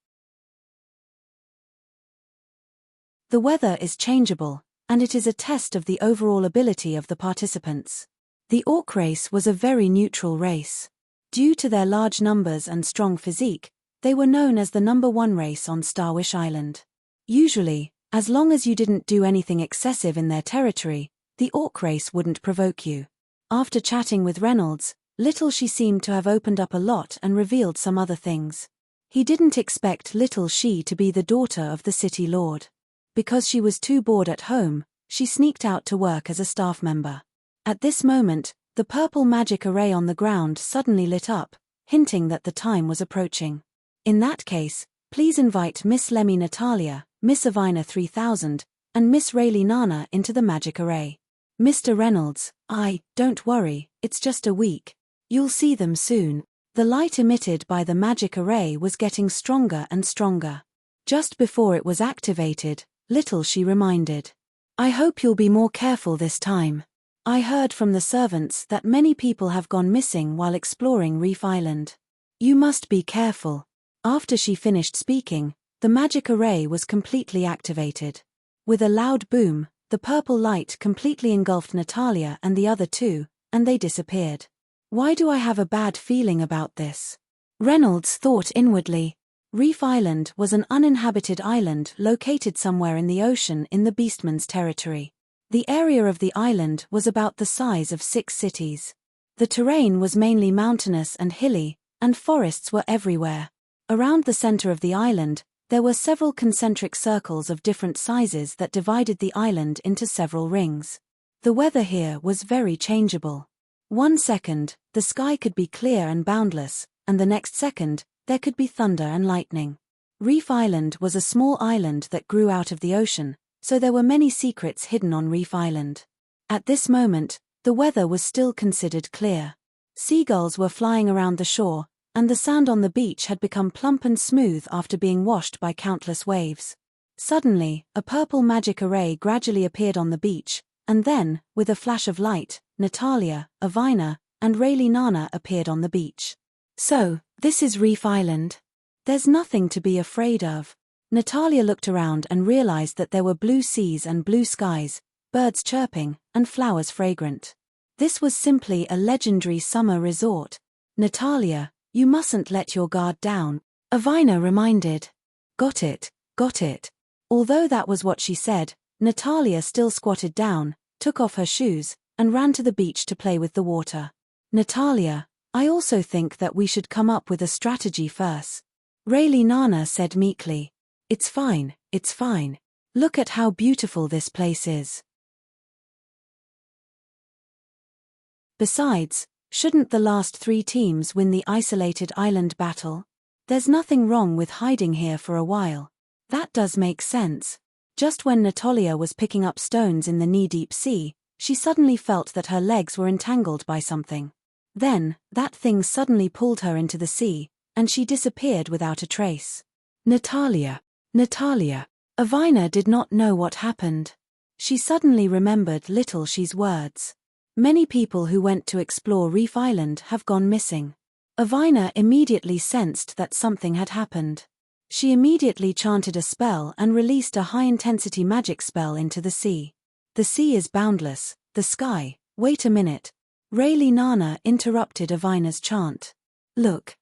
The weather is changeable, and it is a test of the overall ability of the participants. The Orc race was a very neutral race. Due to their large numbers and strong physique, they were known as the #1 race on Starwish Island. Usually, as long as you didn't do anything excessive in their territory, the Orc race wouldn't provoke you. After chatting with Reynolds, Little she seemed to have opened up a lot and revealed some other things. He didn't expect Little she to be the daughter of the city lord. Because she was too bored at home, she sneaked out to work as a staff member. At this moment, the purple magic array on the ground suddenly lit up, hinting that the time was approaching. In that case, please invite Miss Lemmy Natalia, Miss Avina 3000, and Miss Rayleigh Nana into the magic array. Mr. Reynolds, don't worry, it's just a week. You'll see them soon. The light emitted by the magic array was getting stronger and stronger. Just before it was activated, Little she reminded. I hope you'll be more careful this time. I heard from the servants that many people have gone missing while exploring Reef Island. You must be careful. After she finished speaking, the magic array was completely activated. With a loud boom, the purple light completely engulfed Natalia and the other two, and they disappeared. Why do I have a bad feeling about this? Reynolds thought inwardly. Reef Island was an uninhabited island located somewhere in the ocean in the Beastman's territory. The area of the island was about the size of 6 cities. The terrain was mainly mountainous and hilly, and forests were everywhere. Around the center of the island, there were several concentric circles of different sizes that divided the island into several rings. The weather here was very changeable. 1 second, the sky could be clear and boundless, and the next second, there could be thunder and lightning. Reef Island was a small island that grew out of the ocean, so there were many secrets hidden on Reef Island. At this moment, the weather was still considered clear. Seagulls were flying around the shore, and the sand on the beach had become plump and smooth after being washed by countless waves. Suddenly, a purple magic array gradually appeared on the beach, and then, with a flash of light, Natalia, Avina, and Rayleigh Nana appeared on the beach. So, this is Reef Island. There's nothing to be afraid of. Natalia looked around and realized that there were blue seas and blue skies, birds chirping, and flowers fragrant. This was simply a legendary summer resort. Natalia, you mustn't let your guard down, Avina reminded. Got it, got it. Although that was what she said, Natalia still squatted down, took off her shoes, and ran to the beach to play with the water. Natalia, I also think that we should come up with a strategy first. Rayleigh Nana said meekly. It's fine, it's fine. Look at how beautiful this place is. Besides, shouldn't the last 3 teams win the isolated island battle? There's nothing wrong with hiding here for a while. That does make sense. Just when Natalia was picking up stones in the knee-deep sea, she suddenly felt that her legs were entangled by something. Then, that thing suddenly pulled her into the sea, and she disappeared without a trace. Natalia. Avina did not know what happened. She suddenly remembered Little she's words. Many people who went to explore Reef Island have gone missing. Avina immediately sensed that something had happened. She immediately chanted a spell and released a high-intensity magic spell into the sea. The sea is boundless, the sky, wait a minute. Rayleigh Nana interrupted Avina's chant. Look.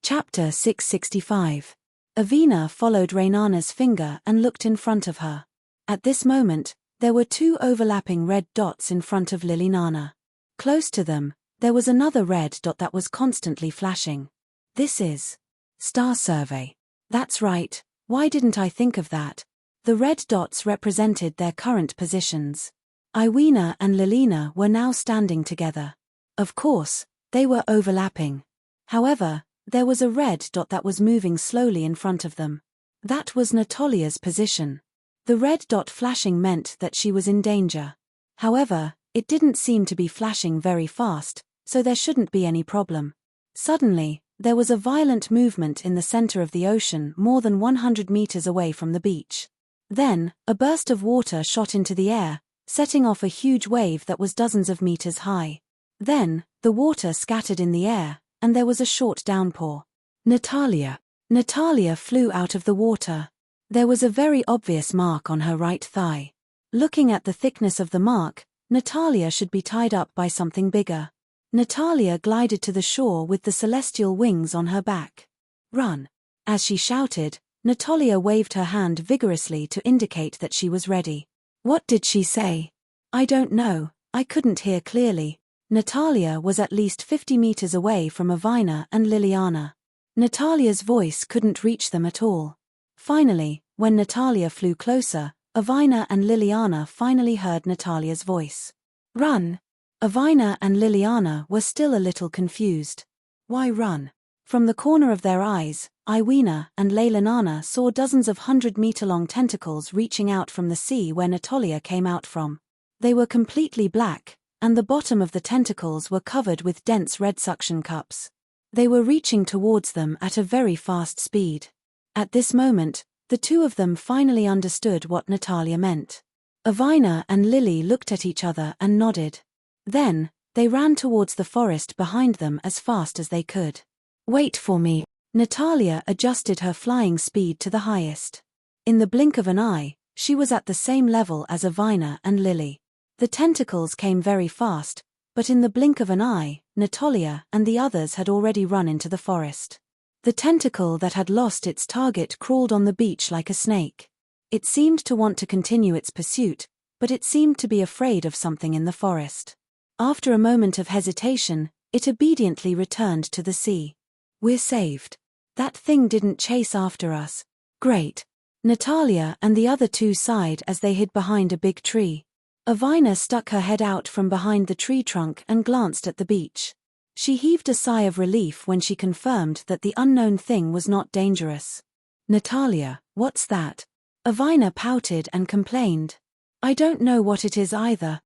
Chapter 665. Avina followed Rainana's finger and looked in front of her. At this moment, there were two overlapping red dots in front of Lily Nana. Close to them, there was another red dot that was constantly flashing. This is Star Survey. That's right, why didn't I think of that? The red dots represented their current positions. Iwina and Lilina were now standing together. Of course, they were overlapping. However, there was a red dot that was moving slowly in front of them. That was Natalia's position. The red dot flashing meant that she was in danger. However, it didn't seem to be flashing very fast, so there shouldn't be any problem. Suddenly, there was a violent movement in the center of the ocean more than 100 meters away from the beach. Then, a burst of water shot into the air, setting off a huge wave that was dozens of meters high. Then, the water scattered in the air, and there was a short downpour. Natalia. Natalia flew out of the water. There was a very obvious mark on her right thigh. Looking at the thickness of the mark, Natalia should be tied up by something bigger. Natalia glided to the shore with the celestial wings on her back. Run! As she shouted, Natalia waved her hand vigorously to indicate that she was ready. What did she say? I don't know, I couldn't hear clearly. Natalia was at least 50 meters away from Avina and Liliana. Natalia's voice couldn't reach them at all. Finally, when Natalia flew closer, Avina and Liliana finally heard Natalia's voice. Run! Avina and Liliana were still a little confused. Why run? From the corner of their eyes, Iwina and Leilanana saw dozens of 100-meter-long tentacles reaching out from the sea where Natalia came out from. They were completely black, and the bottom of the tentacles were covered with dense red suction cups. They were reaching towards them at a very fast speed. At this moment, the two of them finally understood what Natalia meant. Avina and Lily looked at each other and nodded. Then, they ran towards the forest behind them as fast as they could. Wait for me. Natalia adjusted her flying speed to the highest. In the blink of an eye, she was at the same level as Avina and Lily. The tentacles came very fast, but in the blink of an eye, Natalia and the others had already run into the forest. The tentacle that had lost its target crawled on the beach like a snake. It seemed to want to continue its pursuit, but it seemed to be afraid of something in the forest. After a moment of hesitation, it obediently returned to the sea. We're saved. That thing didn't chase after us. Great. Natalia and the other two sighed as they hid behind a big tree. Avina stuck her head out from behind the tree trunk and glanced at the beach. She heaved a sigh of relief when she confirmed that the unknown thing was not dangerous. Natalia, what's that? Avina pouted and complained. I don't know what it is either.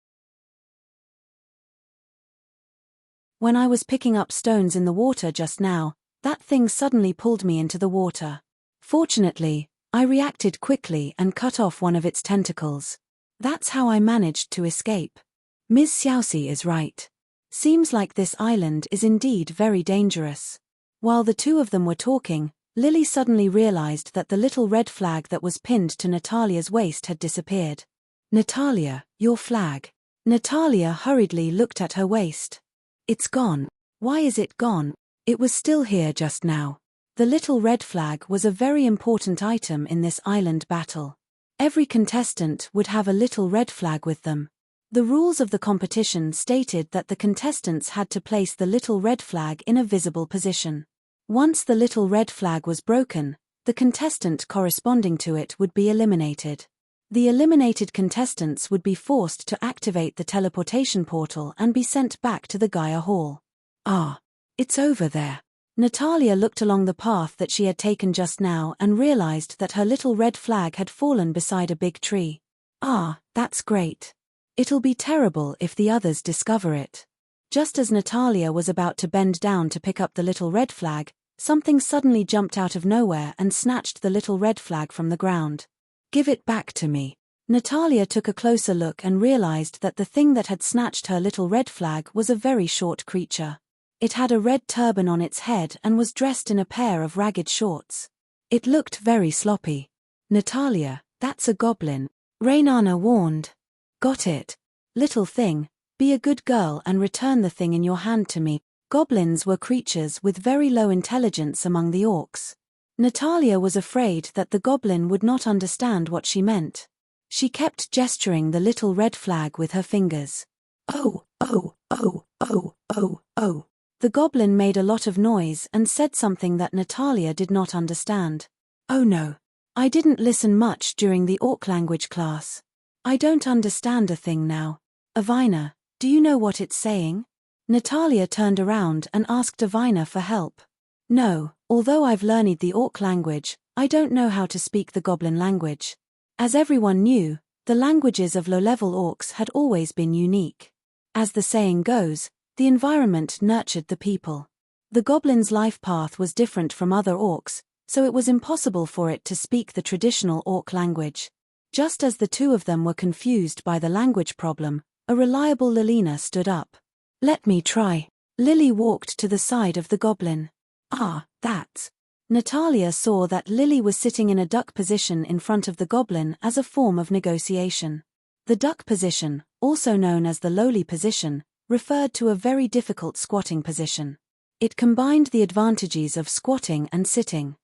When I was picking up stones in the water just now, that thing suddenly pulled me into the water. Fortunately, I reacted quickly and cut off one of its tentacles. That's how I managed to escape. Ms. Xiaoxi is right. Seems like this island is indeed very dangerous. While the two of them were talking, Lily suddenly realized that the little red flag that was pinned to Natalia's waist had disappeared. Natalia, your flag. Natalia hurriedly looked at her waist. It's gone. Why is it gone? It was still here just now. The little red flag was a very important item in this island battle. Every contestant would have a little red flag with them. The rules of the competition stated that the contestants had to place the little red flag in a visible position. Once the little red flag was broken, the contestant corresponding to it would be eliminated. The eliminated contestants would be forced to activate the teleportation portal and be sent back to the Gaia Hall. Ah, it's over there. Natalia looked along the path that she had taken just now and realized that her little red flag had fallen beside a big tree. Ah, that's great. It'll be terrible if the others discover it. Just as Natalia was about to bend down to pick up the little red flag, something suddenly jumped out of nowhere and snatched the little red flag from the ground. Give it back to me. Natalia took a closer look and realized that the thing that had snatched her little red flag was a very short creature. It had a red turban on its head and was dressed in a pair of ragged shorts. It looked very sloppy. Natalia, that's a goblin. Rainana warned. Got it. Little thing, be a good girl and return the thing in your hand to me. Goblins were creatures with very low intelligence among the orcs. Natalia was afraid that the goblin would not understand what she meant. She kept gesturing the little red flag with her fingers. Oh, oh, oh, oh, oh, oh. The goblin made a lot of noise and said something that Natalia did not understand. Oh no. I didn't listen much during the orc language class. I don't understand a thing now. Avina, do you know what it's saying? Natalia turned around and asked Avina for help. No, although I've learned the orc language, I don't know how to speak the goblin language. As everyone knew, the languages of low-level orcs had always been unique. As the saying goes, the environment nurtured the people. The goblin's life path was different from other orcs, so it was impossible for it to speak the traditional orc language. Just as the two of them were confused by the language problem, a reliable Lilina stood up. Let me try. Lily walked to the side of the goblin. Ah, that's. Natalia saw that Lily was sitting in a duck position in front of the goblin as a form of negotiation. The duck position, also known as the lowly position, referred to a very difficult squatting position. It combined the advantages of squatting and sitting.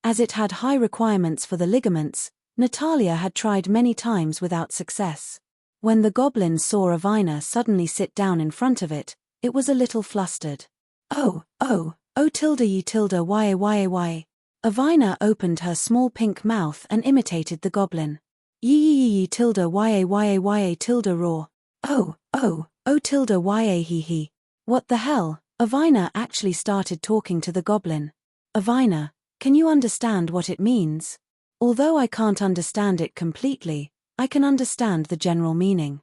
As it had high requirements for the ligaments, Natalia had tried many times without success. When the goblin saw Avina suddenly sit down in front of it, it was a little flustered. Oh tilde ye tilde why. Avina opened her small pink mouth and imitated the goblin. Ye tilde why tilde roar. Oh tilde why he. What the hell? Avina actually started talking to the goblin. Avina, can you understand what it means? Although I can't understand it completely, I can understand the general meaning.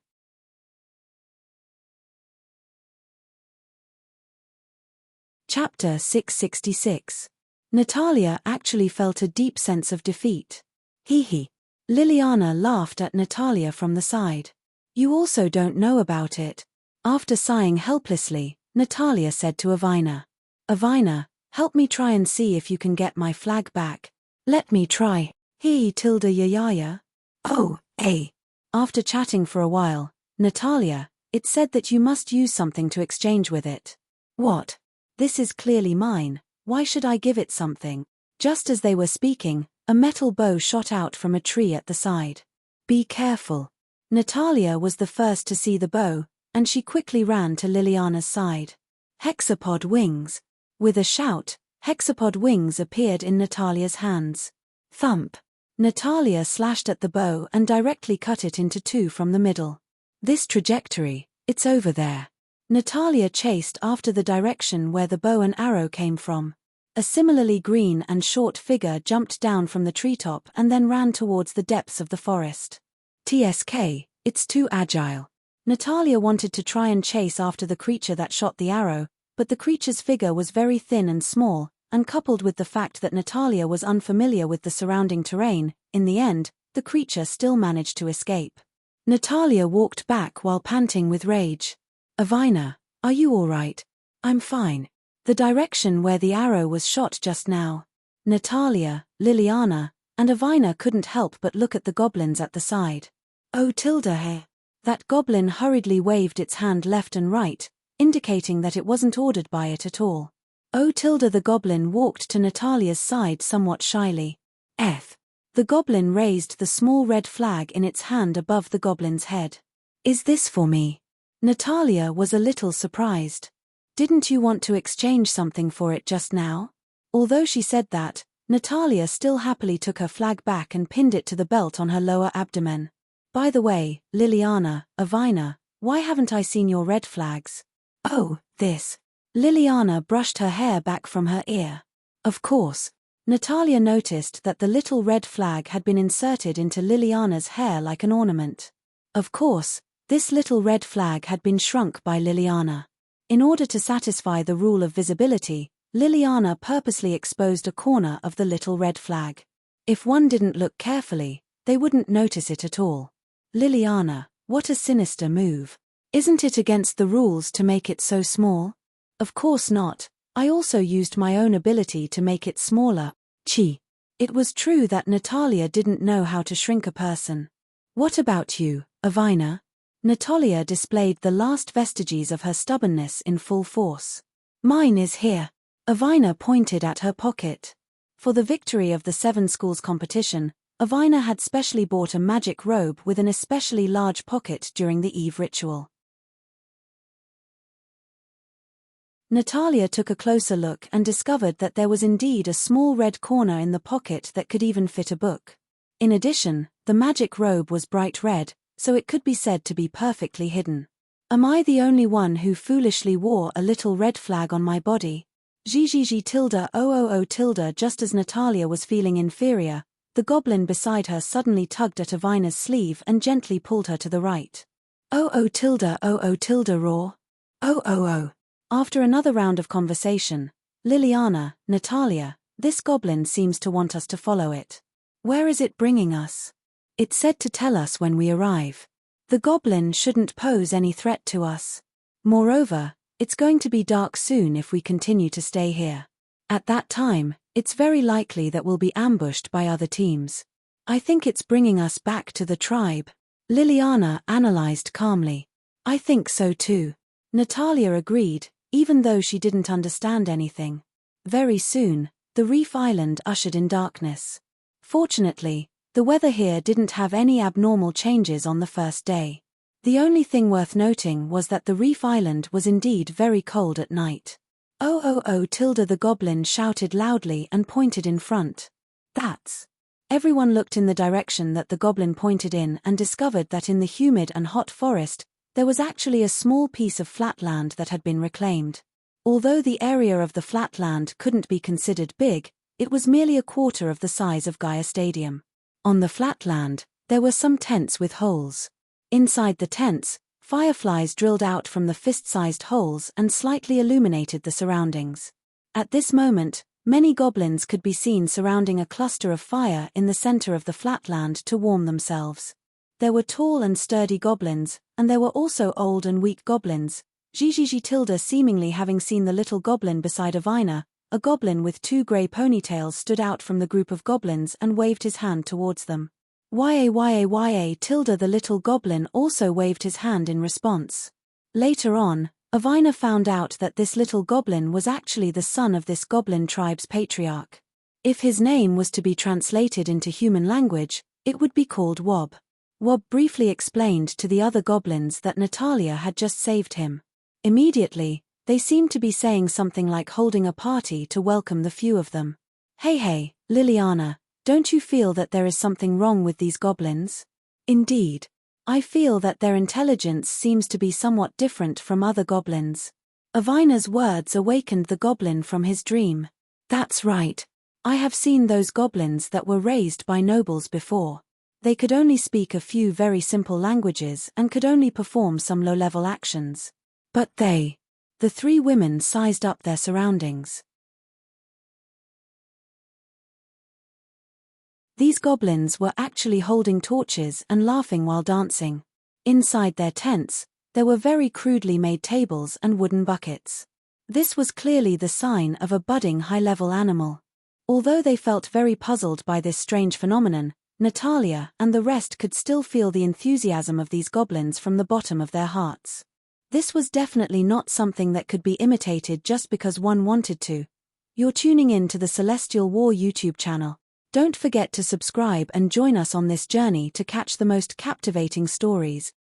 Chapter 666. Natalia actually felt a deep sense of defeat. Hee. Liliana laughed at Natalia from the side. You also don't know about it. After sighing helplessly, Natalia said to Avina. Avina, help me try and see if you can get my flag back. Let me try. Hee tilde yaya. Oh, eh. After chatting for a while, Natalia, it said that you must use something to exchange with it. What? This is clearly mine, why should I give it something? Just as they were speaking, a metal bow shot out from a tree at the side. Be careful. Natalia was the first to see the bow, and she quickly ran to Liliana's side. Hexapod wings. With a shout, hexapod wings appeared in Natalia's hands. Thump. Natalia slashed at the bow and directly cut it into two from the middle. This trajectory, it's over there. Natalia chased after the direction where the bow and arrow came from. A similarly green and short figure jumped down from the treetop and then ran towards the depths of the forest. TSK, it's too agile. Natalia wanted to try and chase after the creature that shot the arrow, but the creature's figure was very thin and small, and coupled with the fact that Natalia was unfamiliar with the surrounding terrain, in the end, the creature still managed to escape. Natalia walked back while panting with rage. Avina, are you all right? I'm fine. The direction where the arrow was shot just now. Natalia, Liliana, and Avina couldn't help but look at the goblins at the side. Oh tilde he. That goblin hurriedly waved its hand left and right, indicating that it wasn't ordered by it at all. Oh tilde the goblin walked to Natalia's side somewhat shyly. The goblin raised the small red flag in its hand above the goblin's head. Is this for me? Natalia was a little surprised. Didn't you want to exchange something for it just now? Although she said that, Natalia still happily took her flag back and pinned it to the belt on her lower abdomen. By the way, Liliana, Avina, why haven't I seen your red flags? Oh, this. Liliana brushed her hair back from her ear. Of course. Natalia noticed that the little red flag had been inserted into Liliana's hair like an ornament. Of course, this little red flag had been shrunk by Liliana. In order to satisfy the rule of visibility, Liliana purposely exposed a corner of the little red flag. If one didn't look carefully, they wouldn't notice it at all. Liliana, what a sinister move. Isn't it against the rules to make it so small? Of course not. I also used my own ability to make it smaller. Chi. It was true that Natalia didn't know how to shrink a person. What about you, Avina? Natalia displayed the last vestiges of her stubbornness in full force. Mine is here. Avina pointed at her pocket. For the victory of the 7 schools competition, Avina had specially bought a magic robe with an especially large pocket during the Eve ritual. Natalia took a closer look and discovered that there was indeed a small red corner in the pocket that could even fit a book. In addition, the magic robe was bright red, so it could be said to be perfectly hidden. Am I the only one who foolishly wore a little red flag on my body? Tilda. Just as Natalia was feeling inferior, the goblin beside her suddenly tugged at Avina's sleeve and gently pulled her to the right. Tilda roar. After another round of conversation, Liliana, Natalia, this goblin seems to want us to follow it. Where is it bringing us? It's said to tell us when we arrive. The goblin shouldn't pose any threat to us. Moreover, it's going to be dark soon if we continue to stay here. At that time, it's very likely that we'll be ambushed by other teams. I think it's bringing us back to the tribe. Liliana analyzed calmly. I think so too. Natalia agreed, even though she didn't understand anything. Very soon, the reef island ushered in darkness. Fortunately, the weather here didn't have any abnormal changes on the first day. The only thing worth noting was that the reef island was indeed very cold at night. Tilda the goblin shouted loudly and pointed in front. That's. Everyone looked in the direction that the goblin pointed in and discovered that in the humid and hot forest, there was actually a small piece of flatland that had been reclaimed. Although the area of the flatland couldn't be considered big, it was merely a quarter of the size of Gaia Stadium. On the flatland, there were some tents with holes. Inside the tents, fireflies drilled out from the fist-sized holes and slightly illuminated the surroundings. At this moment, many goblins could be seen surrounding a cluster of fire in the center of the flatland to warm themselves. There were tall and sturdy goblins, and there were also old and weak goblins. Tilda seemingly having seen the little goblin beside Avina, a goblin with 2 grey ponytails stood out from the group of goblins and waved his hand towards them. Tilda the little goblin also waved his hand in response. Later on, Avina found out that this little goblin was actually the son of this goblin tribe's patriarch. If his name was to be translated into human language, it would be called Wob. Wob briefly explained to the other goblins that Natalia had just saved him. Immediately, they seemed to be saying something like holding a party to welcome the few of them. Hey, Liliana, don't you feel that there is something wrong with these goblins? Indeed. I feel that their intelligence seems to be somewhat different from other goblins. Avina's words awakened the goblin from his dream. That's right. I have seen those goblins that were raised by nobles before. They could only speak a few very simple languages and could only perform some low-level actions. But the 3 women sized up their surroundings. These goblins were actually holding torches and laughing while dancing. Inside their tents, there were very crudely made tables and wooden buckets. This was clearly the sign of a budding high-level animal. Although they felt very puzzled by this strange phenomenon, Natalia and the rest could still feel the enthusiasm of these goblins from the bottom of their hearts. This was definitely not something that could be imitated just because one wanted to. You're tuning in to the Celestial War YouTube channel. Don't forget to subscribe and join us on this journey to catch the most captivating stories.